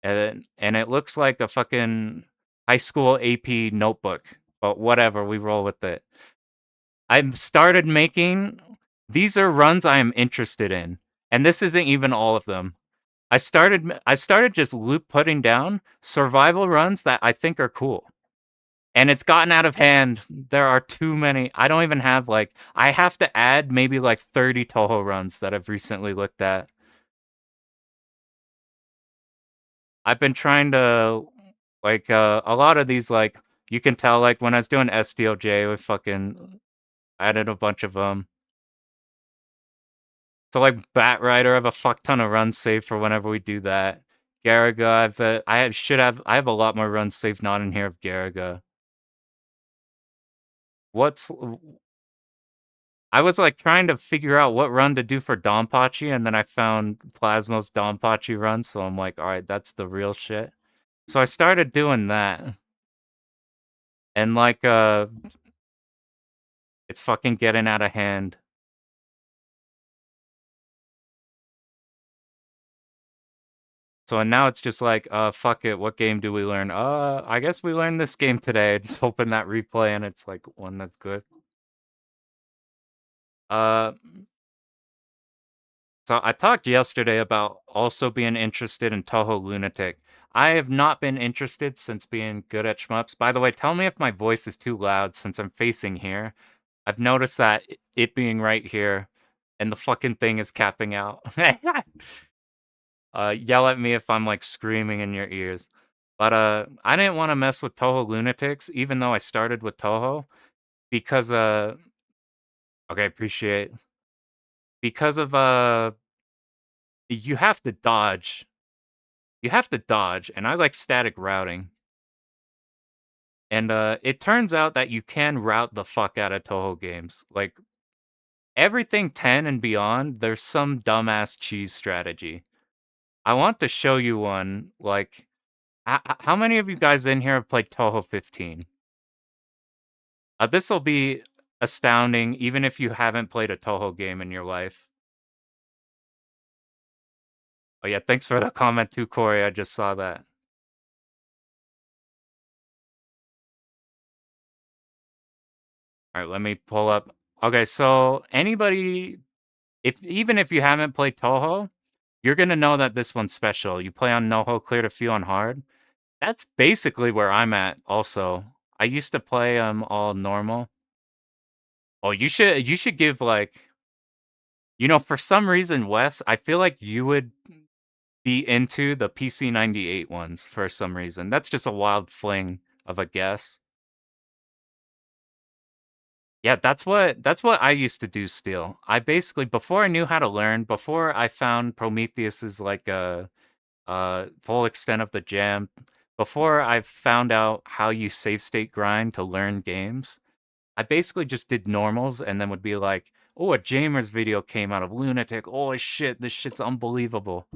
and it looks like a fucking high school AP notebook, but whatever, we roll with it. I've started making these are runs I am interested in, and this isn't even all of them. I started just putting down survival runs that I think are cool. And it's gotten out of hand. There are too many. I don't even have I have to add maybe 30 Toho runs that I've recently looked at. I've been trying to a lot of these you can tell when I was doing SDLJ, we fucking added a bunch of them. So like Bat Rider, I have a fuck ton of runs saved for whenever we do that. Garaga, I have a lot more runs saved not in here of Garaga. What's I was like trying to figure out what run to do for DoDonPachi, and then I found Plasmo's DoDonPachi run, so I'm like, all right, that's the real shit. So I started doing that, and like, it's fucking getting out of hand. So now it's just like, fuck it, what game do we learn? I guess we learned this game today. Just open that replay, and it's like one that's good. Uh, So I talked yesterday about also being interested in Toho Lunatic. I have not been interested since being good at shmups. By the way, tell me if my voice is too loud since I'm facing here. I've noticed that it being right here and the fucking thing is capping out. Yell at me if I'm like screaming in your ears. But I didn't want to mess with Toho Lunatics, even though I started with Toho, because okay, appreciate because of you have to dodge. You have to dodge, and I like static routing. And it turns out that you can route the fuck out of Toho games. Like everything 10 and beyond, there's some dumbass cheese strategy. I want to show you one. Like, how many of you guys in here have played Toho 15? This will be astounding, even if you haven't played a Toho game in your life. Oh yeah, thanks for the comment too, Corey. I just saw that. All right, let me pull up. Okay, so anybody, even if you haven't played Toho, you're gonna know that this one's special. You play on Noho, clear to feel on hard. That's basically where I'm at. Also, I used to play all normal. Oh, you should give like, for some reason, Wes, I feel like you would be into the PC 98 ones for some reason. That's just a wild fling of a guess. Yeah, that's what I used to do still. I basically, before I knew how to learn, before I found Prometheus's like a full extent of the jam, before I found out how you save state grind to learn games, I basically just did normals and then would be like, oh, a Jamer's video came out of Lunatic. Oh shit, this shit's unbelievable.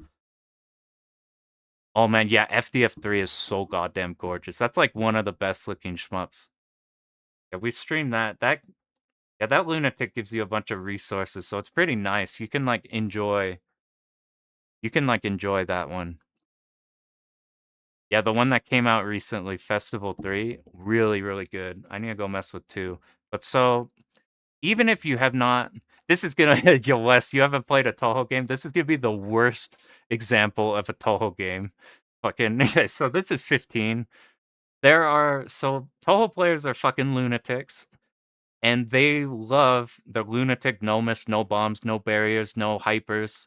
Oh man, yeah, FDF3 is so goddamn gorgeous. That's like one of the best looking shmups. Yeah, we streamed that. Yeah, that Lunatic gives you a bunch of resources, so it's pretty nice. You can enjoy that one. Yeah, the one that came out recently, Festival 3, really, really good. I need to go mess with 2. But so, even if you have not, this is gonna, yo, Wes, you haven't played a Toho game. This is gonna be the worst example of a Toho game. Fucking, so this is 15. So Toho players are fucking lunatics, and they love the lunatic no miss, no bombs, no barriers, no hypers,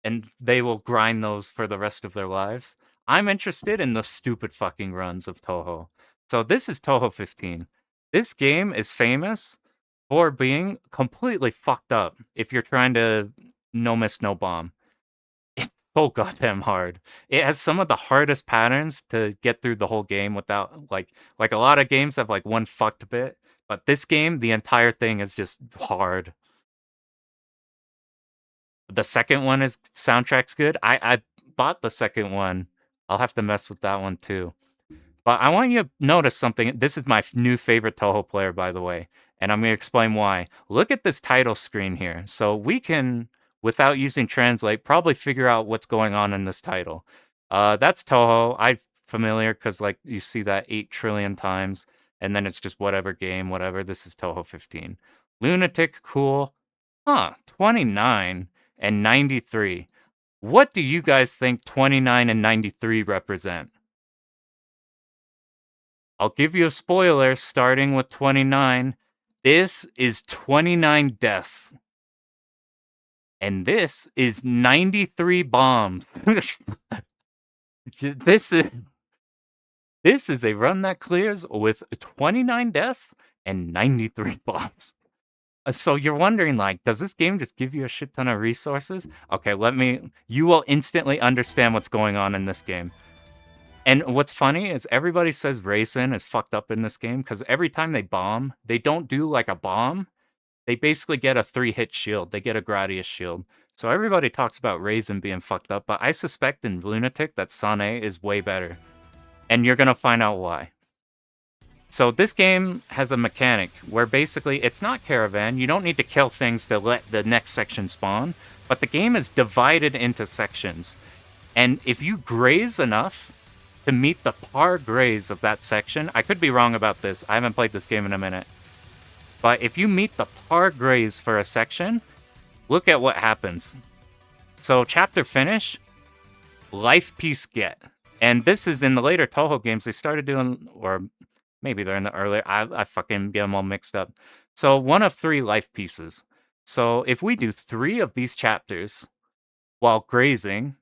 and they will grind those for the rest of their lives. I'm interested in the stupid fucking runs of Toho. So this is Toho 15. This game is famous for being completely fucked up if you're trying to no miss, no bomb. It's so goddamn hard. It has some of the hardest patterns to get through the whole game without like a lot of games have like one fucked bit, but this game, the entire thing is just hard. The second one is soundtrack's good. I bought the second one. I'll have to mess with that one too. But I want you to notice something. This is my new favorite Toho player, by the way, and I'm going to explain why. Look at this title screen here. So we can, without using Translate, probably figure out what's going on in this title. That's Toho. I'm familiar because like you see that 8 trillion times, and then it's just whatever game, whatever. This is Toho 15. Lunatic, cool. Huh, 29 and 93. What do you guys think 29 and 93 represent? I'll give you a spoiler starting with 29. This is 29 deaths. And this is 93 bombs. this is a run that clears with 29 deaths and 93 bombs. So you're wondering, like, does this game just give you a shit ton of resources? Okay, you will instantly understand what's going on in this game. And what's funny is everybody says Raisin is fucked up in this game because every time they bomb, they don't do like a bomb. They basically get a 3-hit shield. They get a Gradius shield. So everybody talks about Raisin being fucked up, but I suspect in Lunatic that Sane is way better. And you're gonna find out why. So this game has a mechanic where basically it's not Caravan. You don't need to kill things to let the next section spawn, but the game is divided into sections. And if you graze enough to meet the par graze of that section, I could be wrong about this. I haven't played this game in a minute. But if you meet the par graze for a section, look at what happens. So chapter finish, life piece get. And this is in the later Toho games. They started doing, or maybe they're in the earlier. I fucking get them all mixed up. So 1 of 3 life pieces. So if we do 3 of these chapters while grazing,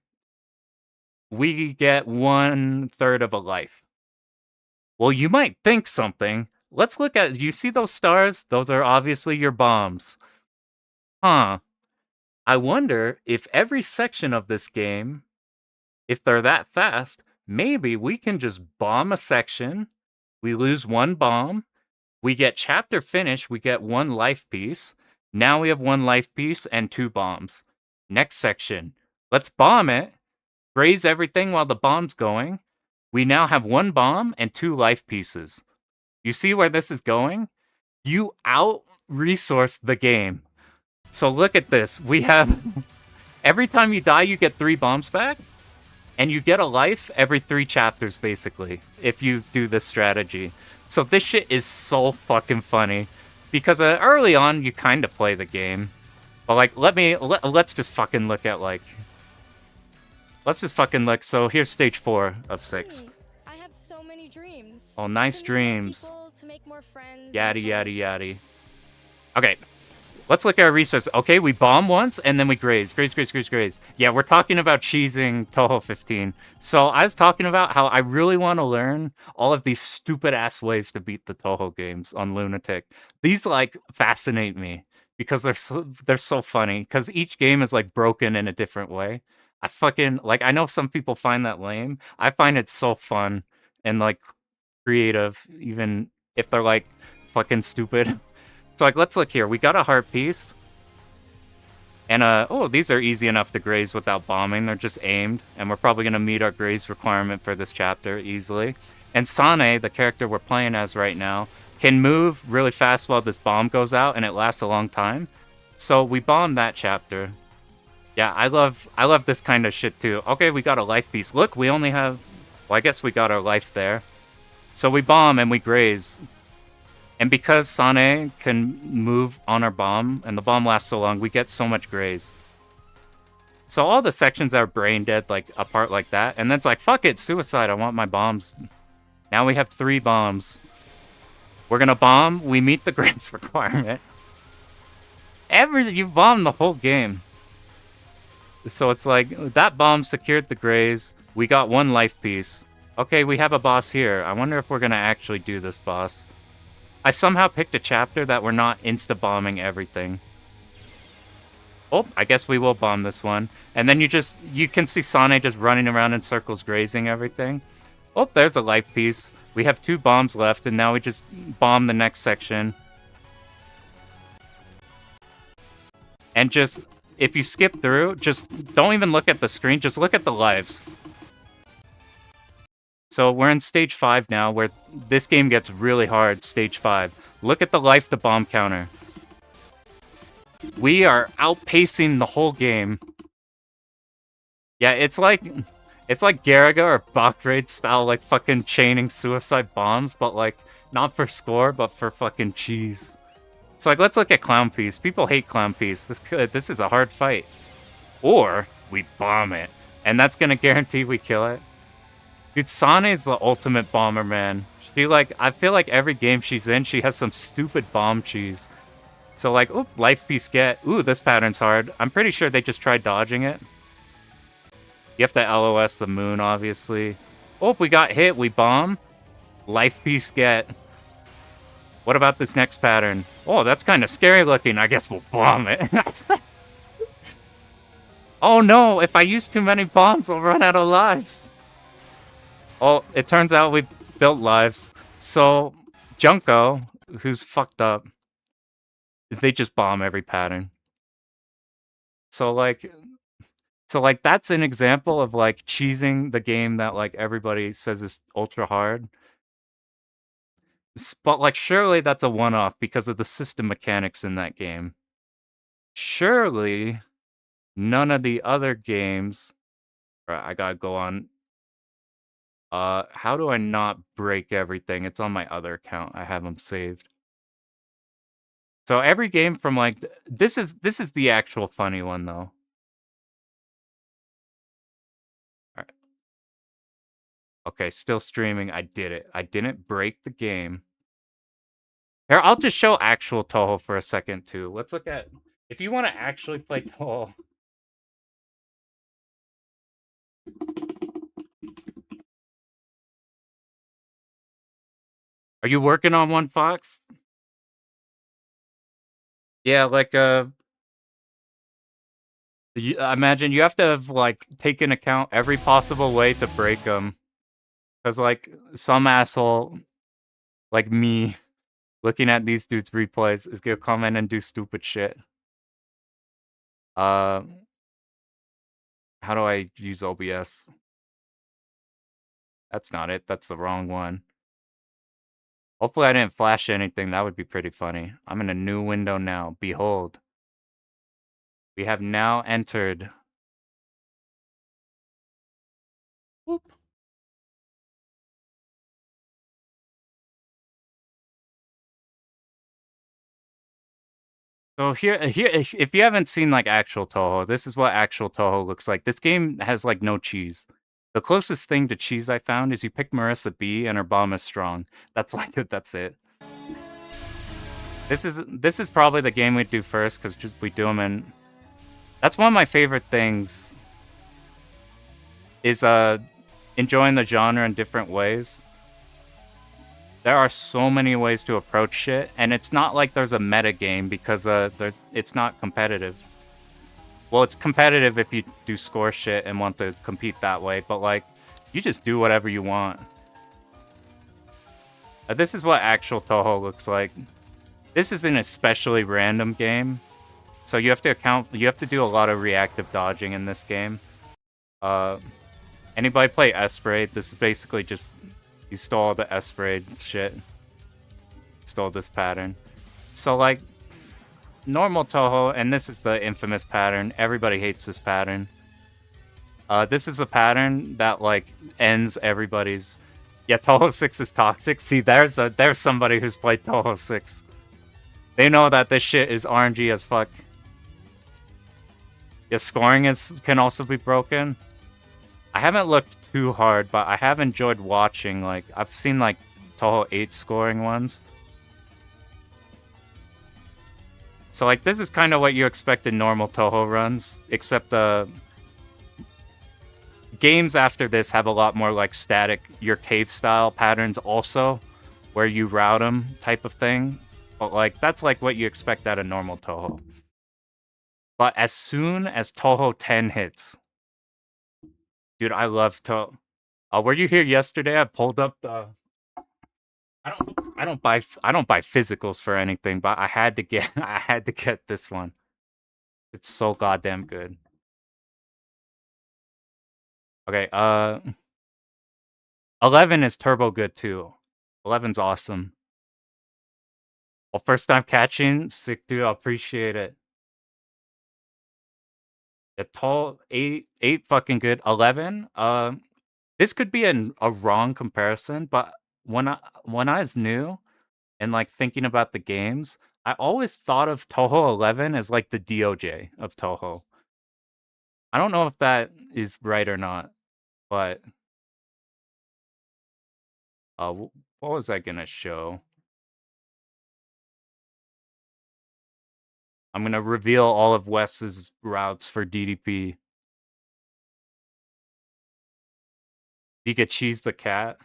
we get 1/3 of a life. Well, you might think something. Let's look at, you see those stars? Those are obviously your bombs. Huh. I wonder if every section of this game, if they're that fast, maybe we can just bomb a section. We lose 1 bomb. We get chapter finish. We get 1 life piece. Now we have 1 life piece and 2 bombs. Next section. Let's bomb it. Graze everything while the bomb's going. We now have 1 bomb and 2 life pieces. You see where this is going? You out-resource the game. So look at this. We have... every time you die, you get 3 bombs back. And you get a life every 3 chapters, basically, if you do this strategy. So this shit is so fucking funny. Because early on, you kind of play the game. But, like, let's just fucking look at, like... let's just fucking look. So here's stage 4 of 6. I have so many dreams. Oh, nice dreams. To make more friends. Yaddy, yaddy, yaddy. Okay. Let's look at our resources. Okay, we bomb once, and then we graze. Graze, graze, graze, graze. Yeah, we're talking about cheesing Toho 15. So I was talking about how I really want to learn all of these stupid-ass ways to beat the Toho games on Lunatic. These, like, fascinate me because they're so funny. Because each game is, like, broken in a different way. I fucking, like, I know some people find that lame. I find it so fun and, like, creative, even if they're, like, fucking stupid. So, like, let's look here. We got a heart piece. And, oh, these are easy enough to graze without bombing. They're just aimed. And we're probably going to meet our graze requirement for this chapter easily. And Sane, the character we're playing as right now, can move really fast while this bomb goes out, and it lasts a long time. So we bombed that chapter. Yeah, I love this kind of shit, too. Okay, we got a life piece. Look, we only have... well, I guess we got our life there. So we bomb and we graze. And because Sane can move on our bomb, and the bomb lasts so long, we get so much graze. So all the sections are brain dead, like, apart like that. And then it's like, fuck it, suicide, I want my bombs. Now we have 3 bombs. We're gonna bomb, we meet the graze requirement. You bombed the whole game. So it's like, that bomb secured the graze. We got 1 life piece. Okay, we have a boss here. I wonder if we're gonna actually do this boss. I somehow picked a chapter that we're not insta-bombing everything. Oh, I guess we will bomb this one. And then you can see Sane just running around in circles grazing everything. Oh, there's a life piece. We have 2 bombs left, and now we just bomb the next section. And just, if you skip through, just don't even look at the screen, just look at the lives. So we're in stage 5 now, where this game gets really hard, stage 5. Look at the life to bomb counter. We are outpacing the whole game. Yeah, it's like Garaga or Bakraid style, like, fucking chaining suicide bombs, but, like, not for score, but for fucking cheese. So, like, let's look at Clown Piece. People hate Clown Piece. This is a hard fight. Or we bomb it, and that's gonna guarantee we kill it. Dude, Sane's the ultimate bomber, man. I feel like every game she's in, she has some stupid bomb cheese. So, like, oop, life piece get. Ooh, this pattern's hard. I'm pretty sure they just tried dodging it. You have to LOS the moon, obviously. Oh, we got hit. We bomb. Life piece get. What about this next pattern? Oh, that's kind of scary looking. I guess we'll bomb it. Oh no, if I use too many bombs, I'll run out of lives. Oh, it turns out we built lives. So, Junko, who's fucked up, they just bomb every pattern. So like that's an example of like cheesing the game that like everybody says is ultra hard. But like surely that's a one-off because of the system mechanics in that game. Surely none of the other games. Right, I gotta go on. How do I not break everything? It's on my other account. I have them saved. So every game from like this is the actual funny one though. Alright. Okay, still streaming. I did it. I didn't break the game. Here, I'll just show actual Toho for a second too. Let's look at if you want to actually play Toho. Are you working on one, Fox? Yeah, like I imagine you have to have like take into account every possible way to break them, because like some asshole like me looking at these dudes replays is gonna come in and do stupid shit. Uh, how do I use OBS? That's not it. That's the wrong one. Hopefully I didn't flash anything. That would be pretty funny. I'm in a new window now. Behold. We have now entered. Whoop. So here, if you haven't seen like actual Toho, this is what actual Toho looks like. This game has like no cheese. The closest thing to cheese I found is you pick Marissa B and her bomb is strong. That's like it. That's it. This is probably the game we'd do first because just we do them in. That's one of my favorite things. Is enjoying the genre in different ways. There are so many ways to approach shit, and it's not like there's a meta game because it's not competitive. Well, it's competitive if you do score shit and want to compete that way, but like, you just do whatever you want. This is what actual Toho looks like. This is an especially random game, so you have to do a lot of reactive dodging in this game. Anybody play S-Braid? This is basically just you stole the S-Braid shit. Stole this pattern. So like normal Toho, and this is the infamous pattern. Everybody hates this pattern. This is a pattern that like ends everybody's. Yeah, Toho 6 is toxic. See, there's somebody who's played Toho 6. They know that this shit is RNG as fuck. Yeah, scoring can also be broken. I haven't looked too hard, but I have enjoyed watching. Like I've seen like Toho 8 scoring ones. So like this is kind of what you expect in normal Toho runs, except games after this have a lot more like static, your cave style patterns also, where you route them type of thing. But like that's like what you expect out of normal Toho. But as soon as Toho 10 hits, dude, I love Toho. Were you here yesterday? I pulled up the. I don't buy physicals for anything, but I had to get this one. It's so goddamn good. Okay, 11 is turbo good too. 11's awesome. Well, first time catching, sick dude, I appreciate it. A tall 8 fucking good. 11, this could be a wrong comparison, but when I was new and like thinking about the games, I always thought of Toho 11 as like the DOJ of Toho. I don't know if that is right or not, but what was I gonna show? I'm gonna reveal all of Wes's routes for DDP. You could cheese the cat.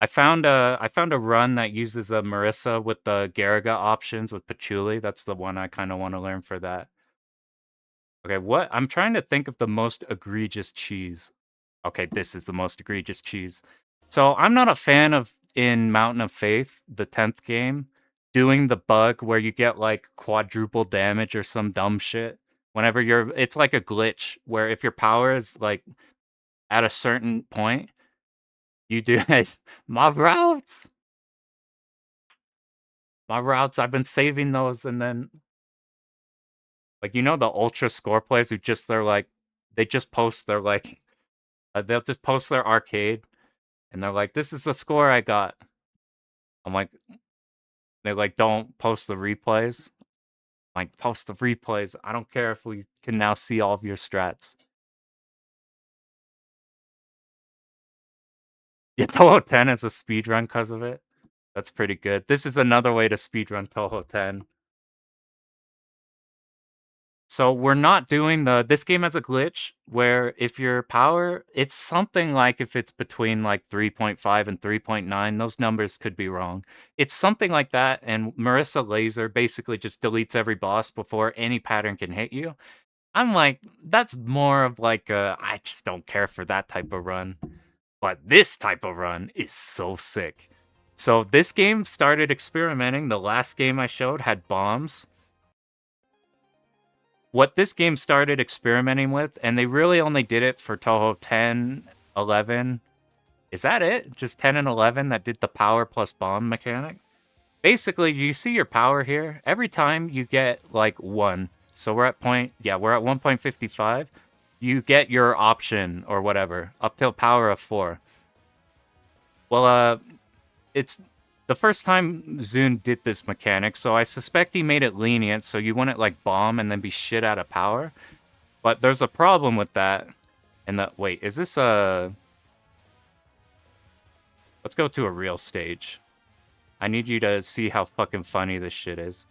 I found a run that uses a Marissa with the Garaga options with Patchouli. That's the one I kind of want to learn for that. Okay, what? I'm trying to think of the most egregious cheese. Okay, this is the most egregious cheese. So I'm not a fan of in Mountain of Faith, the 10th game, doing the bug where you get like quadruple damage or some dumb shit. Whenever it's like a glitch where if your power is like at a certain point, you do it. My routes. My routes, I've been saving those, and then like the ultra score players who they just post their they'll just post their arcade and they're like, this is the score I got. I'm like, they're like, don't post the replays. Like, post the replays. I don't care if we can now see all of your strats. Yeah, Toho 10 is a speedrun because of it. That's pretty good. This is another way to speedrun Toho 10. So we're not doing this game has a glitch where if your power, it's something like if it's between like 3.5 and 3.9, those numbers could be wrong. It's something like that, and Marissa Laser basically just deletes every boss before any pattern can hit you. I'm like, that's more of like I just don't care for that type of run. But this type of run is so sick. So this game started experimenting. The last game I showed had bombs. What this game started experimenting with, and they really only did it for Toho 10, 11. Is that it? Just 10 and 11 that did the power plus bomb mechanic? Basically, you see your power here. Every time you get like 1. So we're at 1.55. You get your option or whatever up till power of 4. Well, it's the first time Zune did this mechanic, so I suspect he made it lenient so you wouldn't like bomb and then be shit out of power. But there's a problem with that. And wait, is this a... Let's go to a real stage. I need you to see how fucking funny this shit is.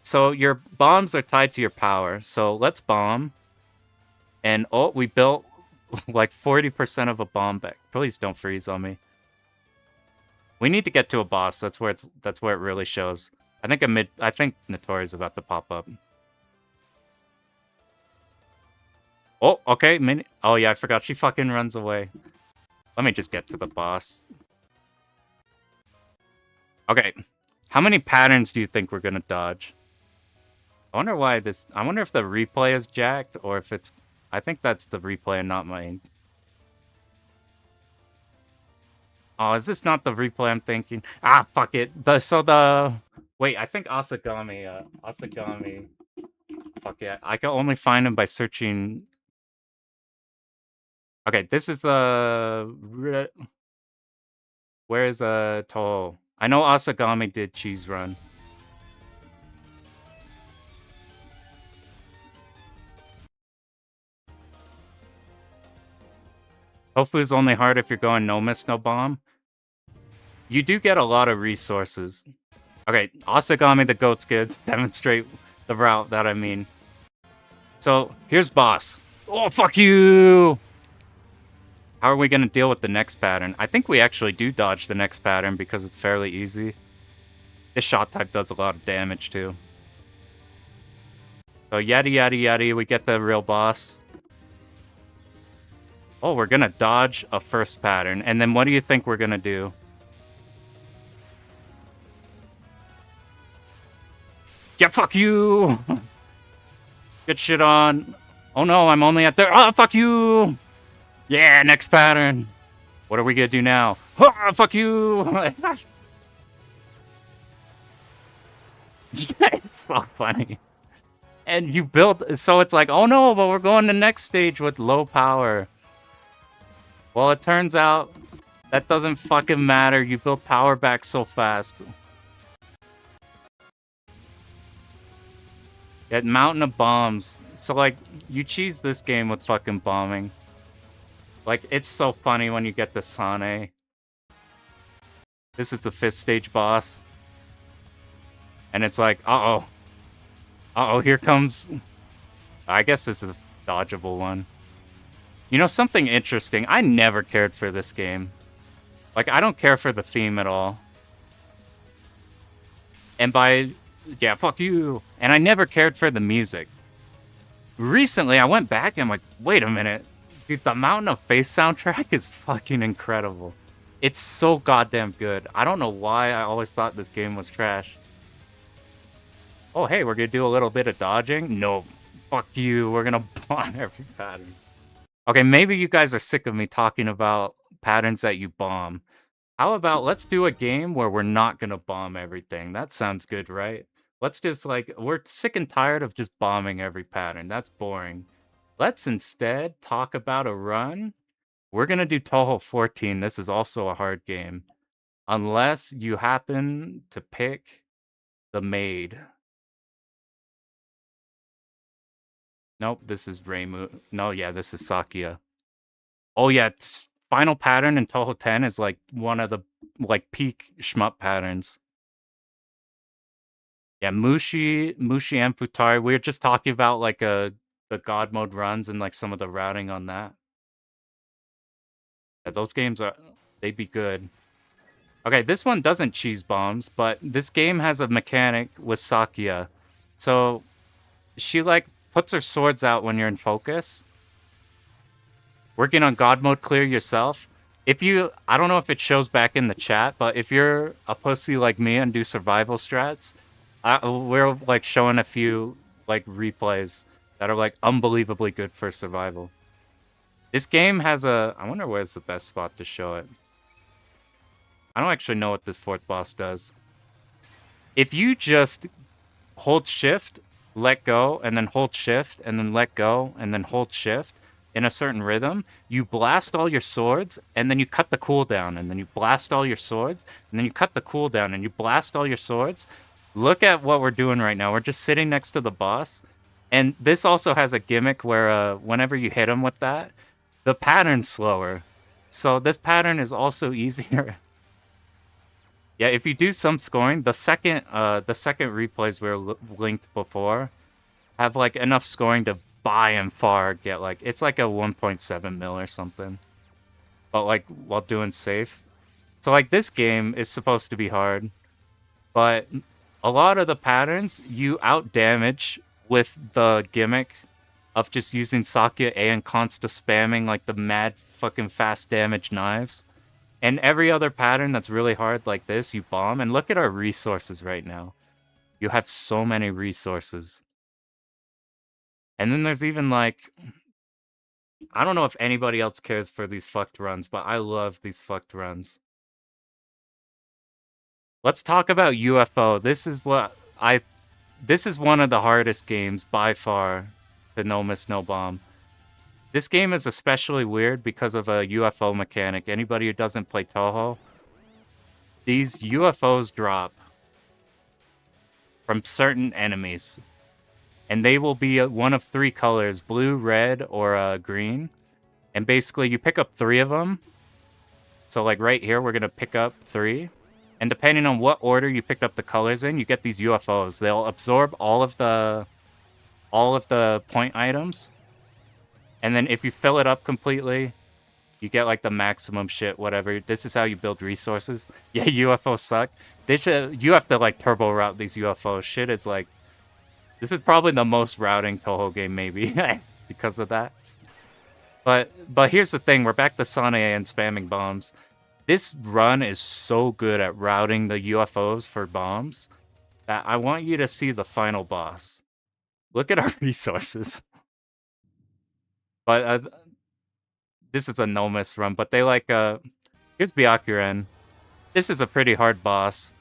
So your bombs are tied to your power. So let's bomb. And oh, we built like 40% of a bomb back. Please don't freeze on me. We need to get to a boss. That's where it really shows. I think Notori's about to pop up. Oh, okay. Oh yeah, I forgot. She fucking runs away. Let me just get to the boss. Okay. How many patterns do you think we're gonna dodge? I wonder if the replay is jacked or if it's... I think that's the replay and not mine. Oh, is this not the replay I'm thinking? Ah, fuck it. Wait, I think Asagami, fuck yeah. I can only find him by searching... Okay, this is the... Where is, Toho? I know Asagami did Cheese Run. Tofu's only hard if you're going no miss, no bomb. You do get a lot of resources. Okay, Asagami the goat's good. Demonstrate the route that I mean. So, here's boss. Oh, fuck you! How are we going to deal with the next pattern? I think we actually do dodge the next pattern because it's fairly easy. This shot type does a lot of damage too. So, yada yada yada, we get the real boss. Oh, we're gonna dodge a first pattern. And then what do you think we're gonna do? Yeah, fuck you! Get shit on. Oh no, I'm only at there. Oh, fuck you! Yeah, next pattern. What are we gonna do now? Oh, fuck you! It's so funny. And you built... So it's like, oh no, but we're going to next stage with low power. Well, it turns out that doesn't fucking matter. You built power back so fast. Get Mountain of Bombs. So, like, you cheese this game with fucking bombing. Like, it's so funny when you get the Sane. This is the 5th stage boss. And it's like, uh-oh. Uh-oh, here comes... I guess this is a dodgeable one. You know, something interesting. I never cared for this game. Like, I don't care for the theme at all. And yeah, fuck you. And I never cared for the music. Recently, I went back and I'm like, wait a minute. Dude, the Mountain of Faith soundtrack is fucking incredible. It's so goddamn good. I don't know why I always thought this game was trash. Oh, hey, we're gonna do a little bit of dodging? No, fuck you. We're gonna bomb every pattern. Okay, maybe you guys are sick of me talking about patterns that you bomb. How about let's do a game where we're not gonna bomb everything? That sounds good, right? Let's just we're sick and tired of just bombing every pattern. That's boring. Let's instead talk about a run. We're gonna do Toho 14. This is also a hard game. Unless you happen to pick the maid. Nope, this is Reimu. No, yeah, this is Sakia. Oh yeah, final pattern in Toho 10 is like one of the peak shmup patterns. Yeah, Mushi and Futari. We were just talking about the God mode runs and like some of the routing on that. Yeah, those games they'd be good. Okay, this one doesn't cheese bombs, but this game has a mechanic with Sakia. So she puts her swords out when you're in focus. Working on God mode clear yourself. I don't know if it shows back in the chat, but if you're a pussy like me and do survival strats, we're showing a few replays that are unbelievably good for survival. This game has I wonder where's the best spot to show it. I don't actually know what this fourth boss does. If you just hold shift, let go, and then hold shift, and then let go, and then hold shift in a certain rhythm, you blast all your swords, and then you cut the cooldown, and then you blast all your swords, and then you cut the cooldown, and you blast all your swords. Look at what we're doing right now. We're just sitting next to the boss, and this also has a gimmick where whenever you hit him with that, the pattern's slower. So this pattern is also easier. Yeah, if you do some scoring, the second replays we were linked before have enough scoring to by and far get it's a 1.7 mil or something. But while doing safe. So this game is supposed to be hard, but a lot of the patterns you out damage with the gimmick of just using Sakia A and consta spamming the mad fucking fast damage knives. And every other pattern that's really hard like this, you bomb. And look at our resources right now. You have so many resources. And then there's even I don't know if anybody else cares for these fucked runs, but I love these fucked runs. Let's talk about UFO. This is one of the hardest games by far to no miss, no bomb. This game is especially weird because of a UFO mechanic. Anybody who doesn't play Toho, these UFOs drop from certain enemies. And they will be one of three colors, blue, red, or green. And basically, you pick up 3 of them. So right here, we're going to pick up 3. And depending on what order you picked up the colors in, you get these UFOs. They'll absorb all of the point items. And then if you fill it up completely, you get the maximum shit, whatever. This is how you build resources. Yeah, UFOs suck. You have to turbo route these UFOs. Shit is this is probably the most routing Toho game maybe because of that. But here's the thing, we're back to Sanae and spamming bombs. This run is so good at routing the UFOs for bombs that I want you to see the final boss. Look at our resources. But this is a no-miss run, but they here's Byakuren. This is a pretty hard boss.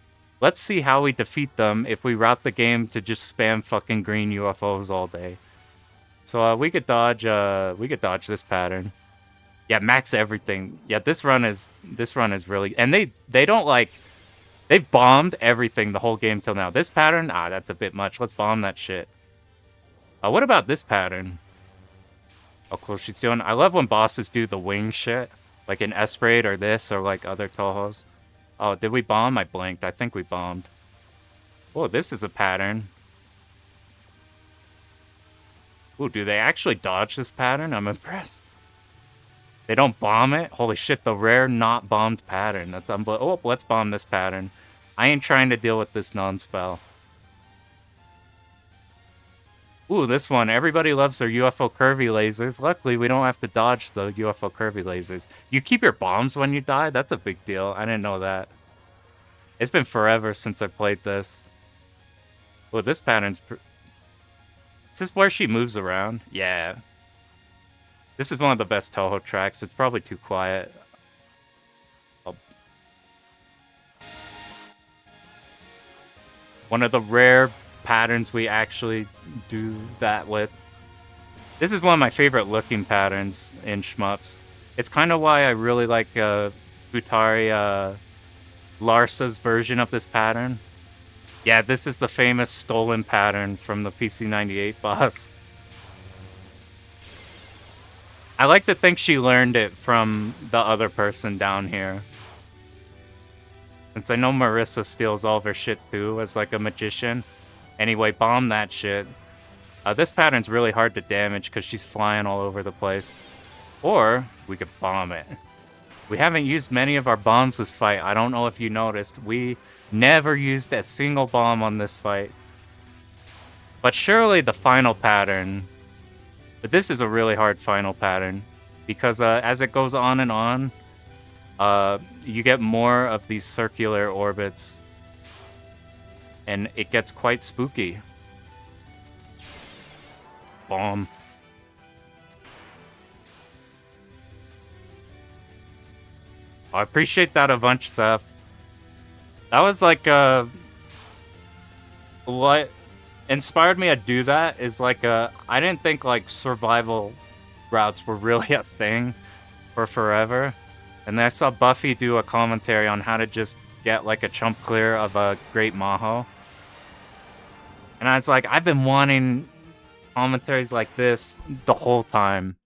Let's see how we defeat them if we route the game to just spam fucking green UFOs all day. So we could dodge this pattern. Yeah, max everything. Yeah, this run is really, and they don't they've bombed everything the whole game till now. This pattern, that's a bit much. Let's bomb that shit. What about this pattern? How close she's doing. I love when bosses do the wing shit, like in Esprade or this or other Tohos. Oh, did we bomb? I blinked. I think we bombed. Oh, this is a pattern. Ooh, do they actually dodge this pattern? I'm impressed. They don't bomb it? Holy shit, the rare not bombed pattern. That's oh, let's bomb this pattern. I ain't trying to deal with this non-spell. Ooh, this one. Everybody loves their UFO curvy lasers. Luckily, we don't have to dodge the UFO curvy lasers. You keep your bombs when you die? That's a big deal. I didn't know that. It's been forever since I played this. Oh, this pattern's... Is this where she moves around? Yeah. This is one of the best Toho tracks. It's probably too quiet. Oh. One of the rare patterns we actually do that with. This is one of my favorite looking patterns in shmups. It's kind of why I really like Futari Larsa's version of this pattern. Yeah, this is the famous stolen pattern from the PC98 boss. I like to think she learned it from the other person down here. Since I know Marissa steals all of her shit too as like a magician. Anyway, bomb that shit. This pattern's really hard to damage because she's flying all over the place. Or we could bomb it. We haven't used many of our bombs this fight. I don't know if you noticed. We never used a single bomb on this fight. But surely the final pattern... But this is a really hard final pattern. Because as it goes on and on, you get more of these circular orbits. And it gets quite spooky. Bomb. I appreciate that a bunch, Seth. That was like what inspired me to do that is like I didn't think like survival routes were really a thing for forever. And then I saw Buffy do a commentary on how to just get like a chump clear of a Great Maho. And I was like, I've been wanting commentaries like this the whole time.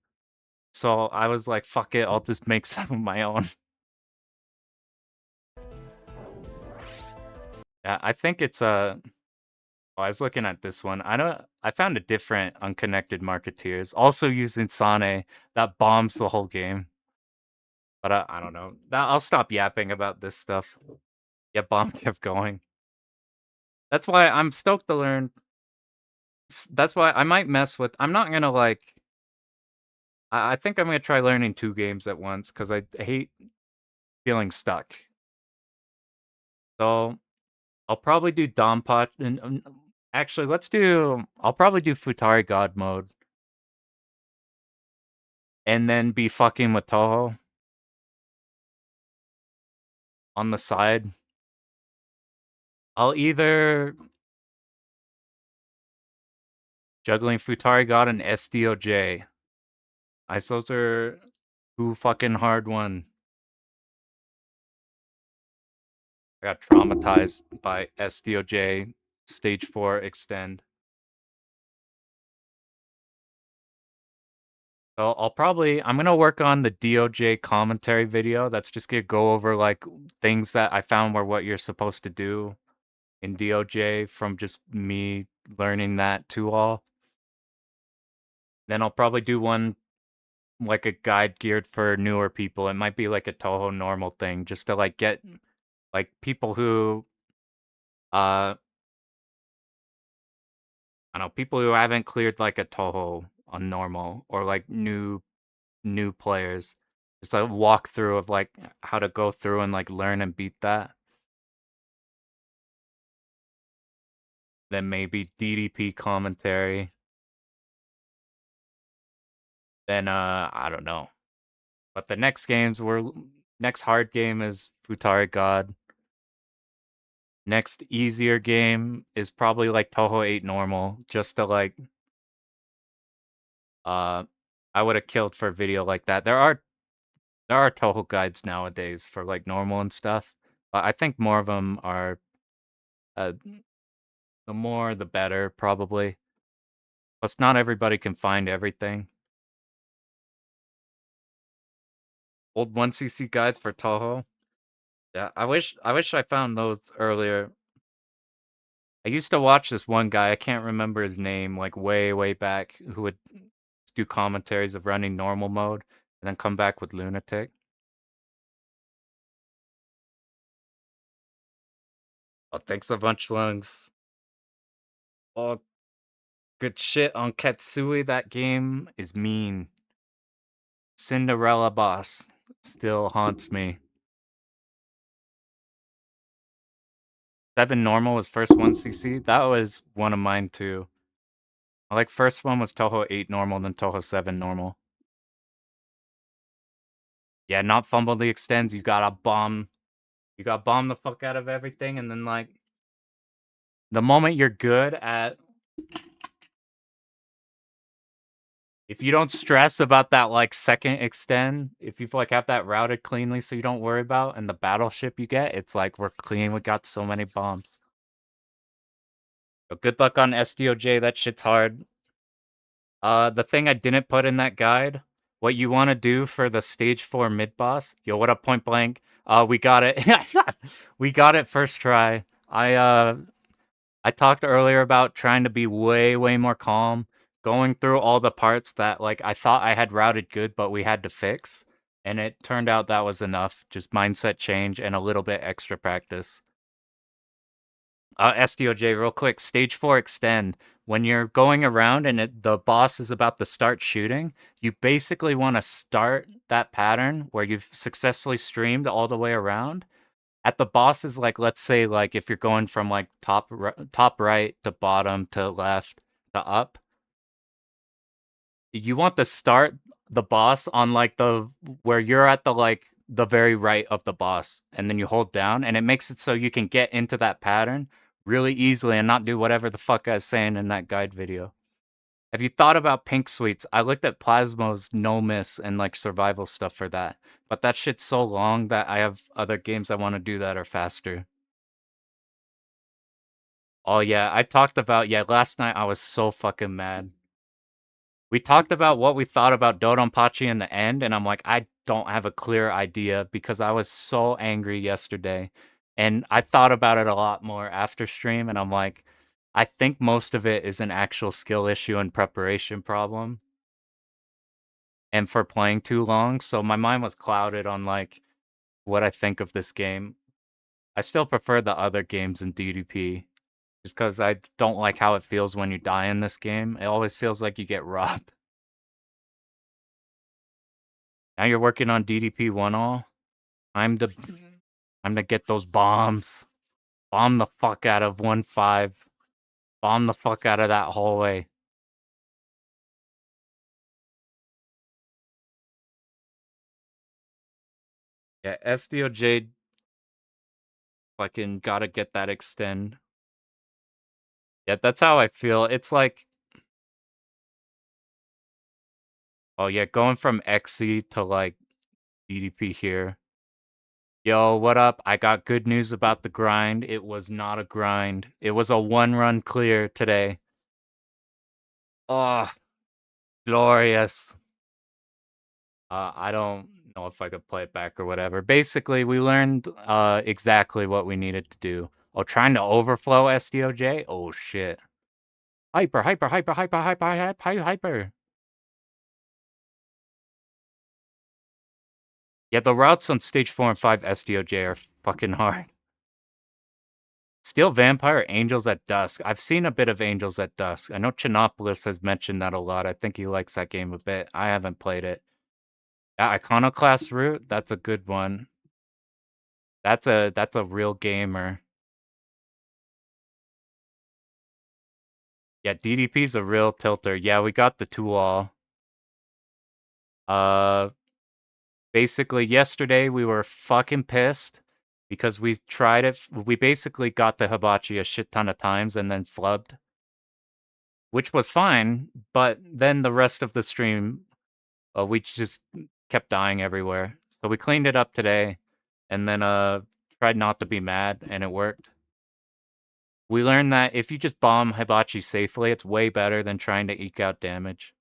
So I was like, fuck it, I'll just make some of my own. Yeah, I think it's oh, I was looking at this one. I found a different unconnected marketeers also using Sane that bombs the whole game. But I don't know. I'll stop yapping about this stuff. Yeah, bomb kept going. That's why I'm stoked to learn. That's why I might mess with. I'm not gonna like. I think I'm gonna try learning 2 games at once because I hate feeling stuck. So I'll probably do DoDonPachi. Actually, let's do. I'll probably do Futari God mode. And then be fucking with Toho. On the side. I'll either. Juggling Futari God and SDOJ. Those are 2 fucking hard one. I got traumatized by SDOJ Stage 4 Extend. So I'm gonna work on the DOJ commentary video. That's just gonna go over like things that I found were what you're supposed to do in DOJ from just me learning that to all. Then I'll probably do one like a guide geared for newer people. It might be like a Toho normal thing just to like get like people who I don't know, people who haven't cleared like a Toho on normal or like new players. Just a walkthrough of like how to go through and like learn and beat that. Then maybe DDP commentary. Then I don't know. But the next next hard game is Futari God. Next easier game is probably like Toho 8 normal, just to like I would have killed for a video like that. There are Toho guides nowadays for like normal and stuff. But I think more of them are the more the better probably. Plus not everybody can find everything. Old 1cc guides for Toho. Yeah, I wish I found those earlier. I used to watch this one guy, I can't remember his name, like way back, who would do commentaries of running normal mode. and then come back with Lunatic. Oh, thanks a bunch, Lungs. Oh, good shit on Katsui. That game is mean. Cinderella boss still haunts me. 7 normal was first 1cc. That was one of mine too. I like first one was Toho 8 normal, then Toho 7 normal. Yeah, not fumble the extends. You gotta bomb. You gotta bomb the fuck out of everything, and then like the moment you're good at, if you don't stress about that like second extend, if you like have that routed cleanly so you don't worry about, and the battleship you get, it's like we're clean. We got so many bombs. But good luck on SDOJ. That shit's hard. The thing I didn't put in that guide, what you want to do for the stage 4 mid boss. Yo, what up, Point Blank? We got it. We got it first try. I talked earlier about trying to be way more calm, going through all the parts that like I thought I had routed good, but we had to fix, and it turned out that was enough. Just mindset change and a little bit extra practice. SDOJ, real quick. Stage 4 extend. When you're going around and the boss is about to start shooting, you basically want to start that pattern where you've successfully streamed all the way around. At the bosses, like let's say, like if you're going from like top right to bottom to left to up, you want to start the boss on like the where you're at the like the very right of the boss, and then you hold down, and it makes it so you can get into that pattern really easily and not do whatever the fuck I was saying in that guide video. Have you thought about pink suites? I looked at Plasmo's no miss and like survival stuff for that, but that shit's so long that I have other games I want to do that are faster. Oh yeah, I talked about, yeah, last night I was so fucking mad. We talked about what we thought about DoDonPachi in the end, and I'm like, I don't have a clear idea because I was so angry yesterday. And I thought about it a lot more after stream, and I'm like, I think most of it is an actual skill issue and preparation problem. And for playing too long, so my mind was clouded on like what I think of this game. I still prefer the other games in DDP. Just because I don't like how it feels when you die in this game. It always feels like you get robbed. Now you're working on DDP 1 all. I'm to get those bombs. Bomb the fuck out of 1-5. Bomb the fuck out of that hallway. Yeah, SDOJ fucking gotta get that extend. Yeah, that's how I feel. It's like, oh yeah, going from XC to like DDP here. Yo, what up? I got good news about the grind. It was not a grind. It was a 1-run clear today. Oh, glorious. I don't know if I could play it back or whatever. Basically, we learned exactly what we needed to do. Oh, trying to overflow SDOJ? Oh, shit. Hyper, hyper, hyper, hyper, hyper, hyper, hyper. Yeah, the routes on stage 4 and 5 SDOJ are fucking hard. Steel Vampire, Angels at Dusk. I've seen a bit of Angels at Dusk. I know Chinopolis has mentioned that a lot. I think he likes that game a bit. I haven't played it. That Iconoclast route, that's a good one. That's a real gamer. Yeah, DDP's a real tilter. Yeah, we got the 2-all. Basically yesterday we were fucking pissed because we tried it. We basically got the hibachi a shit ton of times and then flubbed, which was fine, but then the rest of the stream, we just kept dying everywhere. So we cleaned it up today and then tried not to be mad, and it worked. We learned that if you just bomb hibachi safely, it's way better than trying to eke out damage.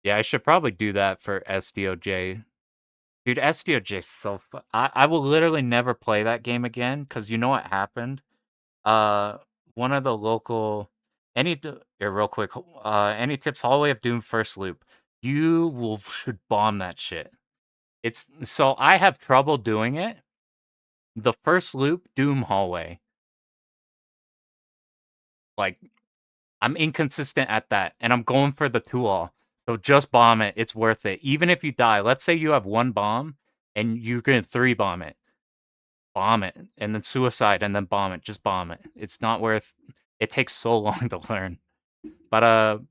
Yeah, I should probably do that for SDOJ. Dude, SDOJ is so fun. I will literally never play that game again because you know what happened? Uh, one of the local real quick, any tips? Hallway of Doom first loop. Should bomb that shit. It's so I have trouble doing it. The first loop, Doom hallway. Like I'm inconsistent at that, and I'm going for the 2-all. So just bomb it. It's worth it. Even if you die, let's say you have 1 bomb and you're gonna 3 bomb it. Bomb it, and then suicide, and then bomb it. Just bomb it. It's not worth. It takes so long to learn. But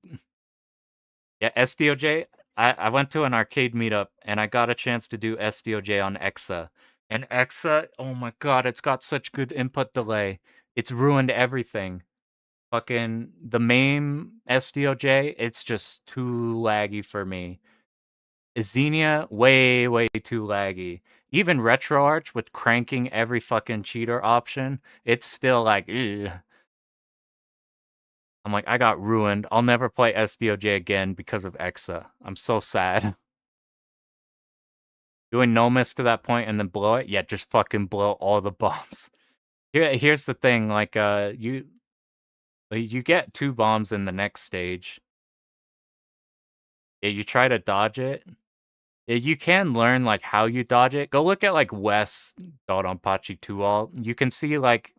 yeah, SDOJ. I went to an arcade meetup and I got a chance to do SDOJ on Exa. And Exa, oh my god, it's got such good input delay. It's ruined everything. Fucking the main SDOJ, it's just too laggy for me. Xenia, way too laggy. Even RetroArch with cranking every fucking cheater option, it's still like, ugh. I'm like, I got ruined. I'll never play SDOJ again because of Exa. I'm so sad. Doing no miss to that point and then blow it? Yeah, just fucking blow all the bombs. Here's the thing, like, you get 2 bombs in the next stage. Yeah, you try to dodge it. Yeah, you can learn, like, how you dodge it. Go look at, like, Wes DoDonPachi 2-all. You can see, like,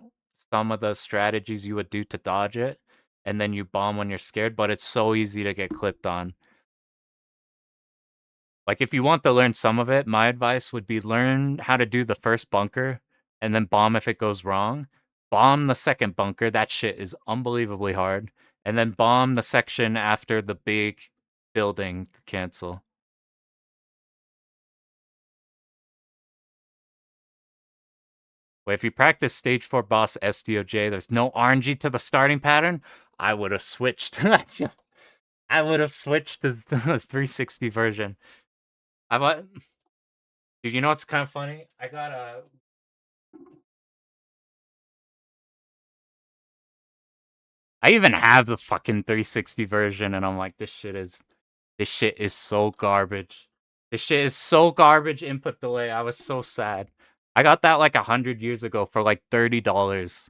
some of the strategies you would do to dodge it, and then you bomb when you're scared, but it's so easy to get clipped on. Like, if you want to learn some of it, my advice would be learn how to do the first bunker, and then bomb if it goes wrong. Bomb the second bunker, that shit is unbelievably hard. And then bomb the section after the big building to cancel. Wait, if you practice stage 4 boss SDOJ, there's no RNG to the starting pattern, I would have switched. I would have switched to the 360 version. Dude, you know what's kind of funny? I even have the fucking 360 version, and I'm like, this shit is so garbage. This shit is so garbage input delay. I was so sad. I got that like 100 years ago for like $30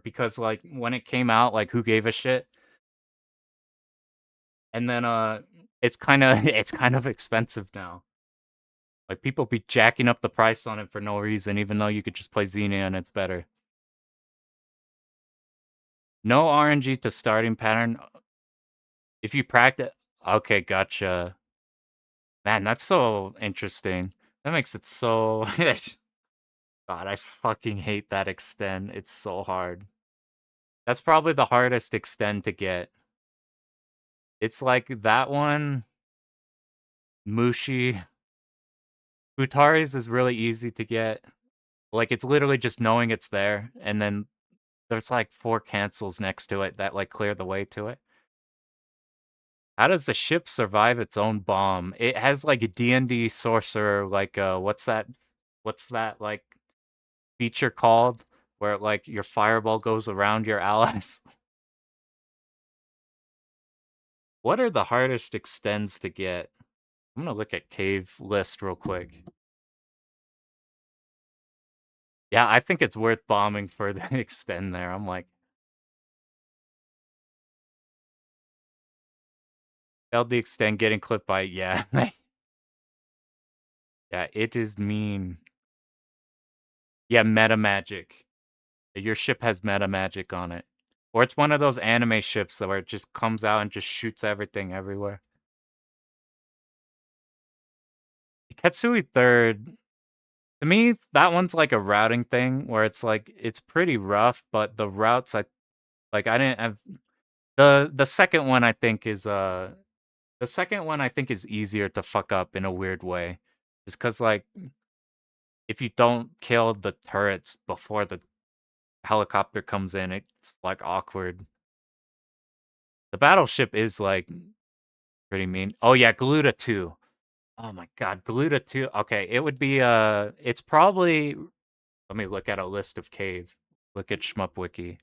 because like when it came out, like who gave a shit? And then it's kind of it's kind of expensive now. Like people be jacking up the price on it for no reason, even though you could just play Xenia and it's better. No RNG to starting pattern. If you practice, okay, gotcha. Man, that's so interesting. That makes it so. God, I fucking hate that extend. It's so hard. That's probably the hardest extend to get. It's like that one, Mushi. Futari's is really easy to get. Like, it's literally just knowing it's there, and then there's like 4 cancels next to it that like clear the way to it. How does the ship survive its own bomb? It has like a D&D sorcerer, like what's that like feature called where like your fireball goes around your allies? What are the hardest extends to get? I'm gonna look at cave list real quick. Yeah, I think it's worth bombing for the extend there. I'm like, failed the extend, getting clipped by, yeah. Yeah, it is mean. Yeah, meta magic. Your ship has meta magic on it. Or it's one of those anime ships where it just comes out and just shoots everything everywhere. Katsui third. To me, that one's like a routing thing where it's like it's pretty rough, but the routes I didn't have the second one I think is easier to fuck up in a weird way. Just cause like if you don't kill the turrets before the helicopter comes in, it's like awkward. The battleship is like pretty mean. Oh yeah, Galuda 2. Oh my god, Galuda 2. Okay, it would be it's probably let me look at a list of cave. Look at Shmup Wiki.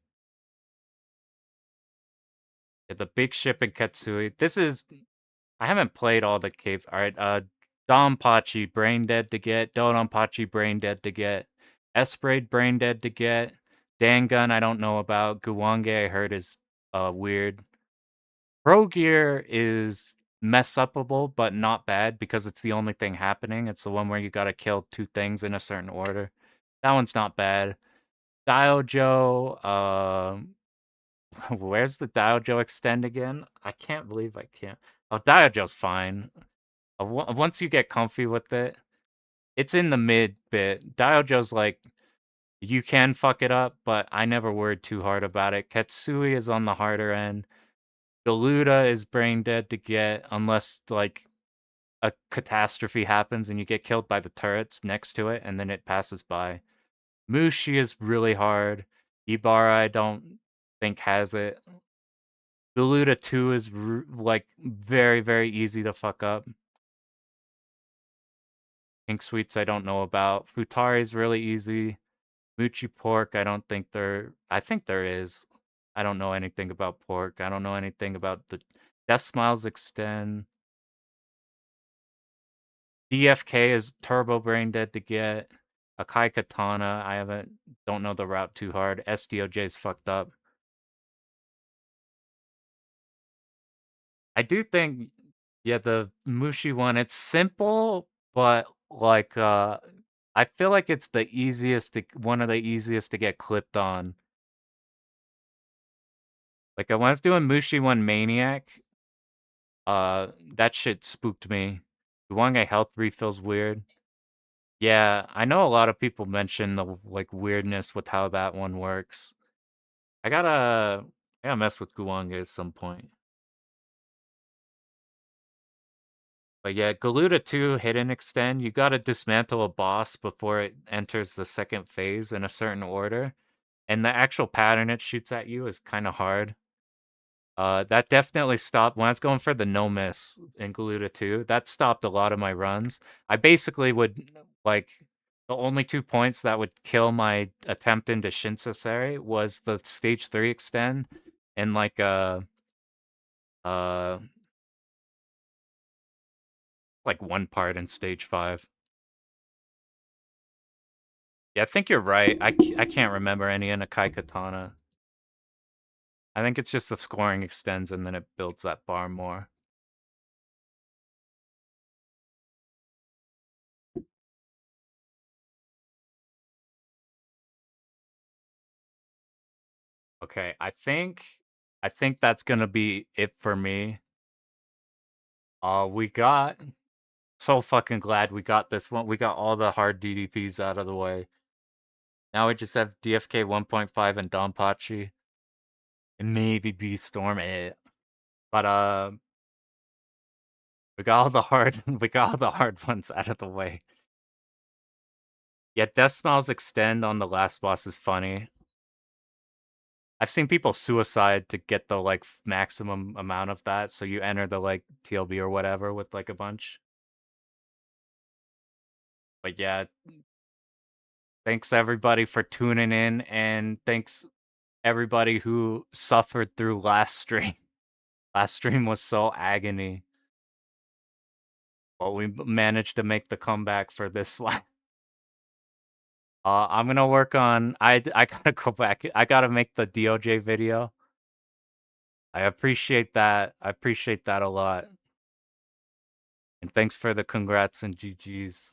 Yeah, the big ship in Katsui. I haven't played all the cave. Alright, DonPachi, brain dead to get. DoDonPachi, brain dead to get. Esprade, brain dead to get. Dangun, I don't know about. Guwange, I heard is weird. Pro gear is mess upable, but not bad because it's the only thing happening. It's the one where you gotta kill two things in a certain order. That one's not bad. Diojo, where's the Diojo extend again? I can't believe I can't. Oh, Diojo's fine. Once you get comfy with it, it's in the mid bit. Diojo's like, you can fuck it up, but I never worried too hard about it. Katsui is on the harder end. Galuda is brain dead to get unless, like, a catastrophe happens and you get killed by the turrets next to it and then it passes by. Mushi is really hard. Ibarra, I don't think has it. Galuda 2 is like very, very easy to fuck up. Pink Sweets, I don't know about. Futari is really easy. Muchi Pork, I don't think there. I think there is. I don't know anything about pork. I don't know anything about the Death Smiles Extend. DFK is Turbo Brain Dead to get. Akai Katana, I don't know the route too hard. SDOJ's fucked up. I do think, yeah, the Mushi one, it's simple, but like, I feel like it's the one of the easiest to get clipped on. Like, when I was doing Mushi one Maniac, that shit spooked me. Duange health refill's weird. Yeah, I know a lot of people mention the, like, weirdness with how that one works. I gotta mess with Guange at some point. But yeah, Galuda 2 Hidden Extend, you gotta dismantle a boss before it enters the second phase in a certain order. And the actual pattern it shoots at you is kind of hard. That definitely stopped when I was going for the no miss in Galuda 2. That stopped a lot of my runs. I basically would, like, the only 2 points that would kill my attempt into Shinsasari was the stage 3 extend and uh like one part in stage 5. Yeah, I think you're right. I can't remember any in Akai Katana. I think it's just the scoring extends and then it builds that bar more. Okay, I think that's gonna be it for me. We got so fucking glad we got this one. We got all the hard DDPs out of the way. Now we just have DFK 1.5 and DonPachi. And maybe B-Storm it. But we got all the hard we got all the hard ones out of the way. Yeah, Death Smiles Extend on the last boss is funny. I've seen people suicide to get the, like, maximum amount of that, so you enter the, like, TLB or whatever with, like, a bunch. But yeah, thanks everybody for tuning in, and thanks everybody who suffered through last stream. Last stream was so agony. But we managed to make the comeback for this one. I'm gonna work on. I gotta go back. I gotta make the DOJ video. I appreciate that. I appreciate that a lot. And thanks for the congrats and GGs.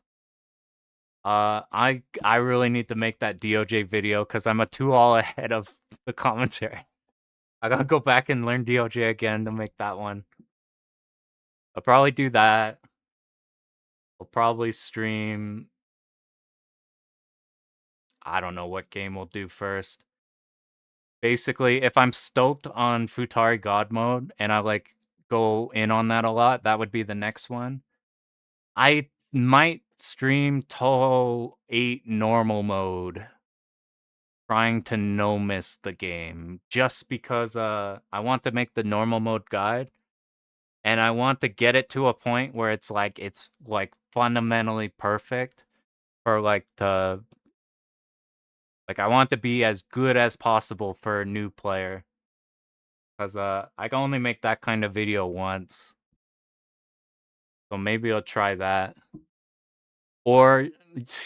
I really need to make that DOJ video because I'm a 2 all ahead of the commentary. I gotta go back and learn DOJ again to make that one. I'll probably do that. I'll probably stream. I don't know what game we'll do first. Basically, if I'm stoked on Futari God mode and I, like, go in on that a lot, that would be the next one. I might stream Toho 8 normal mode, trying to no miss the game, just because, I want to make the normal mode guide, and I want to get it to a point where it's, like, fundamentally perfect for, I want to be as good as possible for a new player. 'Cause, I can only make that kind of video once. So maybe I'll try that. Or,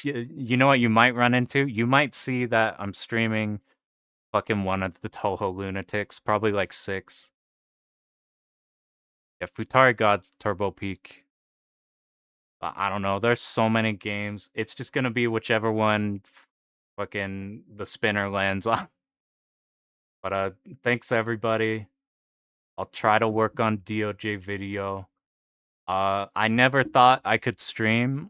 you know what you might run into? You might see that I'm streaming fucking one of the Toho lunatics, probably like 6. Yeah, Futari Gods Turbo Peak. I don't know. There's so many games. It's just gonna be whichever one fucking the spinner lands on. But thanks everybody. I'll try to work on DOJ video. I never thought I could stream.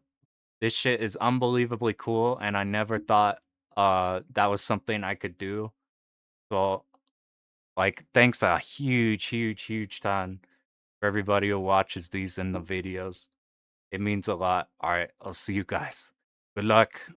This shit is unbelievably cool, and I never thought that was something I could do. So like thanks a huge, huge, huge ton for everybody who watches these in the videos. It means a lot. Alright, I'll see you guys. Good luck.